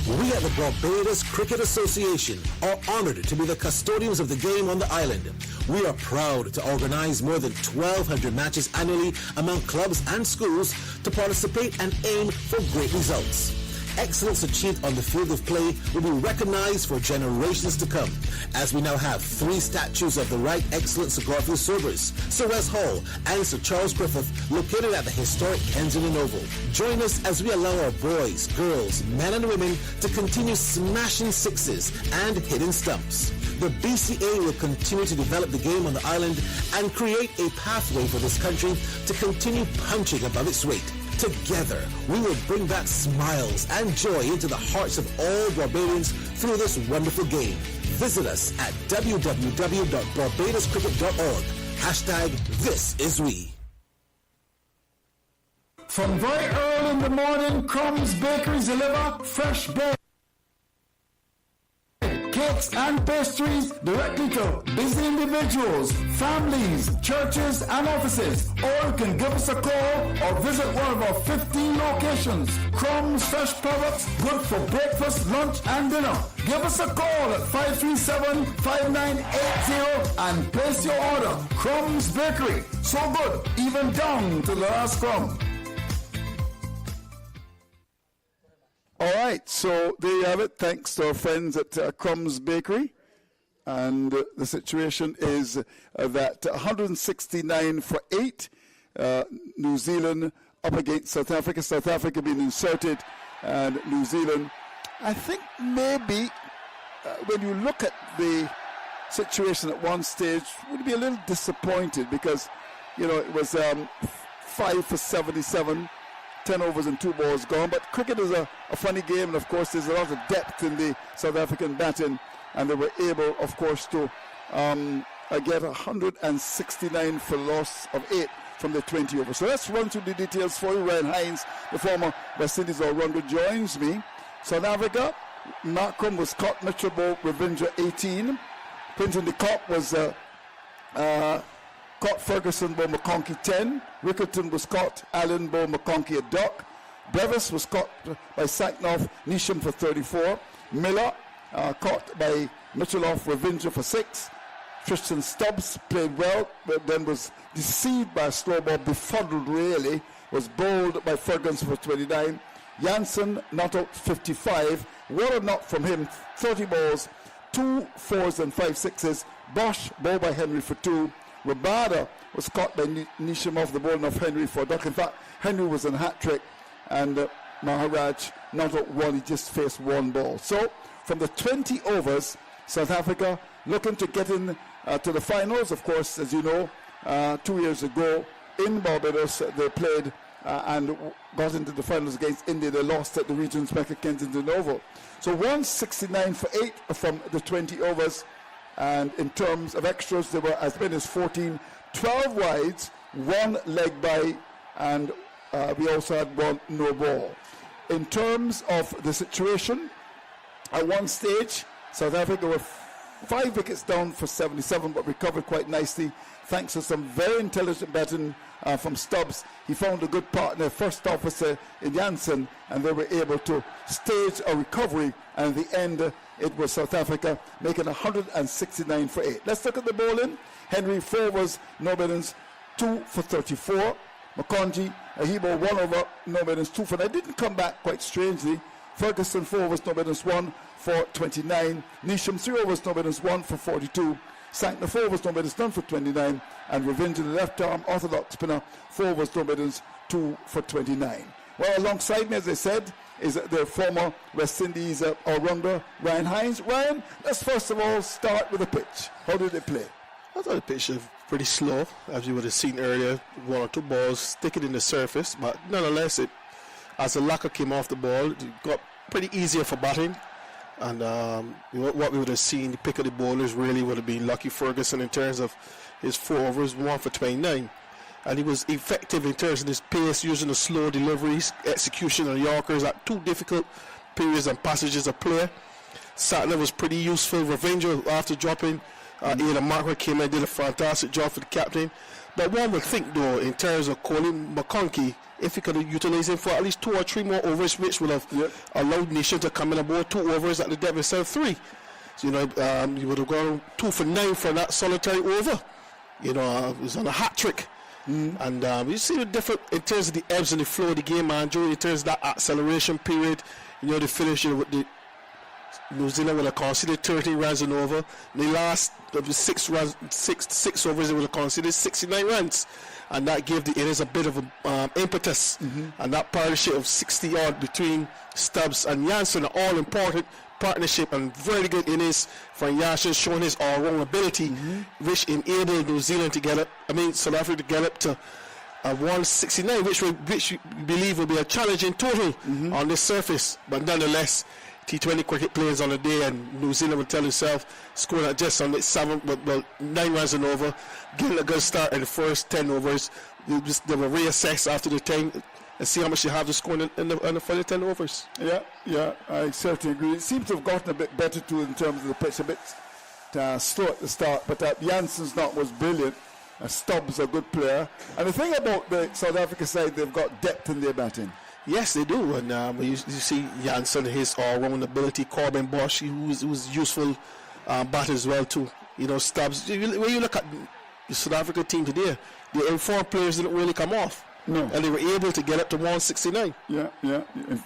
We at the Barbados Cricket Association are honored to be the custodians of the game on the island. We are proud to organize more than 1,200 matches annually among clubs and schools to participate and aim for great results. Excellence achieved on the field of play will be recognized for generations to come, as we now have 3 statues of the right excellent Sir Garfield Sobers, Sir Wes Hall, and Sir Charles Griffith located at the historic Kensington Oval. Join us as we allow our boys, girls, men and women to continue smashing sixes and hitting stumps. The BCA will continue to develop the game on the island and create a pathway for this country to continue punching above its weight. Together, we will bring back smiles and joy into the hearts of all Barbadians through this wonderful game. Visit us at www.barbadoscricket.org. #ThisIsWe. From very early in the morning, Crumbs Bakeries deliver fresh bread, cakes and pastries directly to busy individuals, families, churches and offices. Or you can give us a call or visit one of our 15 locations. Crumbs Fresh Products, good for breakfast, lunch and dinner. Give us a call at 537-5980 and place your order. Crumbs Bakery, so good, even down to the last crumb. All right, so there you have it. Thanks to our friends at Crumbs Bakery. And the situation is that 169 for 8. New Zealand up against South Africa. South Africa being inserted, and New Zealand. I think maybe when you look at the situation at one stage, would be a little disappointed because, you know, it was 5 for 77. 10 overs and 2 balls gone, but cricket is a funny game, and of course there's a lot of depth in the South African batting, and they were able, of course, to get 169 for loss of 8 from the 20 overs. So let's run through the details for you. Ryan Hines, the former West Indies all-rounder, joins me. South Africa, Markham was caught, Mitchell Bow, Ravindra 18. Quinton de Kock was caught, Ferguson, Bow, McConkey 10. Rickerton was caught, Allen, Bow, McConkey a duck. Brevis was caught by Sacknoff, Nisham for 34. Miller caught by Mitchelloff, Ravindra for 6. Tristan Stubbs played well, but then was deceived by a slow ball, befuddled really, was bowled by Ferguson for 29. Janssen not out 55. What a knock from him, 30 balls, 2 4s and 5 6s. Bosch bowled by Henry for 2. Rabada was caught by Nisham off the bowling of Henry for a duck. In fact, Henry was in hat trick. and Maharaj not out one, he just faced one ball. So from the 20 overs, South Africa looking to get in to the finals. Of course, as you know, 2 years ago in Barbados, they played and got into the finals against India. They lost at the Regents Bank at Kensington Oval. So 169 for 8 from the 20 overs. And in terms of extras, there were as many as 14, 12 wides, 1 leg by, and we also had 1 no ball. In terms of the situation, at one stage, South Africa were 5 wickets down for 77, but recovered quite nicely thanks to some very intelligent batting from Stubbs. He found a good partner, first officer in Janssen, and they were able to stage a recovery. And at the end, it was South Africa making 169 for 8. Let's look at the bowling. Henry 4 was no balance, 2 for 34. Makonji, he bowled 1 over, no balance, 2 for 9. Didn't come back quite strangely. Ferguson 4 was no balance, 1 for 29. Nisham 3 overs, no balance, 1 for 42. Sankner 4 overs, no balance, none for 29. And Revenge in the left arm, orthodox spinner, 4 overs, no balance, 2 for 29. Well, alongside me, as I said, is the former West Indies all-rounder, Ryan Hines. Ryan, let's first of all start with the pitch. How did they play? I thought the pitch was pretty slow, as you would have seen earlier. 1 or 2 balls sticking in the surface, but nonetheless, as the lacquer came off the ball, it got pretty easier for batting. And what we would have seen, the pick of the bowlers really would have been Lucky Ferguson in terms of his 4 overs, 1 for 29. And he was effective in terms of his pace, using the slow deliveries, execution of Yorkers at 2 difficult periods and passages of play. Sattler was pretty useful. Ravinder, after dropping, Ian Marker came in, did a fantastic job for the captain. But one would think, though, in terms of Colin McConkey, if he could have utilised him for at least 2 or 3 more overs, which would have allowed Nation to come in aboard 2 overs at the Devon South 3. So, you would have gone 2 for 9 for that solitary over. It was on a hat trick. And you see the different in terms of the ebbs and the flow of the game, Andrew, in terms of that acceleration period. The finish with the New Zealand would have conceded 13 runs and over. The last of the 6 overs, they would have conceded 69 runs. And that gave the innings a bit of impetus. And that partnership of 60 odd between Stubbs and Janssen, an all important partnership and very good innings from Janssen, showing his all-round ability, which enabled New Zealand to get up, South Africa to get up to 169, which we believe will be a challenging total on this surface. But nonetheless, T20 cricket players on the day, and New Zealand will tell himself, scoring at just on 9 runs and over, getting a good start in the first 10 overs. They will reassess after the 10 and see how much they have to score in the final 10 overs. Yeah, I certainly agree. It seems to have gotten a bit better too in terms of the pitch, a bit slow at the start, but Janssen's not was brilliant. Stubbs a good player. And the thing about the South Africa side, they've got depth in their batting. Yes, they do. And you see Janssen, his all-round ability. Corbin Bosch, who's useful batter as well too. Stubbs. When you look at the South Africa team today, the informed players didn't really come off. No. And they were able to get up to 169. Yeah.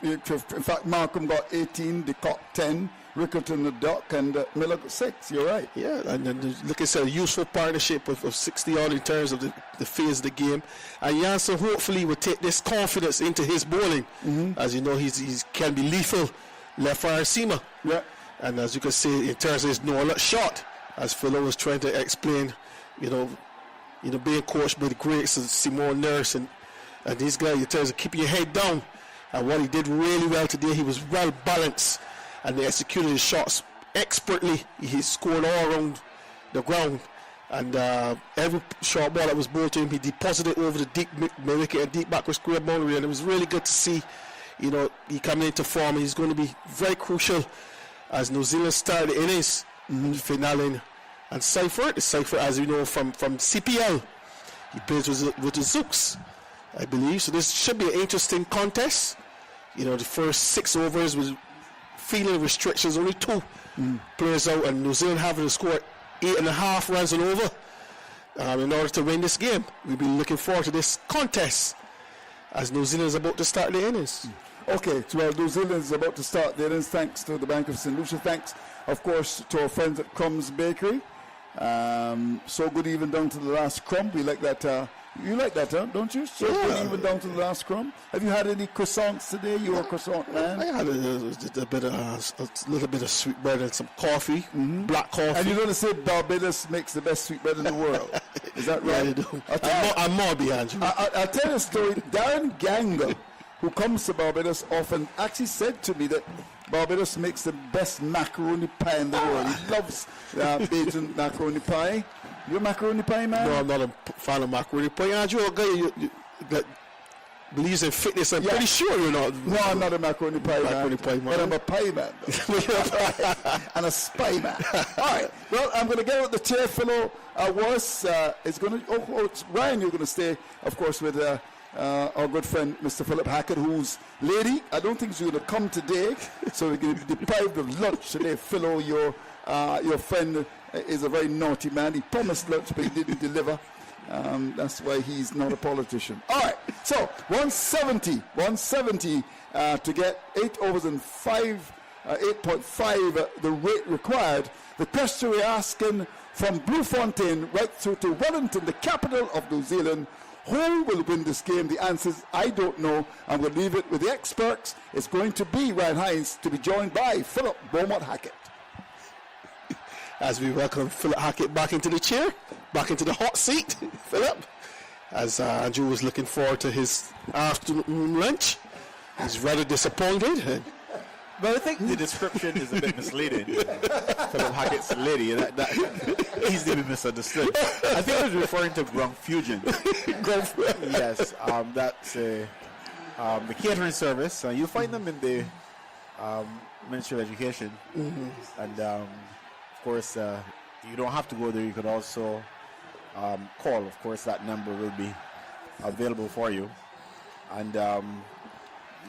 In fact, Markham got 18, De Kock 10, Rickerton the Duck, and Miller got 6. You're right. Yeah, and then, like I said, a useful partnership of 60 odd in terms of the phase of the game. And Janssen hopefully will take this confidence into his bowling. As you know, he can be lethal left arm seamer. Yeah. And as you can see, in terms of his no-look shot, as Philo was trying to explain, being coached by the greats of Simone Nurse and these guys, in terms of keeping your head down. And what he did really well today, he was well balanced and they executed his shots expertly. He scored all around the ground. And every short ball that was bowled to him, he deposited over the deep wicket and deep backward square boundary. And it was really good to see, he coming into form. He's going to be very crucial as New Zealand start the innings in the finale. And Seifert, as we know from CPL, he plays with the Zooks, I believe. So this should be an interesting contest. The first 6 overs was feeling restrictions, only 2 players out, and New Zealand having to score 8.5 runs and over in order to win this game. We'll be looking forward to this contest as New Zealand is about to start the innings. Okay, well, New Zealand is about to start the innings thanks to the Bank of St. Lucia. Thanks, of course, to our friends at Crumb's Bakery. So good even down to the last crumb. We like that You like that, huh? Don't you? So even down to the last scrum. Have you had any croissants today? You're a croissant man. I had a little bit of sweet bread and some coffee, black coffee. And you're going to say Barbados makes the best sweet bread in the world. Is that right? Yeah, I do. I'm more behind you. I'll tell you a story. Darren Gangle, who comes to Barbados often, actually said to me that Barbados makes the best macaroni pie in the world. He loves Bajan macaroni pie. You're a macaroni pie man? No, I'm not a fan of macaroni pie. Aren't you a guy that believes in fitness? I'm pretty sure you're not. No, I'm not a macaroni pie man. But I'm a pie man. And a spy man. All right. Well, I'm going to get what the chair fellow was. It's going to. It's Ryan, you're going to stay, of course, with our good friend Mr. Philip Hackett, whose lady, I don't think she's going to come today, so we're going to be deprived of lunch today. Philo, your friend is a very naughty man. He promised lunch, but he didn't deliver. That's why he's not a politician. All right, so 170 to get 8 overs and 8.5 the rate required. The question we're asking from Bloemfontein right through to Wellington, the capital of New Zealand, who will win this game? The answer is I don't know. I'm going to leave it with the experts. It's going to be Ryan Hines, to be joined by Philip Beaumont Hackett. As we welcome Philip Hackett back into the chair, back into the hot seat, Philip. As Andrew was looking forward to his afternoon lunch, he's rather disappointed. But I think the description is a bit misleading. Philip Hackett's lady, that easily misunderstood. I think I was referring to Grung Fusion. Yes, that's the catering service. You'll find them in the Ministry of Education. And of course, you don't have to go there. You could also call. Of course, that number will be available for you. And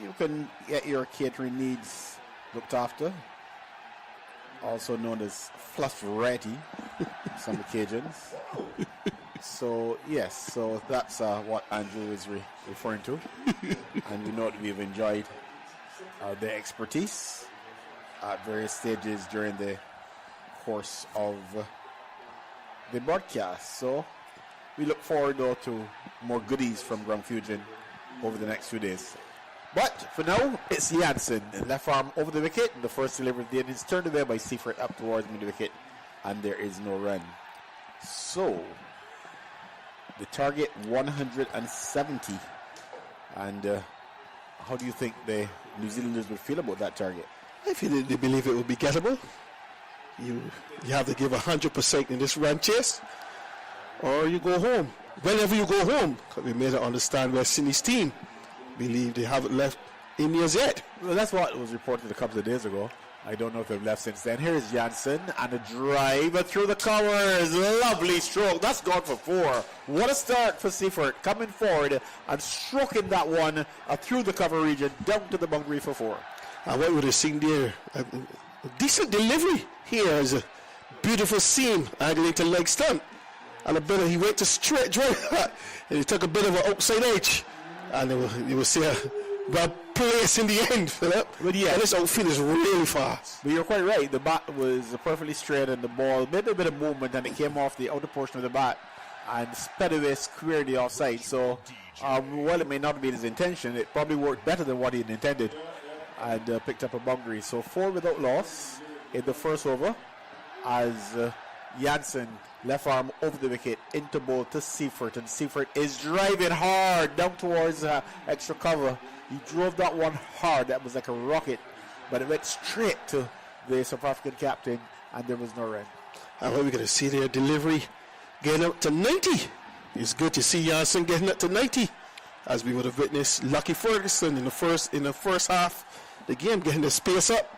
you can get your catering needs looked after, also known as fluff variety, some occasions. So yes, so that's what Andrew is referring to, and we know that we've enjoyed their expertise at various stages during the course of the broadcast. So we look forward though to more goodies from Grung Fusion over the next few days. But for now, it's Janssen, left arm over the wicket. The first delivery of the innings turned away by Seifert up towards mid wicket, and there is no run. So the target 170, and how do you think the New Zealanders would feel about that target? I feel they believe it will be gettable. You have to give 100% in this run chase, or you go home. Whenever you go home, because we made it understand where Sydney's team believe they haven't left Indians yet. Well, that's what was reported a couple of days ago. I don't know if they've left since then. Here is Janssen and a drive through the covers. Lovely stroke. That's gone for 4. What a start for Seifert, coming forward and stroking that one through the cover region down to the boundary for 4. And what would have seen there? A decent delivery here as a beautiful seam angling to leg stump. And a bit of, he went to straight drive and he took a bit of an outside edge. And you will see a well place in the end, Philip. But yeah, this outfield is really fast. But you're quite right. The bat was perfectly straight, and the ball made a bit of movement, and it came off the outer portion of the bat and sped away squarely offside. So, while it may not have been his intention, it probably worked better than what he had intended, and picked up a boundary. So 4 without loss in the first over, as Janssen, left arm over the wicket, into bowl to Seifert, and Seifert is driving hard down towards extra cover. He drove that one hard. That was like a rocket, but it went straight to the South African captain, and there was no run. And what we're going to see there, delivery getting up to 90. It's good to see Janssen getting up to 90, as we would have witnessed Lucky Ferguson in the first half, the game getting the space up.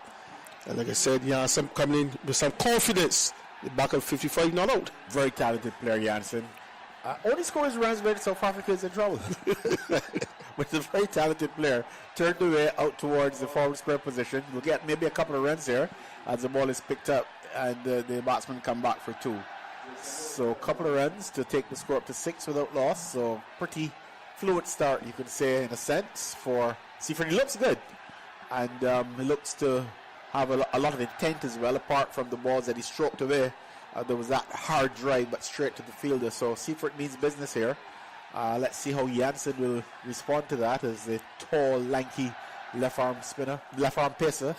And like I said, Janssen coming in with some confidence. Back at 55, not out. Very talented player, Janssen. Only scores runs when South Africa is in trouble. But a very talented player. Turned away out towards the forward square position. We'll get maybe a couple of runs here as the ball is picked up and the batsmen come back for 2. So a couple of runs to take the score up to 6 without loss. So pretty fluid start, you could say, in a sense, for Seifert. He looks good. And he looks to have a lot of intent as well, apart from the balls that he stroked away. There was that hard drive, but straight to the fielder. So Seifert means business here. Let's see how Janssen will respond to that as the tall, lanky left arm pacer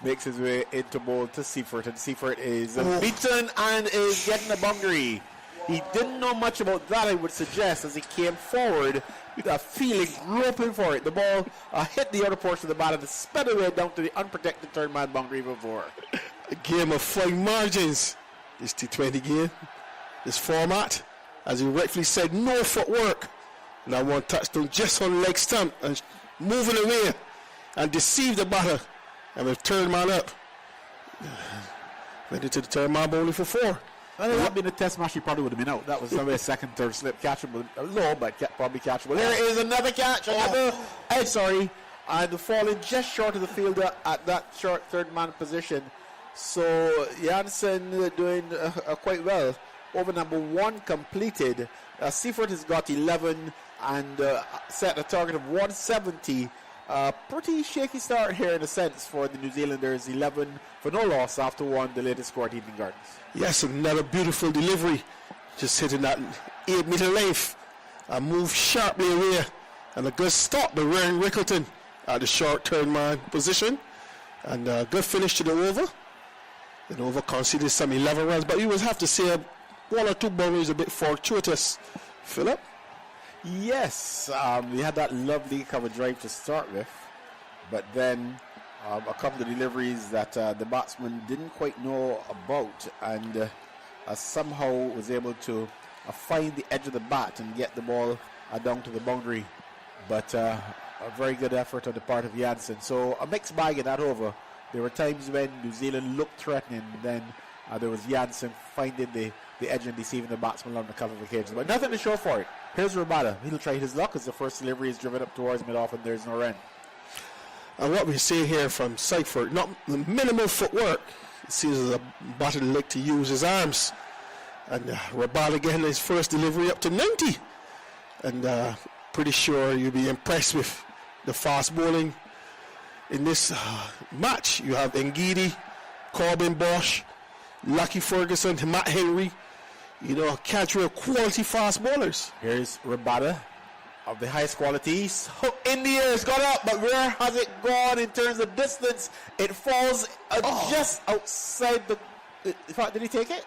makes his way into bowl to Seifert, and Seifert is beaten and is getting the boundary. He didn't know much about that, I would suggest, as he came forward with a feeling, groping for it. The ball hit the outer portion of the bat and sped away down to the unprotected third man boundary before. A game of fine margins, this T20 game, this format. As you rightfully said, no footwork. Now one touchdown just on leg stump and moving away and deceive the batter. And with third man up, went into the third man bowling for 4. Well, if that had been a test match, he probably would have been out. That was somewhere second, third slip, catchable, low, but probably catchable. There is another catch, and falling just short of the fielder at that short third man position. So Janssen doing quite well. Over number 1 completed. Seifert has got 11 and set a target of 170. Pretty shaky start here in a sense for the New Zealanders. 11 for no loss after 1, the latest score at Eden Gardens. Yes, another beautiful delivery. Just hitting that 8-meter length. Moved sharply away. And a good stop by Ryan Rickleton at the short third man position. And a good finish to the over. The over conceded some 11 runs, but you would have to say 1 or 2 boundaries a bit fortuitous. Philip? Yes, we had that lovely cover drive to start with, but then a couple of deliveries that the batsman didn't quite know about, and somehow was able to find the edge of the bat and get the ball down to the boundary. But a very good effort on the part of Janssen. So a mixed bag in that over. There were times when New Zealand looked threatening, then there was Janssen finding the edge and deceiving the batsman on a couple of occasions. But nothing to show for it. Here's Rabada. He'll try his luck as the first delivery is driven up towards mid-off and there's no run. And what we see here from Seifert, not the minimal footwork. It seems as a batter like to use his arms. And Rabada getting his first delivery up to 90. And pretty sure you'll be impressed with the fast bowling in this match. You have Ngidi, Corbin Bosch, Lucky Ferguson, Matt Henry. You know, catch real quality fast bowlers. Here's Rabada of the highest quality. Hook in the air, it's gone up, but where has it gone in terms of distance? It falls just outside the... In fact, did he take it?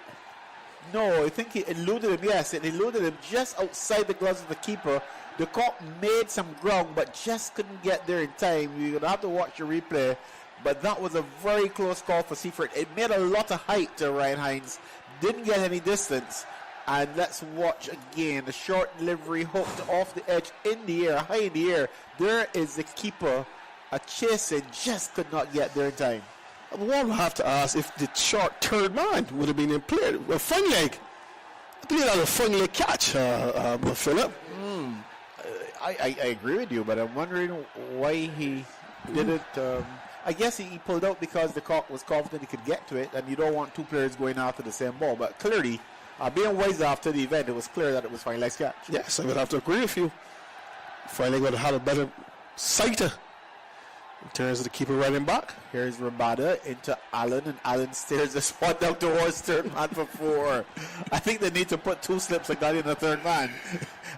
No, I think it eluded him. Yes, it eluded him just outside the gloves of the keeper. The cop made some ground, but just couldn't get there in time. You're going to have to watch the replay. But that was a very close call for Seifert. It made a lot of height to Ryan Hines. Didn't get any distance. And let's watch again. The short delivery hooked off the edge in the air, high in the air. There is the keeper chasing, just could not get there in time. One will have to ask if the short third man would have been in play. A fun leg. I believe that was a fun leg catch, Philip. I agree with you, but I'm wondering why he didn't. I guess he pulled out because the cock was confident he could get to it, and you don't want 2 players going after the same ball. But clearly, being wise after the event, it was clear that it was fine leg's catch. Yes, I would have to agree with you. Fine leg would have had a better sighter in terms of the keeper running back. Here's Rabada into Allen, and Allen steers this one down towards third man for 4. I think they need to put 2 slips like that in the third man.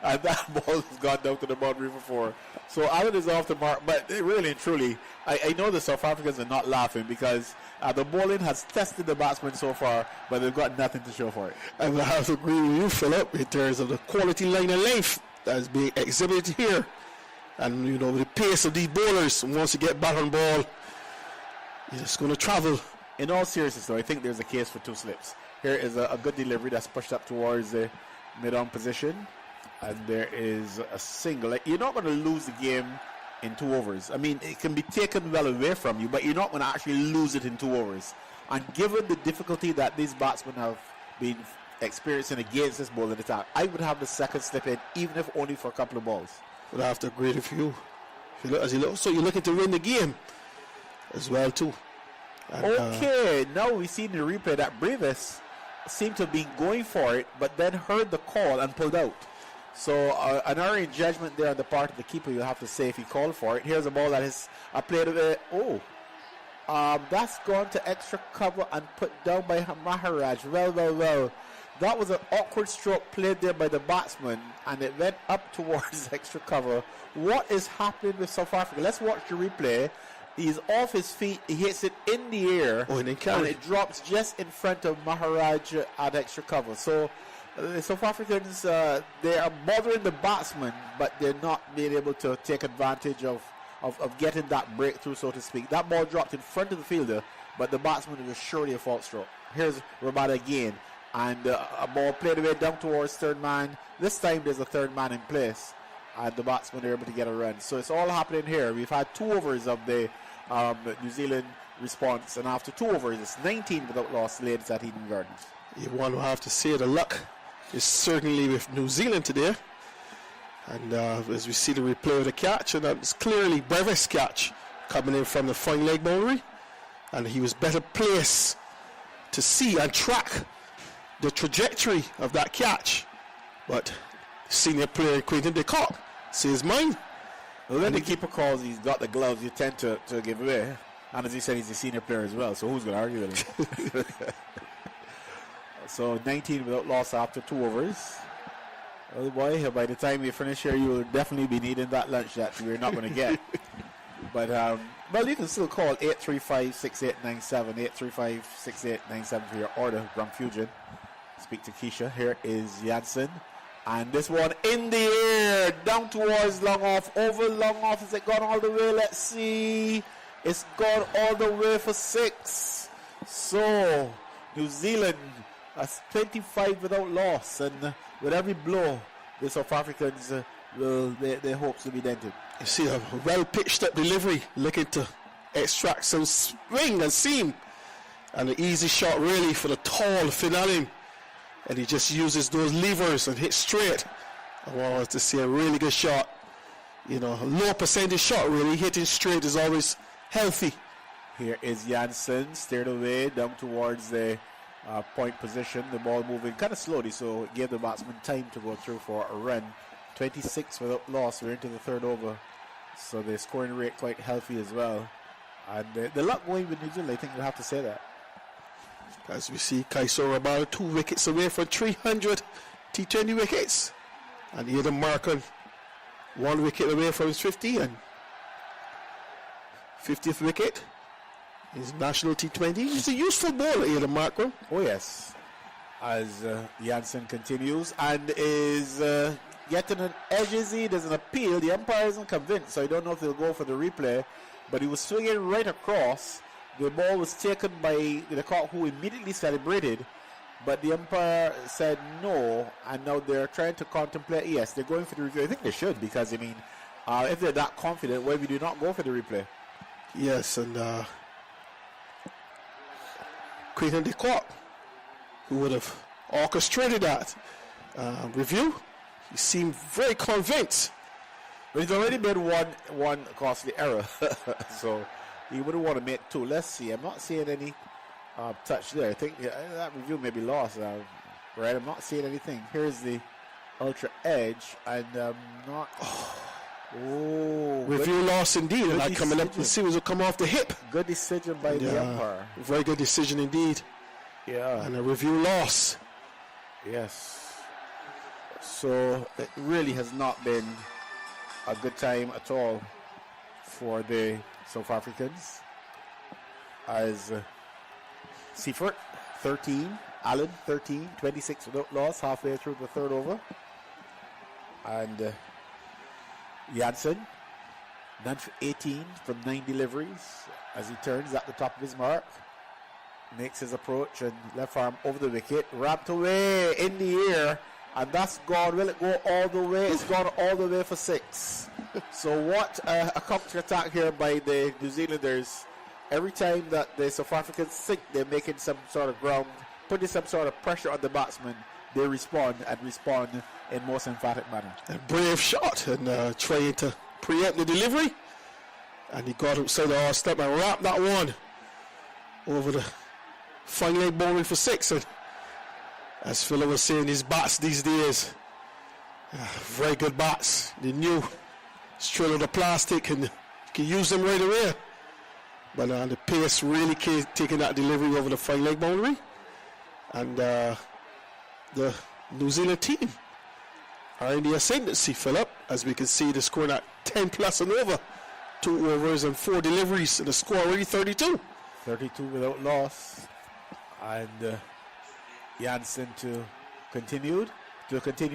And that ball has gone down to the boundary for 4. So Allen is off the mark, but really and truly, I know the South Africans are not laughing because the bowling has tested the batsmen so far, but they've got nothing to show for it. I will have to agree with you, Philip, in terms of the quality line and length that is being exhibited here. And, you know, the pace of these bowlers, once you get back on ball, you're just going to travel. In all seriousness, though, I think there's a case for 2 slips. Here is a good delivery that's pushed up towards the mid-on position. And there is a single. Like, you're not going to lose the game in 2 overs. I mean, it can be taken well away from you, but you're not going to actually lose it in 2 overs. And given the difficulty that these batsmen have been experiencing against this bowling attack, I would have the second slip in, even if only for a couple of balls. Would have to agree with you. So you're looking to win the game as well, too. And, okay, now we see in the replay that Brevis seemed to have been going for it, but then heard the call and pulled out. So an error in judgment there on the part of the keeper, you'll have to say if he called for it. Here's a ball that is played away. That's gone to extra cover and put down by Maharaj. Well. That was an awkward stroke played there by the batsman, and it went up towards extra cover. What is happening with South Africa? Let's watch the replay. He's off his feet. He hits it in the air, and it drops just in front of Maharaj at extra cover. So South Africans, they are bothering the batsman, but they're not being able to take advantage of getting that breakthrough, so to speak. That ball dropped in front of the fielder, but the batsman was surely a fault stroke. Here's Rabada again, and a ball played away down towards third man. This time there's a third man in place, and the batsmen are able to get a run. So it's all happening here. We've had 2 overs of the New Zealand response, and after 2 overs, it's 19 without loss, ladies at Eden Gardens. One will have to say the luck is certainly with New Zealand today. And as we see the replay of the catch, and it's clearly Brevis' catch coming in from the fine leg boundary, and he was better placed to see and track the trajectory of that catch. But senior player Quinton de Kock says mine. Well, when the keeper calls, he's got the gloves, you tend to give away. And as he said, he's a senior player as well, so who's going to argue with him? So 19 without loss after 2 overs. Oh boy, by the time we finish here, you will definitely be needing that lunch that we're not going to get. But, well, you can still call 835-6897, 835-6897 for your order, Grand Fusion. Speak to Keisha. Here is Janssen. And this one in the air, down towards long off, over long off. Has it gone all the way? Let's see. It's gone all the way for 6. So, New Zealand has 25 without loss. And with every blow, the South Africans, their hopes will be dented. You see a well-pitched up delivery, looking to extract some swing and seam. And an easy shot, really, for the tall Finalim. And he just uses those levers and hits straight. I wanted to see a really good shot. You know, a low percentage shot, really. Hitting straight is always healthy. Here is Janssen, steered away down towards the point position. The ball moving kind of slowly, so it gave the batsman time to go through for a run. 26 without loss. We're into the 3rd over. So the scoring rate quite healthy as well. And the luck going with New Zealand, I think you'll have to say that. As we see, Kaiso Rabada 2 wickets away from 300 T20 wickets. And Aidan Markham 1 wicket away from his 50. And 50th wicket is national T20. He's a useful bowler, Aidan Markham. Oh, yes. As Janssen continues and is getting an edge. There's an appeal. The umpire isn't convinced, so I don't know if they'll go for the replay. But he was swinging right across. The ball was taken by the court, who immediately celebrated, but the umpire said no, and now they're trying to contemplate. Yes, they're going for the review. I think they should, because, I mean, if they're that confident, why would you not go for the replay? Yes, and Quinton de Kock, who would have orchestrated that review, he seemed very convinced. But he's already made one costly error, so he wouldn't want to make 2. Let's see. I'm not seeing any touch there. I think that review may be lost. Right? I'm not seeing anything. Here's the ultra edge, and not. Oh, review loss indeed. And coming up to see what's come off the hip. Good decision by the umpire. Very good decision indeed. Yeah. And a review loss. Yes. So it really has not been a good time at all for the South Africans. As Seifert 13, Allen 13, 26 without loss, halfway through the 3rd over. And Janssen, none for 18 from 9 deliveries as he turns at the top of his mark. Makes his approach and left arm over the wicket, wrapped away in the air, and that's gone. Will it go all the way? It's gone all the way for 6. So what a counter-attack here by the New Zealanders. Every time that the South Africans think they're making some sort of ground, putting some sort of pressure on the batsman, they respond in most emphatic manner. A brave shot and trying to preempt the delivery. And he got outside the hard step and wrapped that one over the fine leg boundary for 6. And as Philip was saying, his bats these days, very good bats. They knew straight out of plastic and you can use them right away. But the pace really taking that delivery over the fine leg boundary. And the the New Zealand team are in the ascendancy, Philip, as we can see, they're scoring at 10 plus and over. 2 overs and 4 deliveries, and the score already 32. 32 without loss. And Jansen to continue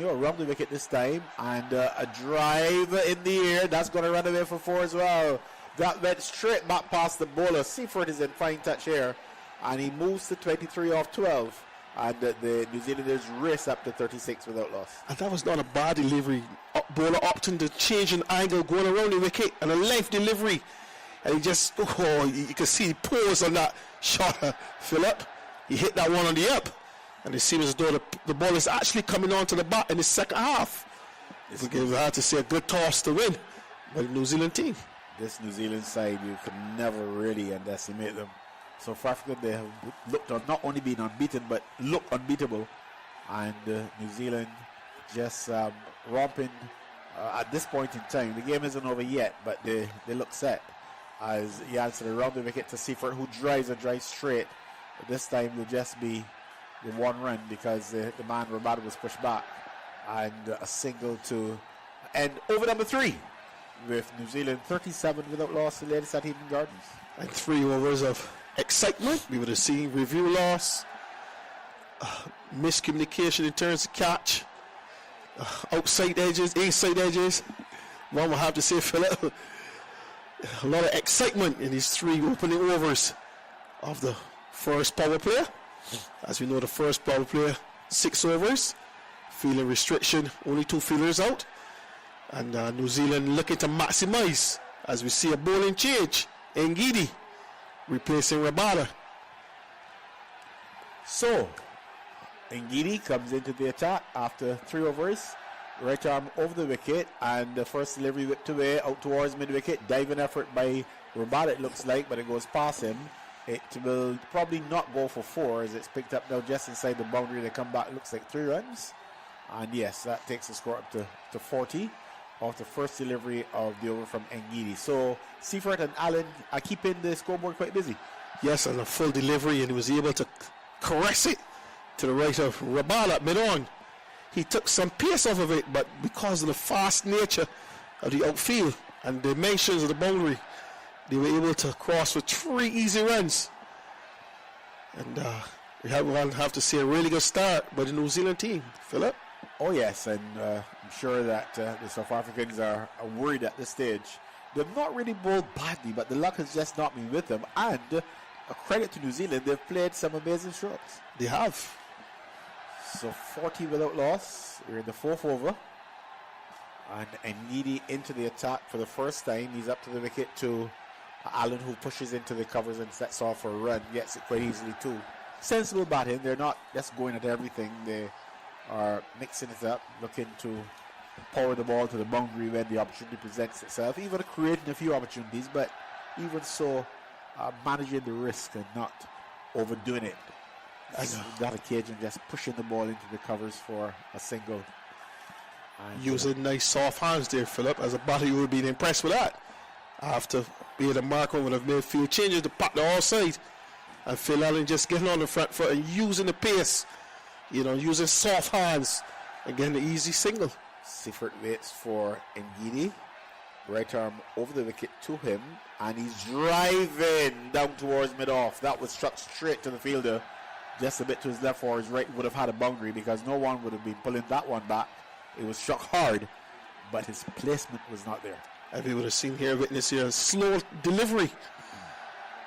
around the wicket this time, and a drive in the air that's going to run away for 4 as well. That went straight back past the bowler. Seaford is in fine touch here, and he moves to 23 off 12, and the New Zealanders race up to 36 without loss. And that was not a bad delivery. Bowler opting to change an angle, going around the wicket, and a left delivery, and he just, you can see he paused on that shot, Philip. He hit that one on the up, and it seems as though the ball is actually coming onto the bat in the second half. It's hard to say a good toss to win by the New Zealand team. This New Zealand side, you can never really underestimate them. So for Africa, they have looked on not only being unbeaten, but look unbeatable. And New Zealand just romping at this point in time. The game isn't over yet, but they look set. As Jansen around the wicket to Seaford, who drives straight. But this time will just be the 1 run because the man Rabada was pushed back. And a single to end over number 3. With New Zealand 37 without loss, the latest at Eden Gardens. And 3 overs of excitement. We would have seen review loss, miscommunication in terms of catch, outside edges, inside edges. One will have to say, Philip, a lot of excitement in these 3 opening overs of the first power play. As we know, the first power play, 6 overs, fielding restriction, only 2 fielders out. And New Zealand looking to maximize as we see a bowling change. Ngidi replacing Rabada. So, Ngidi comes into the attack after 3 overs. Right arm over the wicket, and the first delivery whipped away out towards mid-wicket. Diving effort by Rabada, it looks like, but it goes past him. It will probably not go for 4 as it's picked up now just inside the boundary. They come back, it looks like 3 runs. And yes, that takes the score up to 40. Of the first delivery of the over from Ngidi. So Seaford and Allen are keeping the scoreboard quite busy. Yes, and a full delivery, and he was able to caress it to the right of Rabada mid-on. He took some pace off of it, but because of the fast nature of the outfield and the dimensions of the boundary, they were able to cross with 3 easy runs. And we have to say a really good start by the New Zealand team. Philip? Oh yes, and I'm sure that the South Africans are worried at this stage. They've not really bowled badly, but the luck has just not been with them. And a credit to New Zealand, they've played some amazing strokes. They have. So 40 without loss. We're in the 4th over. And Ngidi into the attack for the first time. He's up to the wicket to Allen, who pushes into the covers and sets off for a run. Gets it quite easily too. Sensible batting. They're not just going at everything. They are mixing it up, looking to power the ball to the boundary when the opportunity presents itself, even creating a few opportunities, but even so, managing the risk and not overdoing it. On that occasion, just pushing the ball into the covers for a single. And using nice soft hands there, Philip. As a batter, you would be impressed with that. After being a marker would have made a few changes to pat the offside, and Phil Allen just getting on the front foot and using the pace. Using soft hands and getting the easy single. Seaford waits for Ngidi. Right arm over the wicket to him. And he's driving down towards mid-off. That was struck straight to the fielder. Just a bit to his left or his right would have had a boundary because no one would have been pulling that one back. It was struck hard, but his placement was not there. And we would have seen here, witness here, a slow delivery.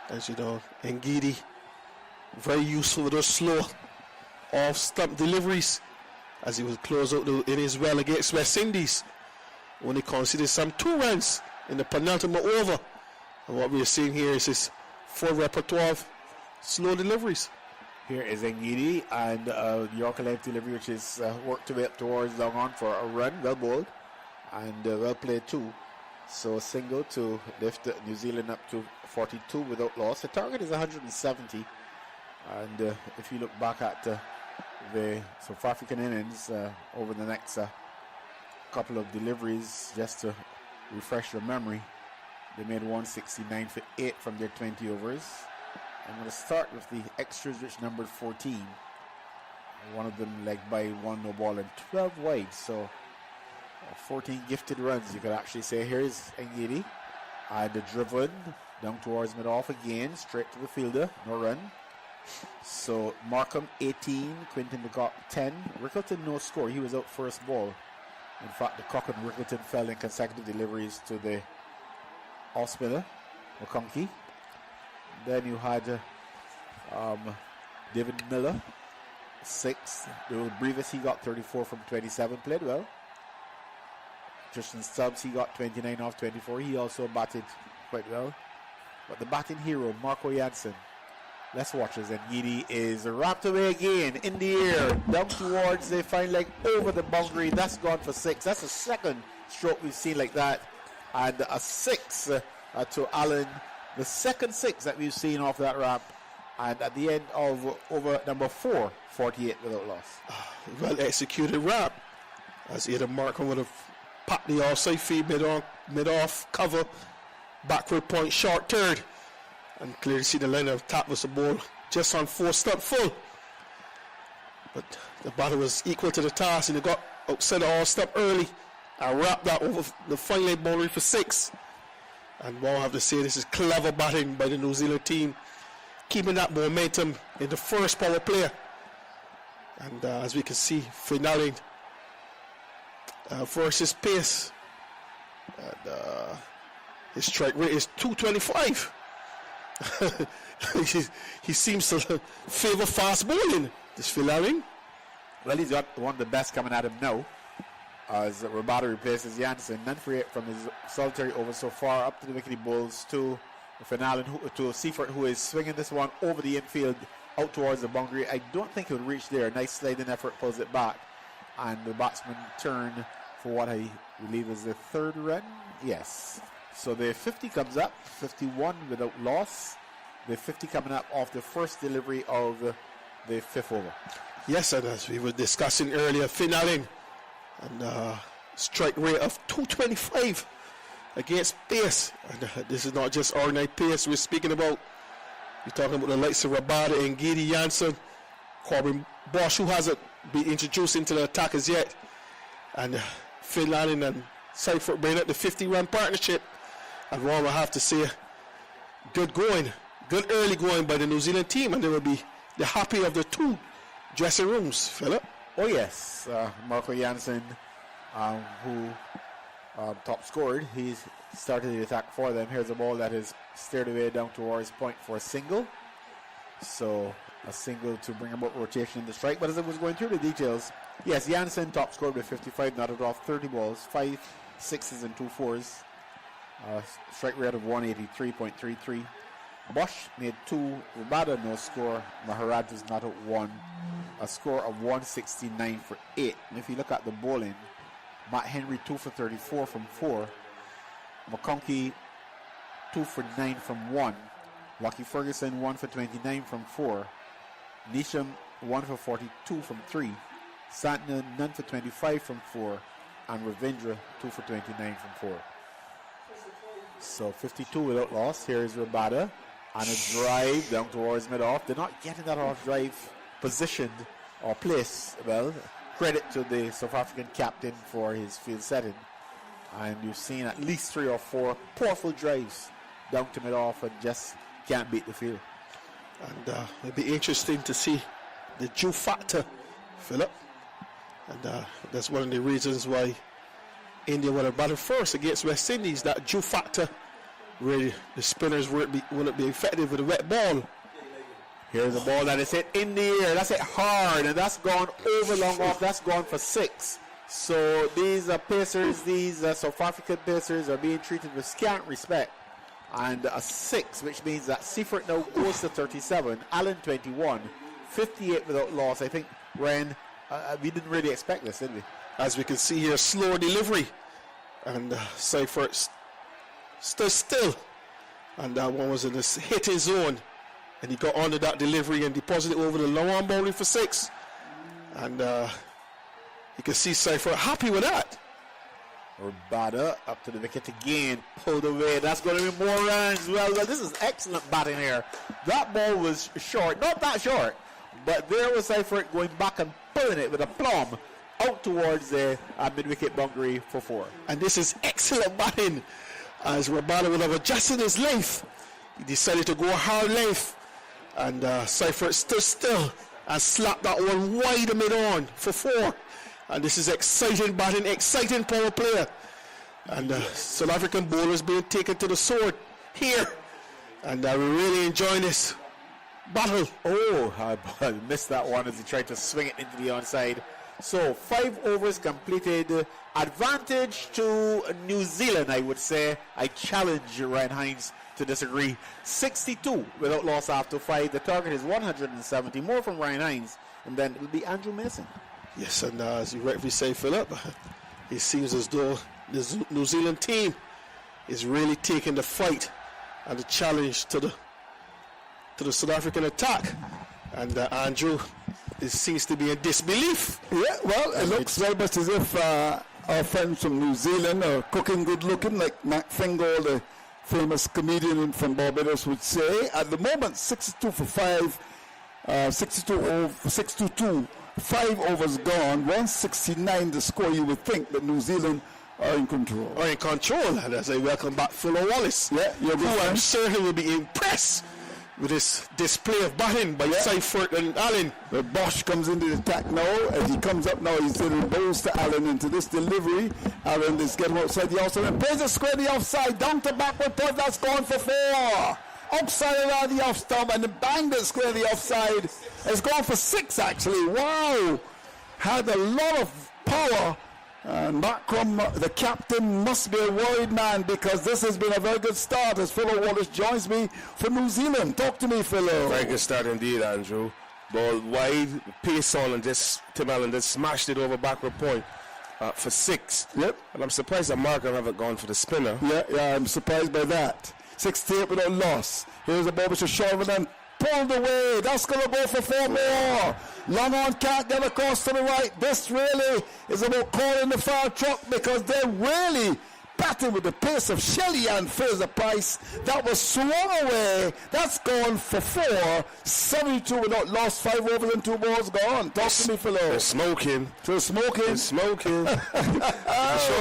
As you know, Ngidi, very useful with those slow off-stump deliveries as he was close out in his well against West Indies when he conceded some 2 runs in the penultimate over. And what we are seeing here is his full repertoire of slow deliveries. Here is Ngidi and Yorker length delivery, which is worked to up towards long on for a run, well bowled and well played too. So a single to lift New Zealand up to 42 without loss. The target is 170, and if you look back at the South African innings over the next couple of deliveries, just to refresh your memory, they made 169 for 8 from their 20 overs. I'm going to start with the extras, which numbered 14. One of them legged by 1 no ball and 12 wide. So 14 gifted runs, you could actually say. Here's Ngidi. And driven down towards mid-off again, straight to the fielder, no run. So Markham 18, Quinton got 10. Rickleton no score, he was out first ball. In fact, the Cock and Rickleton fell in consecutive deliveries to the off-spinner, McConkey. Then you had David Miller, 6. The Brevis, he got 34 from 27, played well. Tristan Stubbs, he got 29 off 24. He also batted quite well. But the batting hero, Marco Janssen, let's watch as Ngidi is wrapped away again in the air, down towards the fine leg, over the boundary. That's gone for 6. That's the second stroke we've seen like that. And a 6 to Allen. The second 6 that we've seen off that wrap. And at the end of over number 4, 48 without loss. Well executed wrap. As either Markham would have popped the offside feed mid-off cover, backward point, short third. And clearly see the line of attack was the ball just on 4 step full. But the batter was equal to the task and he got outside the all step early and wrapped that over the fine leg boundary for 6. And what I have to say, this is clever batting by the New Zealand team, keeping that momentum in the first power play. And as we can see, Finale versus pace. And his strike rate is 225. he seems to favor fast bowling, this Finale. Well, he's got one of the best coming at him now, as Robato replaces Janssen. None for 8 from his solitary over so far, up to the wickety bowls to Finale, to Seifert, who is swinging this one over the infield out towards the boundary. I don't think he would reach there. Nice sliding effort, pulls it back, and the batsman turn for what I believe is the 3rd run. Yes. So the 50 comes up, 51 without loss. The 50 coming up off the first delivery of the 5th over. Yes, and as we were discussing earlier, Finale and strike rate of 225 against pace. And this is not just ordinary pace we're speaking about. We're talking about the likes of Rabada and Ngidi Janssen, Corbin Bosch, who hasn't been introduced into the attack as yet. And Phil Lanning and Seifert bring up the 50-run partnership. And Ron will have to say, good going, good early going by the New Zealand team. And they will be the happy of the 2 dressing rooms, Philip. Oh, yes. Marco Janssen, who top scored, he's started the attack for them. Here's a ball that is steered away down towards point for a single. So a single to bring about rotation in the strike. But as I was going through the details, yes, Janssen top scored with 55, knotted off 30 balls, 5 6s and 2 4s. Strike rate of 183.33. Bosch made 2. Rabada no score. Maharaj is not at 1. A score of 169 for 8. And if you look at the bowling, Matt Henry 2 for 34 from 4. McConkey 2 for 9 from 1. Lockie Ferguson 1 for 29 from 4. Nisham 1 for 42 from 3. Santner none for 25 from 4. And Ravindra 2 for 29 from 4. So 52 without loss. Here is Rabada on a drive down towards mid-off. They're not getting that off drive positioned or place. Well, credit to the South African captain for his field setting. And you've seen at least 3 or 4 powerful drives down to mid-off and just can't beat the field. And it'll be interesting to see the Jew factor, Philip. And that's one of the reasons why India would have batted first against West Indies. That Jew factor, really, the spinners wouldn't be effective with a wet ball. Here's a ball that is hit in the air. That's hit hard, and that's gone over long off. That's gone for 6. So these Pacers, these South African Pacers are being treated with scant respect. And a 6, which means that Seifert now goes to 37, Allen 21, 58 without loss. I think, Ryan, we didn't really expect this, did we? As we can see here, slow delivery. And Seifert stood still. And that one was in this hitting zone. And he got onto that delivery and deposited over the low arm bowling for 6. And you can see Seifert happy with that. Rabada up to the wicket again, pulled away. That's going to be more runs. Well, this is excellent batting here. That ball was short, not that short, but there was Seifert going back and pulling it with a plum out towards the mid-wicket boundary for 4. And this is excellent batting as Rabada would have adjusted his length. He decided to go a hard length, and Seifert stood still and slapped that one wide mid-on for 4. And this is exciting batting, exciting power play. And South African bowlers being taken to the sword here. And we're really enjoying this battle. Oh, I missed that one as he tried to swing it into the onside. So 5 overs completed. Advantage to New Zealand, I would say. I challenge Ryan Hines to disagree. 62 without loss after 5. The target is 170. More from Ryan Hines. And then it will be Andrew Mason. Yes, and as you rightly say, Philip, it seems as though the New Zealand team is really taking the fight and the challenge to the South African attack. And Andrew, it seems to be in disbelief. Yeah, well, it looks very much as if our friends from New Zealand are cooking good looking, like Matt Fingal, the famous comedian from Barbados, would say. At the moment, 62 for 5, 6-2, 5 overs gone, 169 the score. You would think that New Zealand are in control. And as I welcome back Philo Wallace, who I'm certain will be impressed with this display of batting by Seifert and Allen. But Bosch comes into the attack now. As he comes up now, he's sending balls to Allen into this delivery. Allen is getting outside the offside and plays it square the offside. Down to backward point, that's gone for 4. Upside around the off stump and banged it square the offside. It's gone for 6 actually. Wow. Had a lot of power. And Macron, the captain, must be a worried man because this has been a very good start as Philo Wallace joins me for New Zealand. Talk to me, Philo. Very good start indeed, Andrew. Ball wide, pace on, and Tim Allen just smashed it over backward point for 6. Yep. And I'm surprised that Markham haven't gone for the spinner. Yeah, I'm surprised by that. 68 without loss. Here's a ball which is short and pulled away. That's going to go for 4 more. Long on can't get across to the right. This really is about calling the fire truck because they're really batting with the pace of Shelley and Fraser Price. That was swung away. That's gone for 4. 72 without loss. 5 overs and 2 balls gone. Talk to me, Philo. They're smoking. They're smoking. Short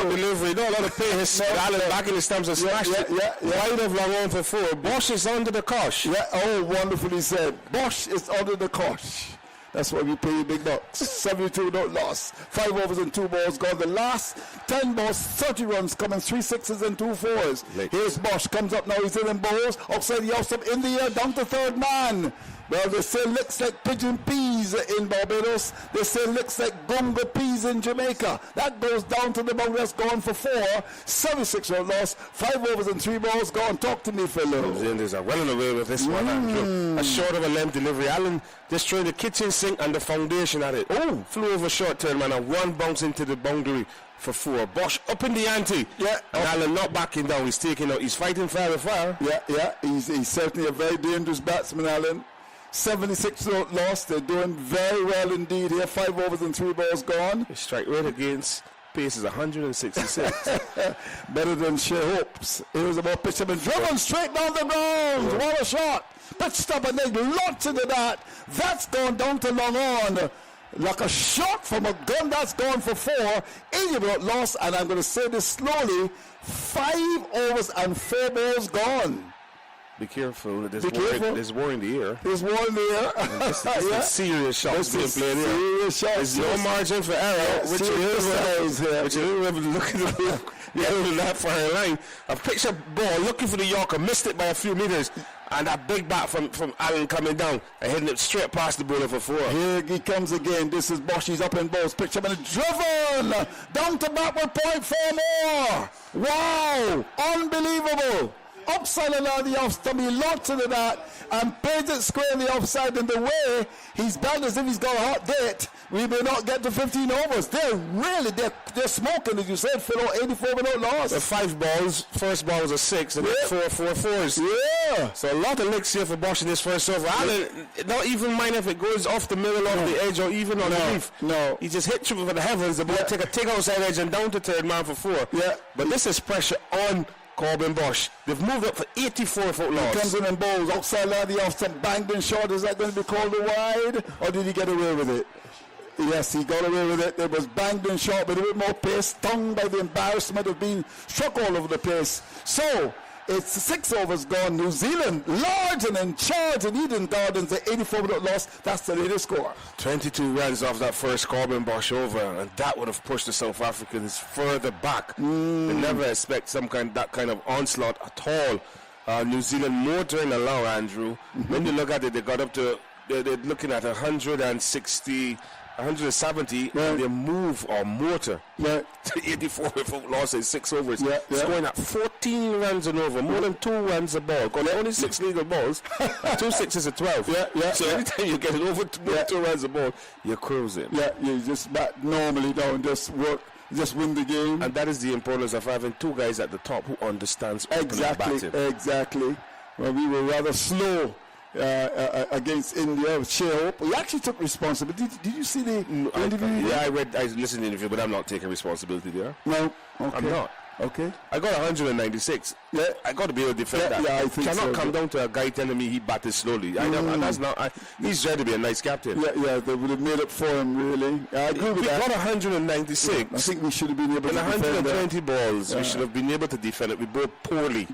delivery. No, a lot of pace. Allen back in his stumps and smashed it. Wide of long on for 4. Bosch is under the cosh. Yeah, oh, wonderfully said. Bosch is under the cosh. That's why we pay big bucks. 72 without loss. 5 overs and 2 balls gone. The last 10 balls, 30 runs coming, 3 6s and 2 4s. Here's Bosch, comes up now, he's in balls. Outside the off in the air, down to third man. Well, they say looks like pigeon peas in Barbados. They say looks like gunga peas in Jamaica. That goes down to the boundary. That's gone for 4. 76 without loss. 5 overs and 3 balls gone. Talk to me, Philo. Indians are well and away with this one, Andrew. A short of a length delivery. Allen just throwing the kitchen sink and the foundation at it. Oh, flew over short turn, man, and 1 bounce into the boundary for 4. Bosch up in the ante. Yeah. And Allen not backing down. He's taking out. He's fighting fire with fire. Yeah. He's certainly a very dangerous batsman, Allen. 76 lost. They're doing very well indeed here. 5 overs and 3 balls gone. His strike rate against pace is 166. Better than Shea Hopes. Here's a ball pitched up and driven straight down the ground. Yeah. What a shot. Pitched up and then lots into that. That's gone down to long on. Like a shot from a gun. That's gone for 4. 80 without loss. And I'm going to say this slowly. 5 overs and 4 balls gone. Be careful. There's war in the air. There's war in the air. This is serious shots being played here. Serious shots. There's no margin for error. Which is looking at that fire line. A picture ball looking for the Yorker, missed it by a few meters. And that big bat from Allen coming down and hitting it straight past the bowler for 4. Here he comes again. This is Bosch. He's up in balls. Pitch up and driven down to backward point. 4 more. Wow. Unbelievable. Upside along the off stump, he locked into that and paid it square in the offside. In the way he's batting as if he's got a hot date, we may not get to 15 overs. They're smoking, as you said, Philo. 84 without loss. The 5 balls, first ball was a 6, and 4 4s. Yeah. So a lot of licks here for Bosch in this first over. Allen, not even mind if it goes off the middle of the edge or even on the leaf. No. He just hit triple for the heavens. The ball take outside edge and down to third man for 4. Yeah. But this is pressure on Corbin Bosch. They've moved up for 84-foot He loss. comes in and bowls outside line the off stump, banged in short. Is that going to be called a wide, or did he get away with it? Yes, he got away with it. It was banged in short, but a bit more pace, stung by the embarrassment of being struck all over the place. So it's 6 overs gone. New Zealand large and in charge in Eden Gardens. The 84-minute loss. That's the latest score. 22 runs off that first Corbin Bosch over, and that would have pushed the South Africans further back. They never expect that kind of onslaught at all. New Zealand motoring along, Andrew. When you look at it, they got up to, they're looking at 170, and they move or motor to 84-foot loss in 6 overs. Scoring at 14 runs and over, more than 2 runs a ball. Got only 6 legal balls, 2 6s and 12. So anytime you get it over 2 runs a ball, you're cruising. You just bat normally down, just work, just win the game. And that is the importance of having 2 guys at the top who understands Exactly. Well, we were rather slow against India with Shea Hope. We actually took responsibility. Did you see the interview? I listened to the interview, but I'm not taking responsibility there. No, okay. I'm not. Okay. I got 196. I got to be able to defend that. I think cannot come down to a guy telling me he batted slowly. I know, and that's not. He's trying to be a nice captain. They would have made up for him, really. I agree with that. We got 196. I think we should have been able to defend 120 balls. We should have been able to defend it. We bowled poorly.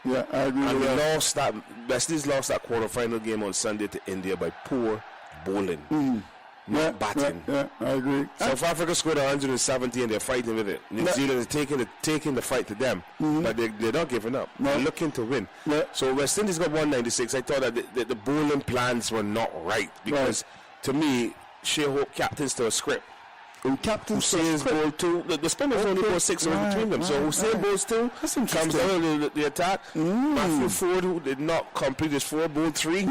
Yeah, I agree and with we that. lost that. West Indies lost that quarter-final game on Sunday to India by poor bowling, not batting. I agree. South Africa scored 170 and they're fighting with it. New Zealand is taking the fight to them, but they're not giving up. They're looking to win. So West Indies got 196. I thought that the bowling plans were not right because, to me, Shea Hope captains to a script. Hussein's bowled 2. The spinners only bowled 6 over between them. So Hussein bowls 2. Comes down the attack. Matthew Ford, who did not complete his 4, bowled 3.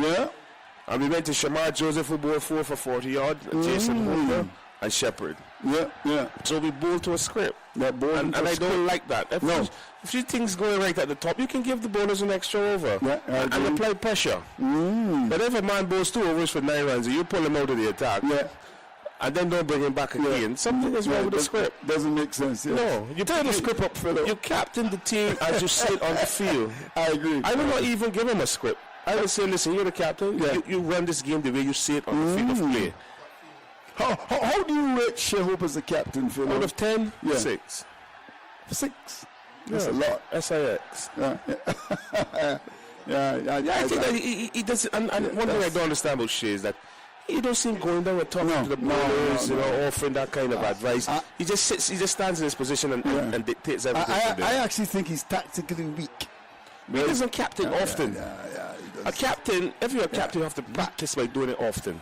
And we went to Shamar Joseph, who bowled 4 for 40 yards. Jason Hooper and Shepherd. So we bowled to a script. And I don't like that. If you things going right at the top, you can give the bowlers an extra over and apply pressure. But if a man bowls 2 overs for 9 runs and you pull him out of the attack, and then don't bring him back again, something is wrong with the script. Doesn't make sense. No, you turn the script up, Philip. You captain the team as you sit on the field. I agree. I will not even give him a script. I will say, listen, you're the captain. You run this game the way you see it on the field of play. How do you rate Shea Hope as a captain, Philip? Out of 10, 6. 6? That's a lot. SIX. I think that he does. And one thing I don't understand about Shea is that he don't seem going down and talking to the bowlers, offering that kind of advice. He just sits, he just stands in his position and dictates everything. I actually think he's tactically weak. He doesn't captain often. A captain, if you're a captain, you have to practice by doing it often.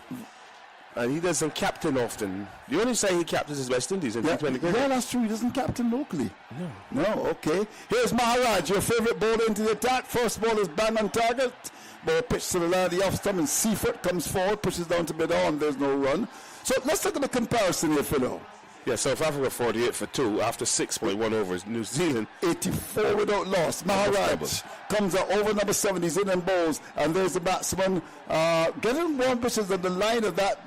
And he doesn't captain often. The only side he captains is West Indies in T20 cricket. Yeah, that's true. He doesn't captain locally. No, okay. Here's Maharaj, your favourite bowler into the attack. First ball is bang on target. Ball pitched to the line of the off stump and Seafoot comes forward, pushes down to mid-on. There's no run. So let's look at the comparison here, Philo. Yeah, South Africa 48 for 2 after 6.1 overs. New Zealand 84 without loss. Maharaj comes out over number 7. He's in and bowls, and there's the batsman getting 1 pitches on the line of that.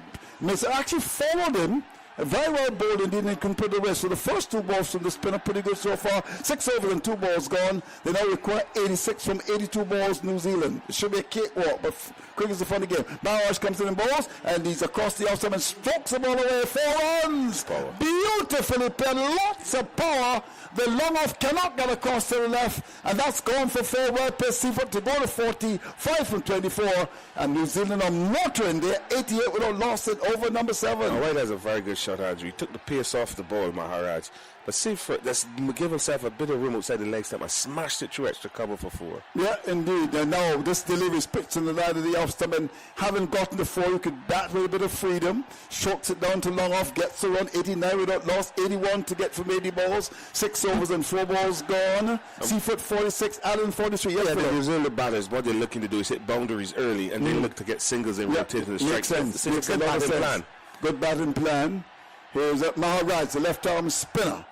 Mr. actually followed him. Very well bowled indeed, and he can put the rest. So the first 2 balls from the spinner pretty good so far. 6 overs and 2 balls gone. They now require 86 from 82 balls, New Zealand. It should be a cakewalk, but cricket's a funny game. Maharaj comes in and bowls, and he's across the outside and strokes the ball away. 4 runs. Beautifully played, lots of power. The long off cannot get across to the left, and that's gone for 4. Well paced Seafoot to go to 40, 5 from 24, and New Zealand are motoring there, 88 without loss it over number 7. White has a very good shot, Andrew. He took the pace off the ball, Maharaj. But Seafoot, let's give himself a bit of room outside the leg stump and smashed it through extra cover for 4. Yeah, indeed. And now this delivery is pitched in the line of the off stump, and having gotten the 4, you could bat with a bit of freedom. Strokes it down to long off, gets the run, 89 without loss, 81 to get from 80 balls, 6 overs and 4 balls gone. Seafoot 46, Allen 43. Yeah, the New Zealand batters, what they're looking to do is hit boundaries early, and they look to get singles in rotation and strike. Makes sense. It's a good batting plan. Good batting plan. Here's Maharaj, the left arm spinner.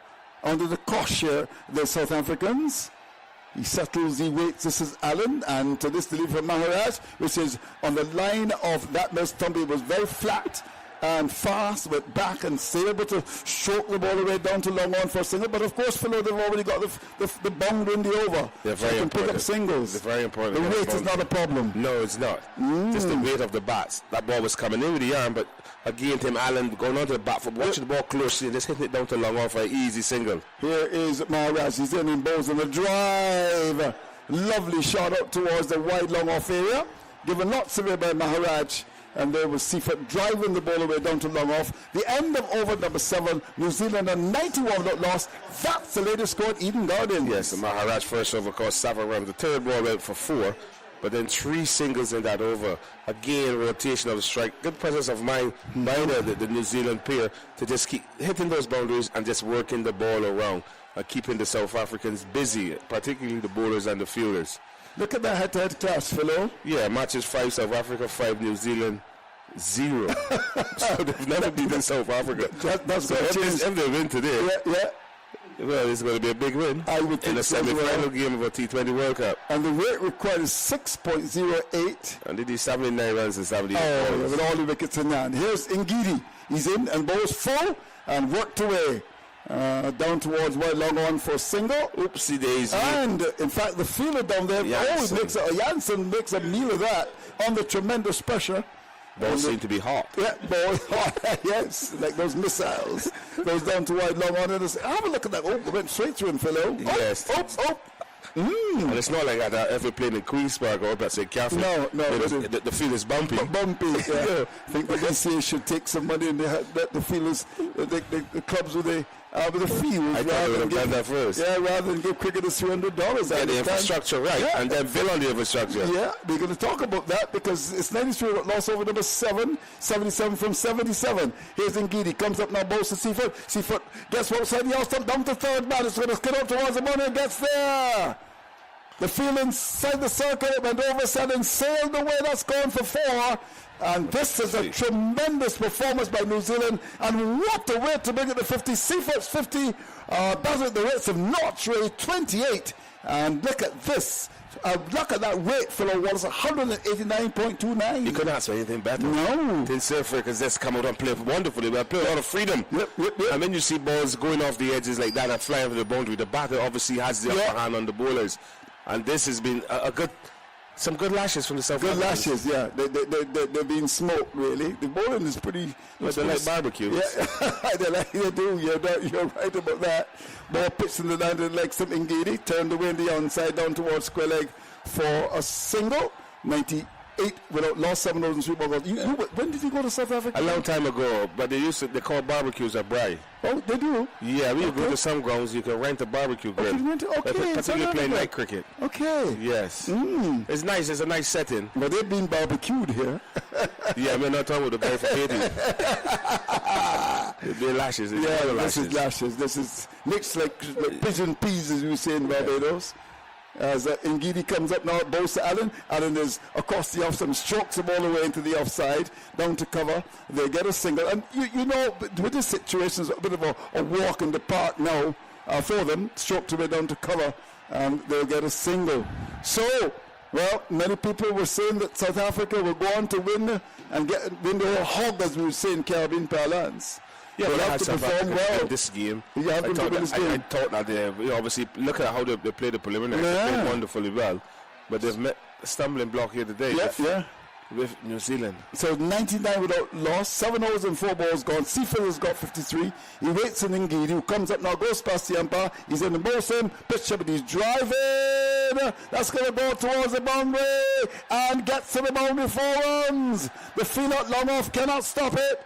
Under the cosh here, the South Africans. He settles, he waits. This is Allen, and to this delivery from Maharaj, which is on the line of that Miss Tumby, was very flat. and fast with back and still able to stroke the ball away down to long on for a single. But of course, Philo, they've already got the boundary in the over. They're very important. Pick up singles. They're very important. The weight is not a problem. No, it's not. Just the weight of the bats. That ball was coming in with the arm, but again, Tim Allen going onto the bat for watching the ball closely and just hitting it down to long on for an easy single. Here is Maharaj. He's in bows on the drive. Lovely shot up towards the wide long off area. Given lots away by Maharaj. And there was Seaford driving the ball away down to long off. The end of over number 7, New Zealand a 91 not lost. That's the latest score at Eden Gardens. Yes, the Maharaj first over course 7 runs. The third ball went for 4, but then 3 singles in that over. Again, rotation of the strike. Good presence of mind by the New Zealand pair to just keep hitting those boundaries and just working the ball around, keeping the South Africans busy, particularly the bowlers and the fielders. Look at that head-to-head clash, Philo. Yeah, matches 5 South Africa, 5 New Zealand, 0. So they've never beaten South Africa. That's so if they win today, well, it's going to be a big win. I would think in the semi-final game of a T20 World Cup. And the rate required is 6.08. And they did 79 runs and 78 balls. With all the wickets in hand. Here's Ngidi. He's in and bowls full and worked away. Down towards wide long on for a single. Oopsie daisy. And in fact, the fielder down there Jansen makes a meal of that under tremendous pressure. Balls seem to be hot. Yeah, ball hot. Yes, like those missiles. Goes down to wide long on. And have a look at that. Oh, it went straight through him, Philo. Yes. And it's not like that ever played in Queen's Park or up St. Catherine. No. The field is bumpy. Bumpy, yeah. I think the NCA should take some money and the fielders, the clubs with the field. I thought they would have done that first. Yeah, rather than give cricketers $300. The infrastructure, right. Yeah. And then build on the infrastructure. Yeah, we're going to talk about that because it's 93 lost over number 7, 77 from 77. Here's Ngidi, comes up now, bowls to Seaford. Seaford gets one side the outside, down to third man. It's going to skid up towards the money and gets there. The field inside the circle and all of a sudden sailed away. That's gone for 4. And this is a tremendous performance by New Zealand. And what a way to bring it to 50. Seaford's 50 does it the rates of Notch Ray 28. And look at this. Look at that weight for a was 189.29. You couldn't ask for anything better. No. Then South Africans just come out and play wonderfully. They play a lot of freedom. Yep. And when you see balls going off the edges like that and flying over the boundary, the batter obviously has the upper hand on the bowlers. And this has been some good lashes from the South Africans. Good lashes, yeah. They're being smoked, really. The bowling is pretty... But they like barbecues. Yeah, they do. You're right about that. Ball pitched in the land and like something Ngidi. Turned away in the onside down towards square leg for a single. 98 without lost 7 overs and 3 ball goals. When did you go to South Africa? A long time ago, but they call barbecues a braai. Oh, they do? Yeah, when you go to some grounds, you can rent a barbecue grill. Particularly playing night cricket. Okay. Yes. It's nice. It's a nice setting. But they've been barbecued here. Yeah, we're not talking about the guy for Haiti. They're lashes. This is lashes. This is mixed like pigeon peas, as we say in Barbados. As Ngidi comes up now, bowls to Allen. Allen is across the offside, strokes the ball away into the offside, down to cover. They get a single. And you know, with this situation, it's a bit of a walk in the park now for them. Stroked away down to cover, and they'll get a single. So, well, many people were saying that South Africa will go on to win and win the whole hog, as we would say in Caribbean parlance. Yeah, they have to perform well in this game. I thought that they obviously look at how they played the preliminary. They played wonderfully well, but they've met a stumbling block here today. With New Zealand. So 99 without loss, 7 overs and 4 balls gone. Seafield has got 53. He waits on Ngidi, who comes up now, goes past the umpire. He's in the motion, pitch up, and he's driving. That's going to go towards the boundary and gets to the boundary 4 runs. The field out long off cannot stop it.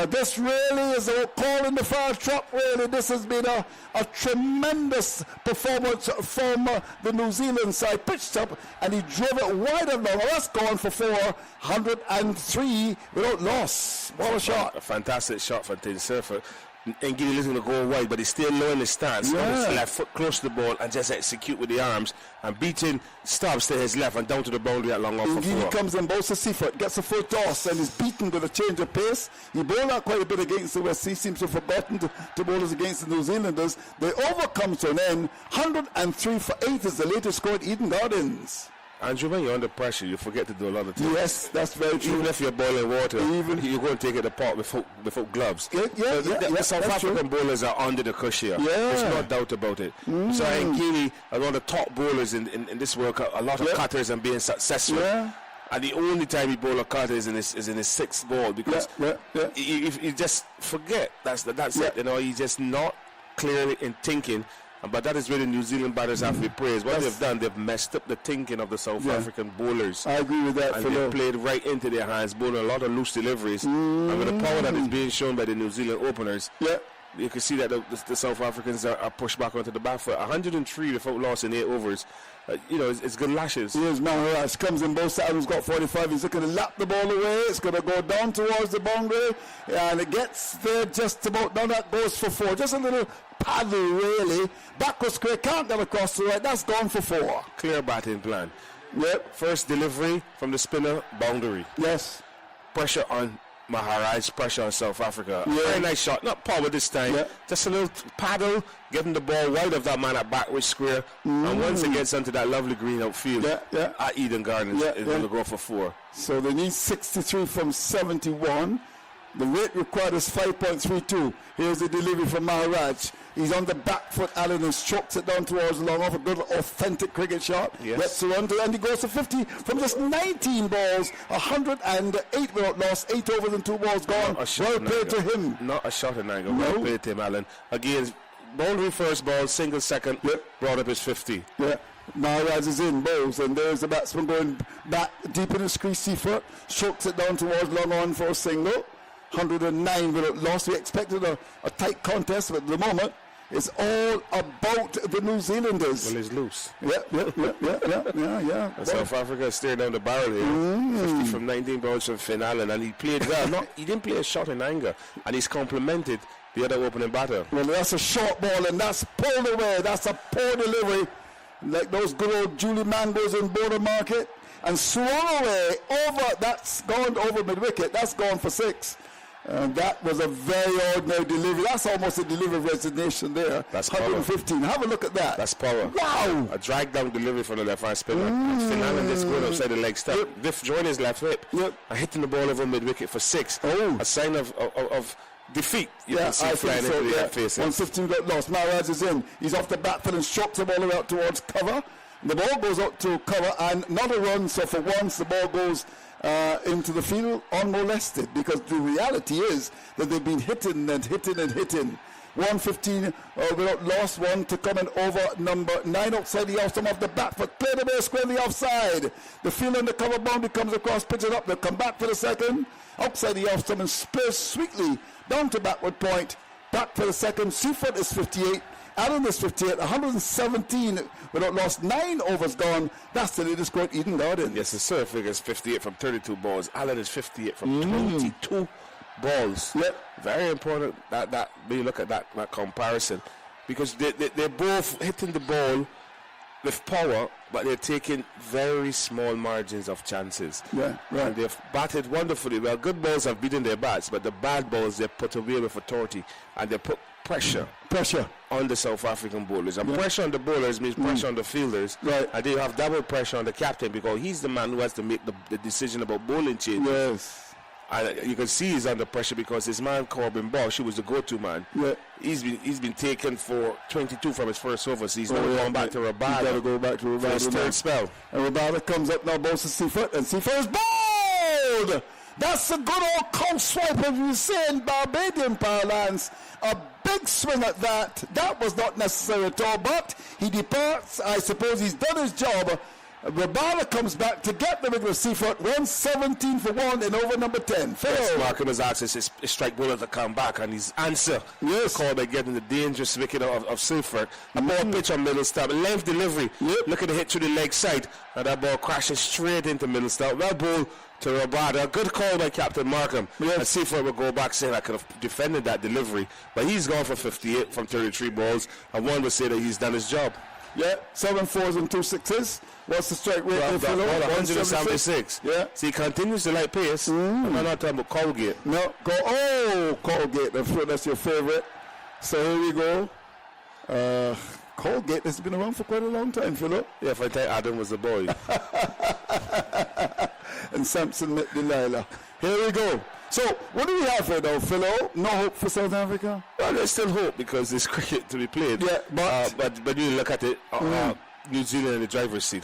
This really is a call in the foul trap, really. This has been a tremendous performance from the New Zealand side. Pitched up, and he drove it wide and long. That's gone for 403 without loss. What a shot. A fantastic shot from Tin Surfer. Ngidi is going to go wide, but he's still low in his stance. On his left foot close to the ball and just execute with the arms. And beating stops to his left and down to the boundary at long off for 4. Ngidi comes and bowls to Seaford, gets a full toss and is beaten with a change of pace. He bowled out quite a bit against the West. He seems to have forgotten to bowlers against the New Zealanders. They overcome to an end. 103 for 8 is the latest score at Eden Gardens. Andrew, when you're under pressure, you forget to do a lot of things. Yes, that's very true. Even if you're boiling water, you're going to take it apart without gloves. The South African bowlers are under the cushion. Yeah. There's no doubt about it. So I think Keely are one of the top bowlers in this World Cup. A lot of cutters and being successful. Yeah. And the only time he bowl a cutter is in his sixth ball, because you just forget. That's it. You know, he's just not clearly in thinking. But that is where the New Zealand batters have to be praised. What they've done, they've messed up the thinking of the South African bowlers. I agree with that. And they've played right into their hands, bowling a lot of loose deliveries. And with the power that is being shown by the New Zealand openers, you can see that the South Africans are pushed back onto the back foot. 103 without loss in 8 overs. You know, it's good lashes. Here's Maharaj, comes in both sides, he's got 45, he's looking to lap the ball away, it's going to go down towards the boundary, and it gets there just about, now that goes for 4, just a little paddle really, backward square, can't get across the right, that's gone for 4. Clear batting plan. Yep. First delivery from the spinner, boundary. Yes. Pressure on Maharaj, pressure on South Africa. Very nice shot, not power this time, just a little paddle, getting the ball wide of that man at backward square, and once it gets onto that lovely green outfield at Eden Gardens, it's going to go for 4. So they need 63 from 71. The rate required is 5.32. Here's the delivery from Maharaj. He's on the back foot, Allen, and strokes it down towards the long off. A good authentic cricket shot. Gets around to, and he goes to 50 from just 19 balls, 108 without loss, 8 overs and 2 balls gone. Well played to him. Not a shot in anger. Well played to him, Allen. Again, boundary first ball, single second, brought up his 50. Yeah. Maharaj is in, bowls, and there's the batsman going back deep in his crease, Seaford, strokes it down towards long on for a single. 109 without loss. We expected a tight contest, but at the moment, it's all about the New Zealanders. Well, he's loose. Yeah. South Africa is staring down the barrel here. 50 from 19 balls from Finn Allen, and he played well. He didn't play a shot in anger, and he's complimented the other opening batter. Well, that's a short ball, and that's pulled away. That's a poor delivery, like those good old Julie Mangoes in Border Market, and swung away over. That's gone over mid-wicket. That's gone for 6. And that was a very ordinary delivery. That's almost a delivery resignation there. That's 115. Power. Have a look at that. That's power. Wow. A drag down delivery from the left hand spinner. Finn Allen just going outside the leg step. Biff joined his left hip. And hitting the ball over mid wicket for 6. A sign of defeat. You can see flying into the face. 115 got lost. Maharaj is in. He's off the backfield and strokes the ball out towards cover. The ball goes out to cover and not a run. So for once the ball goes into the field unmolested, because the reality is that they've been hitting and hitting and hitting. 115 without loss, 1 to come in over number 9 outside the off stump of the back foot. Play the ball squarely offside. The field on the cover boundary comes across, pitch it up. They'll come back for the second. Outside the off stump and spears sweetly down to backward point. Back for the second. Seaford is 58. Allen is 58, 117 without loss, 9 overs gone. That's the latest score at Eden Gardens. Yes, the Sir figures 58 from 32 balls. Allen is 58 from 22 balls. Very important that when you look at that comparison, because they're both hitting the ball with power, but they're taking very small margins of chances. And they've batted wonderfully well. Good balls have beaten their bats, but the bad balls they put away with authority, and they put pressure on the South African bowlers. And pressure on the bowlers means pressure on the fielders. And they have double pressure on the captain, because he's the man who has to make the decision about bowling changes. And you can see he's under pressure because his man Corbin Bosch, who was the go-to man, he's been taken for 22 from his first over, so he's now going back to Rabada. He's got to go back to Rabada for his third spell. And Rabada comes up now, bowls to Seaford, and Seaford is bowled! That's a good old cow swipe, as you say in Barbadian parlance. A big swing at that. That was not necessary at all, but he departs. I suppose he's done his job. Rabada comes back to get the wicket of Seaford. 117 for 1 in over number 10. Yes, Markham has asked his strike bowler to come back, and his answer called by getting the dangerous wicket of Seaford. A ball pitch on middle stump, length delivery. Look at the hit through the leg side, and that ball crashes straight into middle stump. Well bowled to Rabada. A good call by Captain Markham. And Seaford will go back saying I could have defended that delivery, but he's gone for 58 from 33 balls, and one would say that he's done his job. 7 4s and 2 6s. What's the strike rate? 176. So he continues to like pace. I'm not talking about Colgate. Colgate. That's your favorite. So here we go. Colgate has been around for quite a long time, Philo. Yeah, if I think Adam was a boy. And Samson met Delilah. Here we go. So, what do we have here now, Philo? No hope for South Africa? Well, there's still hope because there's cricket to be played. Yeah, but you look at it, New Zealand in the driver's seat.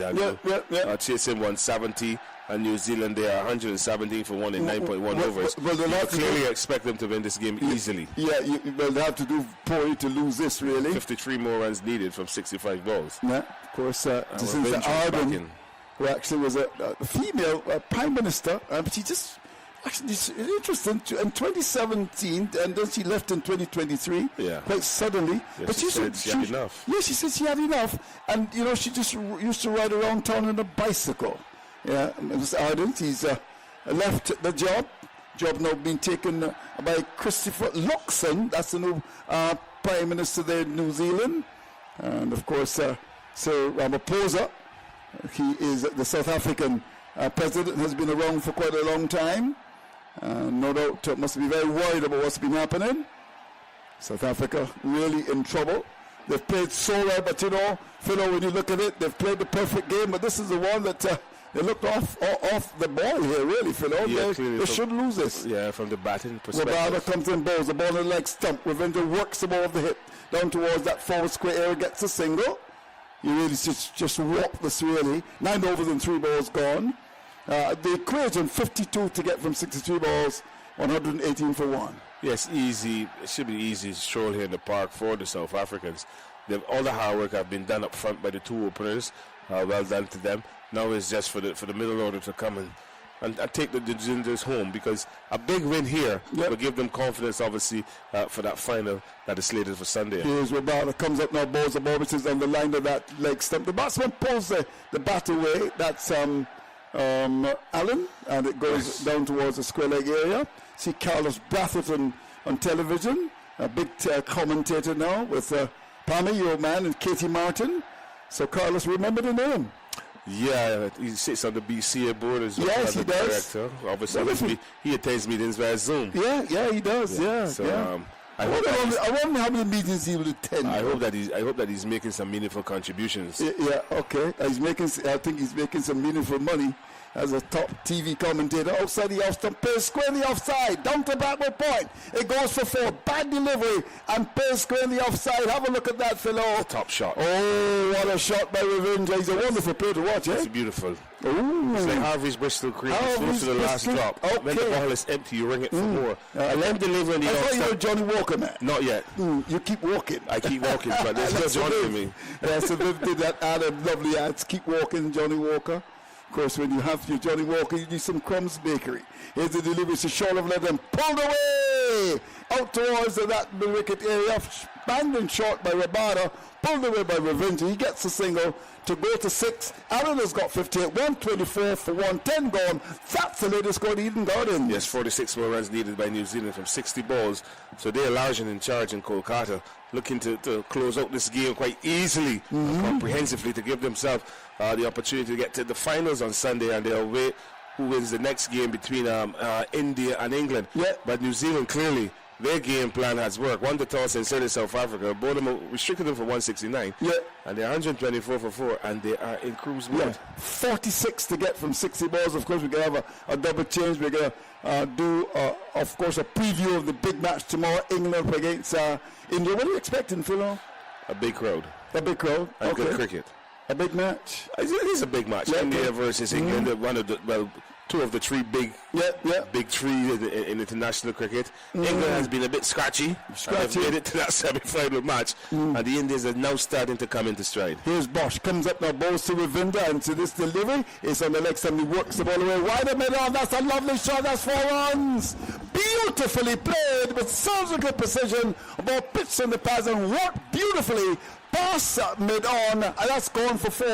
Chasing 170, and New Zealand they are 117 for one in 9.1 overs. Well, you clearly expect them to win this game easily. Yeah, they have to do poorly to lose this, really. 53 more runs needed from 65 balls. Yeah, of course. This is the Arden, who actually was a female prime minister, but she just. Actually, it's interesting. In 2017, and then she left in 2023. Yeah. Quite suddenly. Yeah, but she said she had enough. Yeah, she said she had enough. And, she just used to ride around town on a bicycle. Yeah, Mr. Arden, he's left the job. Job now being taken by Christopher Luxon. That's the new Prime Minister there in New Zealand. And, of course, Sir Ramaphosa. He is the South African president, has been around for quite a long time. No doubt must be very worried about what's been happening. South Africa really in trouble. They've played so well, but Philo, when you look at it, they've played the perfect game, but this is the one that they looked off the ball here, really, Philo. Yeah, they should lose this. Yeah, from the batting perspective. Rabada comes in, bowls the ball in the leg stump. Revenge works the ball off the hit down towards that forward square area, gets a single. You really just walk this, really. 9 overs and 3 balls gone. The equation 52 to get from 63 balls, 118 for 1. Yes, easy. It should be easy stroll here in the park for the South Africans. All the hard work have been done up front by the 2 openers. Well done to them. Now it's just for the middle order to come and take the Gingers home, because a big win here will give them confidence, obviously, for that final that is slated for Sunday. Here's Rabada, comes up now, balls the ball, which is on the line of that leg stump. The batsman pulls the bat away. That's Allen, and it goes down towards the square leg area. See Carlos Bratherton on television, a big commentator now with Pammy, your man, and Katie Martin. So Carlos, remember the name? Yeah, he sits on the BCA board as well. Yes, he does. Director. Obviously, he attends meetings via Zoom. Yeah, he does. Yeah. So, I wonder how many meetings he will attend. I hope that he's making some meaningful contributions. Yeah, okay. I think he's making some meaningful money as a top TV commentator. Outside the off stump, plays squarely offside, down to backward point. It goes for 4, bad delivery, and plays squarely offside. Have a look at that, Philo. Top shot. Oh, what a shot by Revenge. He's a wonderful player to watch, It's beautiful. Ooh. It's like Harvey's Bristol cream. Close to the last drop. Okay. When the ball is empty, you ring it for more. And then delivering the I off thought you stump. were Johnny Walker, man. Not yet. You keep walking. I keep walking, but there's no Johnny for me. Yeah, so they did that ad of lovely ads. Keep walking, Johnny Walker. Of course, when you have your Johnny Walker, you need some Crumbs Bakery. Here's the delivery to short of let them pulled away out towards that wicket area. Banged and short by Rabada, pulled away by Revenge. He gets a single to go to 6. Allen has got 58, 124 for 110 gone. That's the latest score Eden Gardens. Yes, 46 more runs needed by New Zealand from 60 balls. So they're large and in charge in Kolkata, looking to close out this game quite easily and comprehensively to give themselves the opportunity to get to the finals on Sunday, and they'll wait who wins the next game between India and England. Yeah. But New Zealand, clearly, their game plan has worked. Won the toss and instead of South Africa. Bournemouth restricted them for 169. Yeah. And they're 124 for 4, and they are in cruise mode. 46 to get from 60 balls. Of course, we're going to have a double change. We're going to do, of course, a preview of the big match tomorrow, England against India. What are you expecting, Philo? A big crowd. A big crowd. And good cricket. A big match. It is a big match. Yeah, India versus England. One of the two of the three big three in international cricket. England has been a bit scratchy. They've made it to that semi-final match, and the Indians are now starting to come into stride. Here's Bosch, comes up now, balls to Ravinda, and to this delivery, it's on the leg side, he works the ball away, wide and middle, that's a lovely shot, that's 4 runs. Beautifully played with surgical precision, ball pitched in the pads and worked beautifully. Pass mid-on, and that's gone for 4.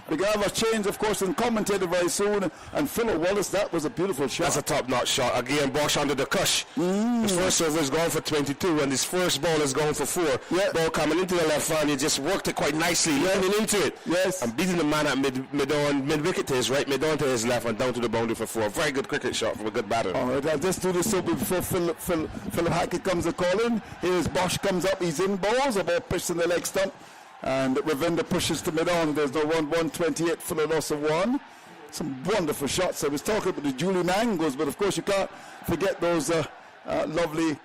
We're going to have a change, of course, in commentator very soon. And Philip Wallace, that was a beautiful shot. That's a top-notch shot. Again, Bosch under the cush. His first over is gone for 22, and his first ball is gone for 4. Yeah. Ball coming into the left hand, he just worked it quite nicely, leaning into it. Yes. And beating the man at mid-wicket to his right, mid-on to his left, and down to the boundary for 4. Very good cricket shot from a good batter. All right, I'll just do this so before Philip Hackett comes to call in. Here's Bosch comes up, he's in balls, a ball pitched in the leg stump. And Ravindra pushes to mid-on. There's no 128 for the loss of 1. Some wonderful shots. I was talking about the Julie Mangoes, but of course you can't forget those lovely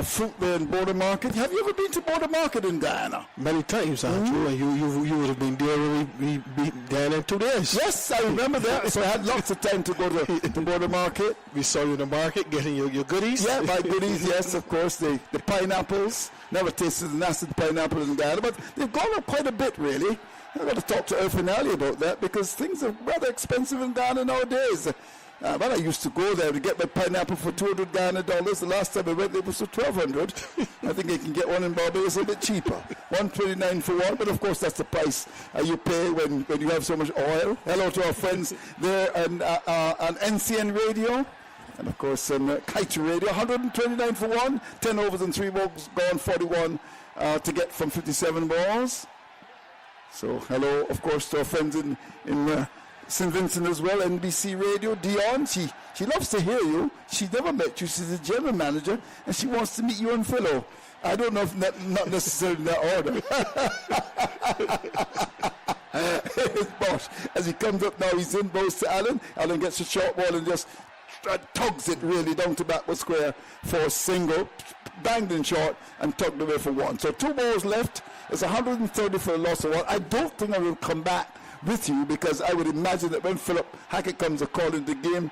fruit there in Border Market. Have you ever been to Border Market in Guyana? Many times, Andrew. You would have been there when we beat Guyana in 2 days. Yes, I remember that. So I had lots of time to go to the Border Market. We saw you in the market getting your goodies. Yeah, my goodies, yes, of course. The pineapples. Never tasted the nasty pineapple in Guyana, but they've gone up quite a bit, really. I've got to talk to Finale about that because things are rather expensive in Ghana nowadays. But I used to go there to get my pineapple for $200 Ghana. The last time I went there was for $1,200. I think I can get one in Barbados a bit cheaper. $129 for one, but of course that's the price you pay when you have so much oil. Hello to our friends there on NCN Radio. And of course on Kite Radio, $129 for one, 10 overs and 3 balls gone, 41 to get from 57 balls. So hello, of course, to our friends in St. Vincent as well, NBC Radio. Dion, she loves to hear you. She never met you. She's the general manager, and she wants to meet you and Philo. I don't know if not necessarily in that order. Here's Bosch. As he comes up now, he's in both to Allen. Allen gets a short ball and just tugs it really down to backward square for a single. Banged in short and tugged away for 1. So 2 balls left. It's 130 for a loss of 1. I don't think I will come back with you because I would imagine that when Philip Hackett comes according to the game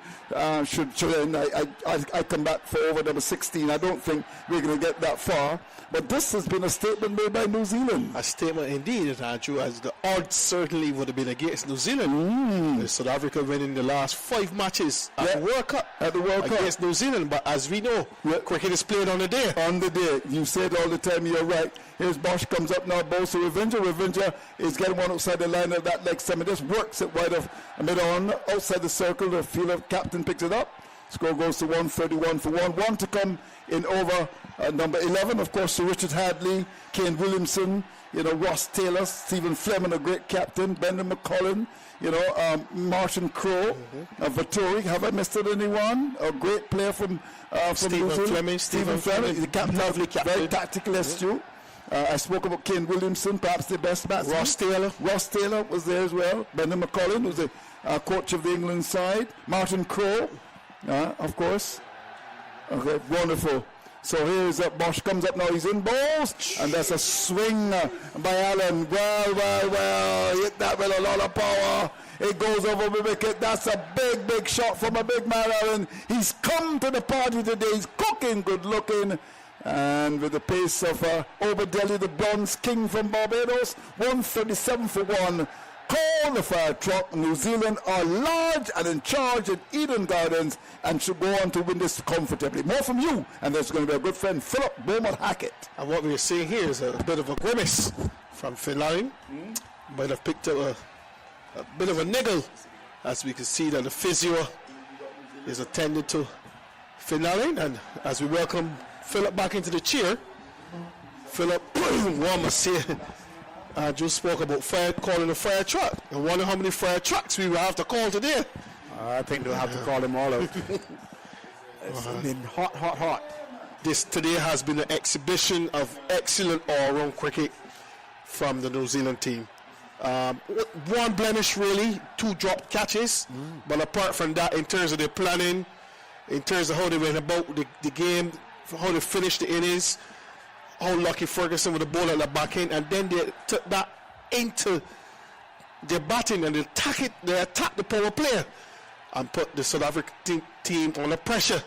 should end, I come back for over number 16. I don't think we're going to get that far. But this has been a statement made by New Zealand. A statement indeed, Andrew, as the odds certainly would have been against New Zealand. South Africa winning the last 5 matches at the World Cup. Against New Zealand. But as we know, cricket is played on the day. On the day. You say it all the time, you're right. Here's Bosch, comes up now, balls to Ravindra. Ravindra is getting one outside the line of that leg stem. It just works it wide of mid-on, outside the circle. The fielder captain picks it up. Score goes to 131 for 1. 1 to come in over number 11. Of course, Sir Richard Hadley, Kane Williamson, Ross Taylor, Stephen Fleming, a great captain, Brendan McCullin, Martin Crowe, Vittori. Have I missed anyone? A great player from Stephen Fleming. Stephen Fleming, the captain, very tactical astute. I spoke about Kane Williamson, perhaps the best batsman. Ross Taylor was there as well. Brendan McCullin was the coach of the England side. Martin Crowe, of course. Okay, wonderful. So here's Bosch comes up now. He's in balls, and that's a swing by Allen. Well, hit that with a lot of power. It goes over the wicket. That's a big shot from a big man, Allen. He's come to the party today. He's cooking, good looking. And with the pace of Obadeli, the bronze king from Barbados, 137 for 1. Call the fire truck. New Zealand are large and in charge at Eden Gardens and should go on to win this comfortably. More from you, and there's going to be a good friend, Philip Beaumont Hackett. And what we're seeing here is a bit of a grimace from Finlane. Might have picked up a bit of a niggle, as we can see that the physio is attended to Finlane. And as we welcome Philip back into the chair, Philip, one must say, just spoke about calling a fire truck. I wonder how many fire trucks we will have to call today. I think they'll have to call them all out. It's been hot. This today has been an exhibition of excellent all-round cricket from the New Zealand team. One blemish really, 2 dropped catches, but apart from that, in terms of their planning, in terms of how they went about the game, how they finished the innings, how lucky Ferguson with the ball at the back end, and then they took that into their batting and they attacked the power player and put the South African team under pressure.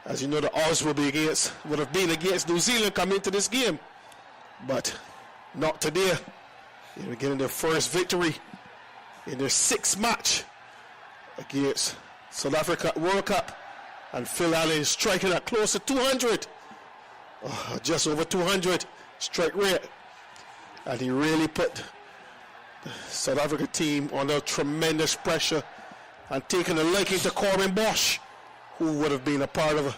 As you know, the odds would have been against New Zealand coming into this game, but not today. They're getting their first victory in their 6th match against South Africa World Cup, and Phil Allen is striking at close to 200. Just over 200 strike rate, and he really put the South Africa team under tremendous pressure and taken a liking to Corbin Bosch, who would have been a part of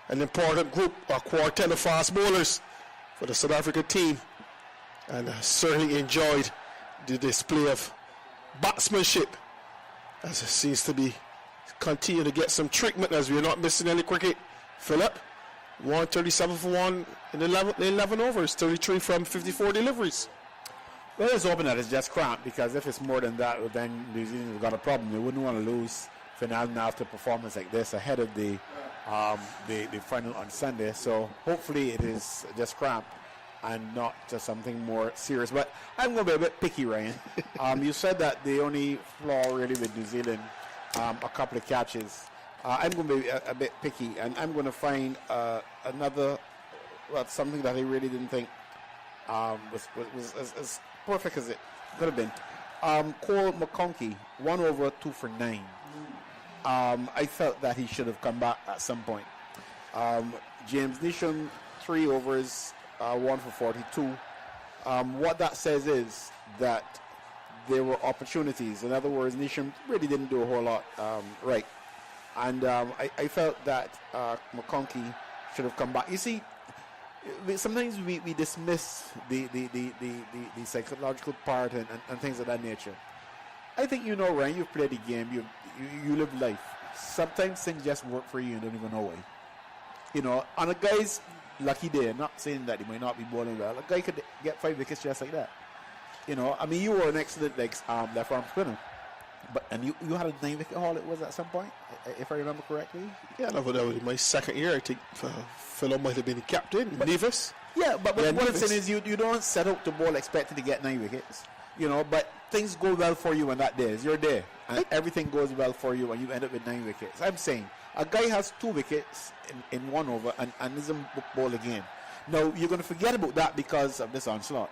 an important group, a quartet of fast bowlers for the South Africa team, and certainly enjoyed the display of batsmanship, as it seems to be continue to get some treatment as we're not missing any cricket. Philip, 137 for 1 in 11 overs, 33 from 54 deliveries. Well, let's hoping that it's just cramp, because if it's more than that, then New Zealand have got a problem. They wouldn't want to lose finale after a performance like this ahead of the final on Sunday. So hopefully it is just cramp and not just something more serious. But I'm going to be a bit picky, Ryan. You said that the only flaw really with New Zealand, a couple of catches. I'm going to be a bit picky, and I'm going to find another, something that I really didn't think was as perfect as it could have been. Cole McConkey, 1 over 2 for 9. I felt that he should have come back at some point. James Nisham, 3 overs, 1 for 42. What that says is that there were opportunities. In other words, Nisham really didn't do a whole lot right. And I felt that McConkey should have come back. You see, sometimes we dismiss the psychological part and things of that nature. I think Ryan, you've played the game, you live life. Sometimes things just work for you and don't even know why. On a guy's lucky day, not saying that he might not be bowling well, a guy could get 5 wickets just like that. You were an excellent left arm spinner. And you had a 9-wicket haul, it was at some point, if I remember correctly? Yeah, that was my second year. I think Philo might have been the captain, Nevis. Yeah, but what I'm saying is you don't set out to bowl expecting to get 9 wickets. But things go well for you on that day. It's your day. And everything goes well for you and you end up with 9 wickets. I'm saying a guy has 2 wickets in 1 over and doesn't bowl again. Now, you're going to forget about that because of this onslaught.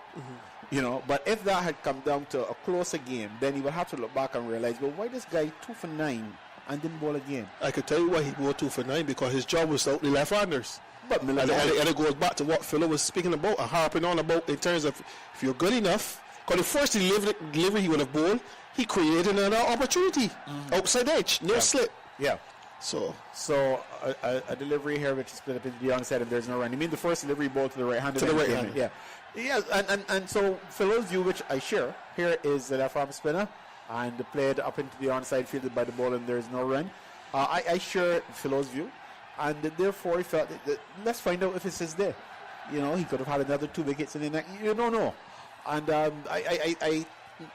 But if that had come down to a closer game, then you would have to look back and realize, well, why this guy 2 for 9 and didn't bowl again? I could tell you why he bowled 2 for 9, because his job was out the left-handers. But and it goes back to what Philo was speaking about, harping on about in terms of if you're good enough. Because the first delivery he would have bowled, he created another opportunity. Outside edge, no slip. Yeah. So a delivery here which is split up into the onside and there's no run. You mean the first delivery ball to the right hand? To the right hand. Yeah. Yeah, and so Philo's view, which I share, here is the left arm spinner and played up into the onside, fielded by the ball, and there's no run. I share Philo's view, and therefore he felt that let's find out if it's his day. He could have had another 2 wickets in the neck. You don't know. And I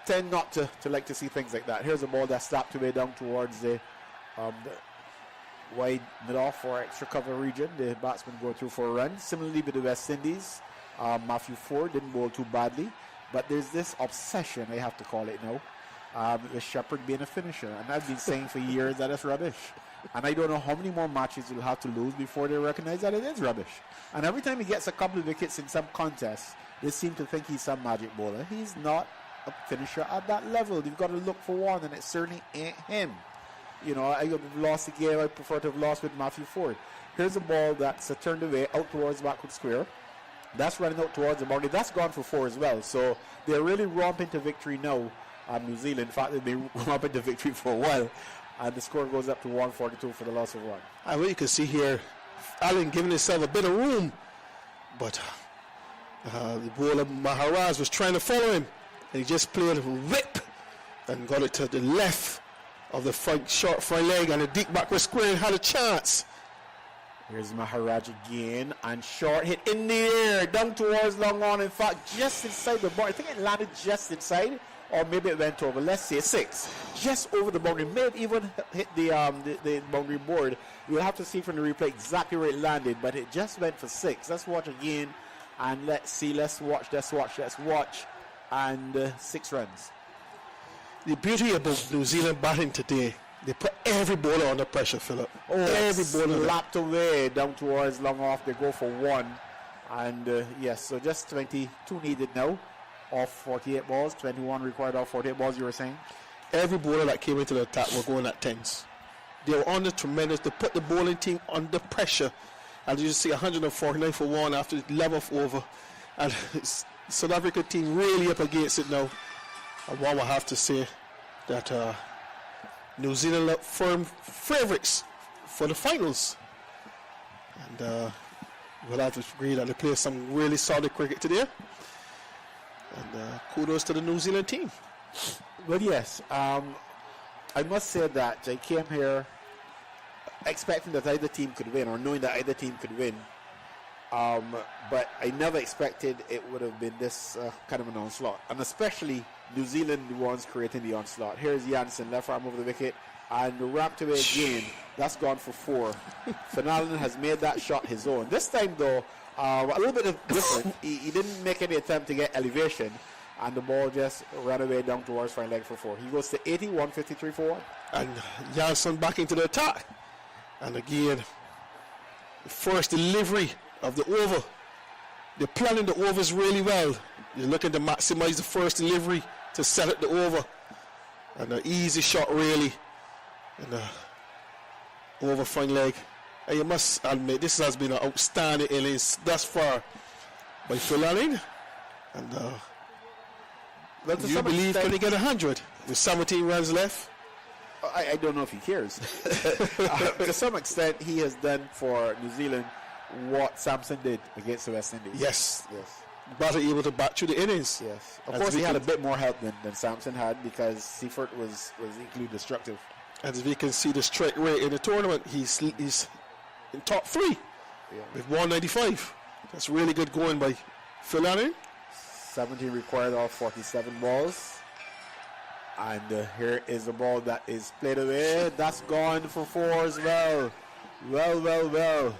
tend not to like to see things like that. Here's a ball that's slapped away down towards the wide mid-off or extra cover region. The batsman go through for a run. Similarly with the West Indies, Matthew Ford didn't bowl too badly, but there's this obsession, I have to call it now, with Shepherd being a finisher, and I've been saying for years that it's rubbish. And I don't know how many more matches you'll have to lose before they recognize that it is rubbish. And every time he gets a couple of wickets in some contest, they seem to think he's some magic bowler. He's not a finisher at that level. You've got to look for one, and it certainly ain't him. I have lost the game. I prefer to have lost with Matthew Ford. Here's a ball that's turned away out towards backward square. That's running out towards the boundary. That's gone for 4 as well. So they're really romping to victory now. New Zealand, in fact, they've been romping to victory for a while. And the score goes up to 142 for the loss of 1. I mean, you can see here, Allen giving himself a bit of room. But the bowler Maharaj was trying to follow him. And he just played a whip and got it to the left of the short front leg and the deep backward square and had a chance. Here's Maharaj again, and short hit in the air, down towards long on. In fact, just inside the boundary. I think it landed just inside, or maybe it went over. Let's say 6, just over the boundary. May have even hit the boundary board. You'll have to see from the replay exactly where it landed, but it just went for 6. Let's watch again, and let's see. Let's watch. And 6 runs. The beauty about New Zealand batting today, they put every bowler under pressure, Philip. Every bowler lapped away down towards long off. They go for 1. And yes, so just 22 needed now off 48 balls. 21 required off 48 balls, you were saying? Every bowler that came into the attack were going at 10s. They were under tremendous. They put the bowling team under pressure. And you see 149 for 1 after the 11th over. And South Africa team really up against it now. And one will have to say that New Zealand look firm favourites for the finals. And we'll have to agree that they play some really solid cricket today. And kudos to the New Zealand team. Well, yes. I must say that I came here expecting that either team could win, or knowing that either team could win. But I never expected it would have been this kind of an onslaught. And especially New Zealand, the ones creating the onslaught. Here's Janssen, left arm over the wicket, and ramped away again. That's gone for 4. Finalen has made that shot his own. This time, though, a little bit different. He didn't make any attempt to get elevation, and the ball just ran away down towards fine leg for 4. He goes to 81, 53 for 1. And Janssen back into the attack. And again, the first delivery of the over. They're planning the overs really well. You're looking to maximize the first delivery to set up the over. And an easy shot, really. And over fine leg. And you must admit, this has been an outstanding innings thus far by Phil Allen. And do you believe can he get 100 with 17 runs left? I don't know if he cares. To some extent, he has done for New Zealand what Sampson did against the West Indies. Yes. But able to back through the innings. Yes. Of course, he had a bit more help than Sampson had because Seifert was equally destructive. As we can see the strike rate in the tournament, he's in top 3 with 195. That's really good going by Phil Allen. 17 required off 47 balls. And here is the ball that is played away. That's gone for 4 as well. Well.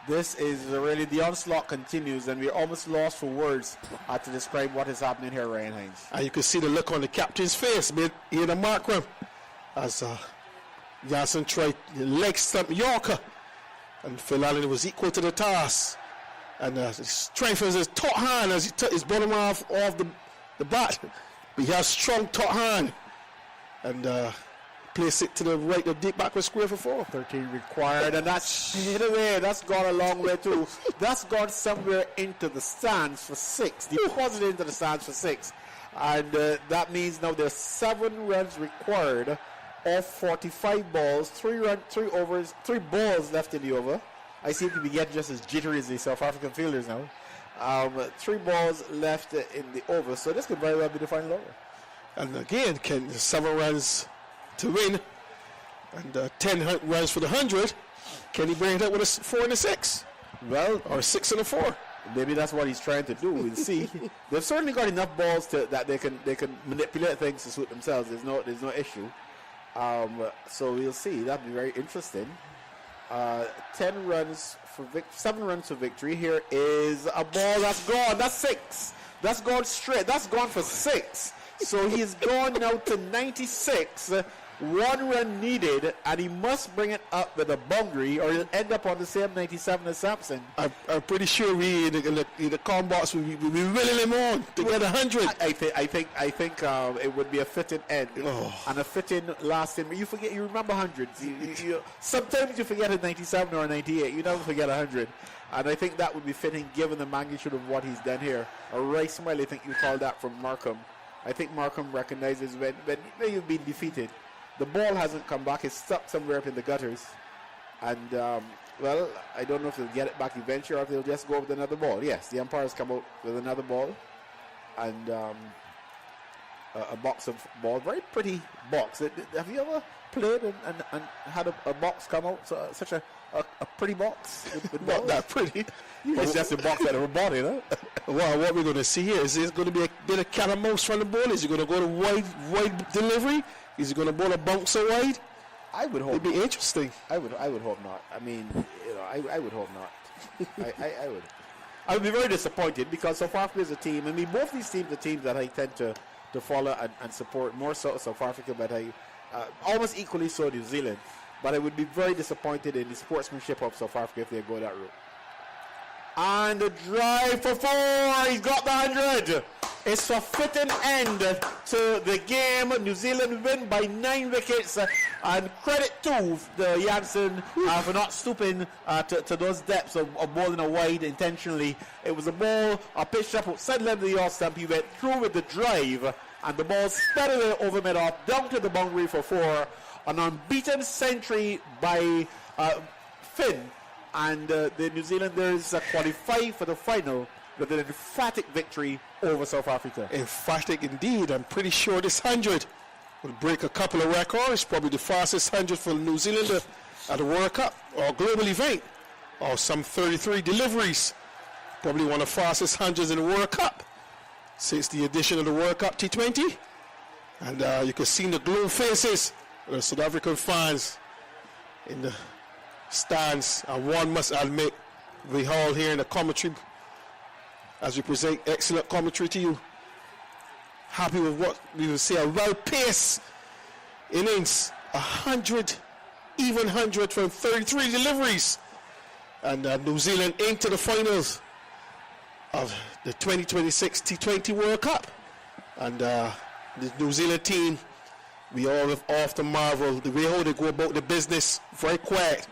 This is really, the onslaught continues, and we're almost lost for words to describe what is happening here, Ryan Hines. And you can see the look on the captain's face. He had a mark him as Janssen tried the leg stump Yorker. And Phil Allen was equal to the task. And strengthens his top hand as he took his bottom half off the bat. But he has strong top hand. And place it to the right of deep backward square for 4. 13 required, and that's hit away. That's gone a long way too. That's gone somewhere into the stands for 6. Deposited into the stands for 6. And that means now there's 7 runs required off 45 balls, 3 balls left in the over. I seem to be getting just as jittery as the South African fielders now. 3 balls left in the over, so this could very well be the final over. And again, 7 runs to win, and 10 runs for the 100. Can he bring it up with a 4 and a 6? Well, or 6 and a 4. Maybe that's what he's trying to do. We'll see. They've certainly got enough balls that they can manipulate things to suit themselves. There's no issue. So we'll see. That'd be very interesting. 7 runs for victory. Here is a ball that's gone. That's 6. That's gone straight. That's gone for 6. So he's gone now to 96. 1 run needed, and he must bring it up with a boundary, or he'll end up on the same 97 as Sampson. I'm pretty sure we in the combox will be willing him on to get 100. I think it would be a fitting end and a fitting lasting. You remember hundreds. Sometimes you forget a 97 or a 98. You never forget 100. And I think that would be fitting given the magnitude of what he's done here. A right smile, I think you call that from Markham. I think Markham recognizes when you've been defeated. The ball hasn't come back. It's stuck somewhere up in the gutters. And, I don't know if they'll get it back eventually or if they'll just go with another ball. Yes, the umpires come out with another ball. And a box of ball. Very pretty box. Have you ever played and had a box come out? Such a pretty box? With Not that pretty. It's just a box out of a ball, you know? Well, what we're going to see here is it going to be a bit of cat and mouse from the ball? Is he going to go to wide delivery? Is he going to bowl a bouncer wide? I would hope. It'd be interesting. I would hope not. I mean, I would hope not. I would. I would be very disappointed because South Africa is a team. I mean, both these teams are teams that I tend to follow and support, more so South Africa, but I almost equally so New Zealand. But I would be very disappointed in the sportsmanship of South Africa if they go that route. And the drive for 4. He's got the 100. It's a fitting end to the game. New Zealand win by 9 wickets. And credit to the Janssen for not stooping to those depths of bowling a wide intentionally. It was a ball pitched up outside leg of the off stump. He went through with the drive. And the ball sped away over mid-off down to the boundary for 4. An unbeaten century by Finn. And the New Zealanders qualify for the final with an emphatic victory over South Africa. Emphatic indeed. I'm pretty sure this 100 will break a couple of records. Probably the fastest 100 for New Zealand at the World Cup or global event. Or some 33 deliveries Probably one of the fastest hundreds in the World Cup since the addition of the World Cup T20. And you can see the gloom faces of the South African fans in the stands. And one must admit, we all here in the commentary, as we present excellent commentary to you, happy with what we will see, a well-paced innings, 100, even 100 from 33 deliveries. And New Zealand into the finals of the 2026 T20 World Cup. And the New Zealand team, we all have often marveled the way how they go about the business, very quiet.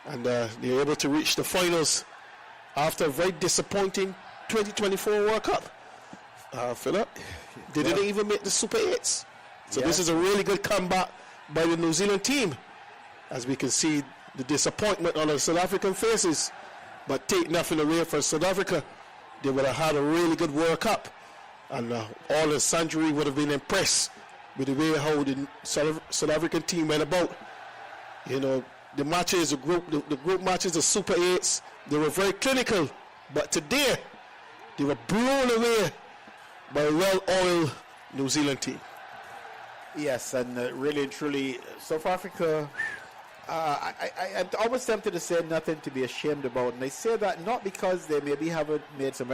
And they're able to reach the finals after a very disappointing 2024 World Cup. Philip, they didn't even make the Super 8s. So this is a really good comeback by the New Zealand team. As we can see the disappointment on the South African faces. But take nothing away from South Africa. They would have had a really good World Cup. And all the sundry would have been impressed with the way how the South African team went about. You know, the matches, the group matches, the Super 8s, they were very clinical. But today, they were blown away by a well-oiled New Zealand team. Yes, and really and truly, South Africa, I'm almost tempted to say nothing to be ashamed about. And I say that not because they maybe haven't made some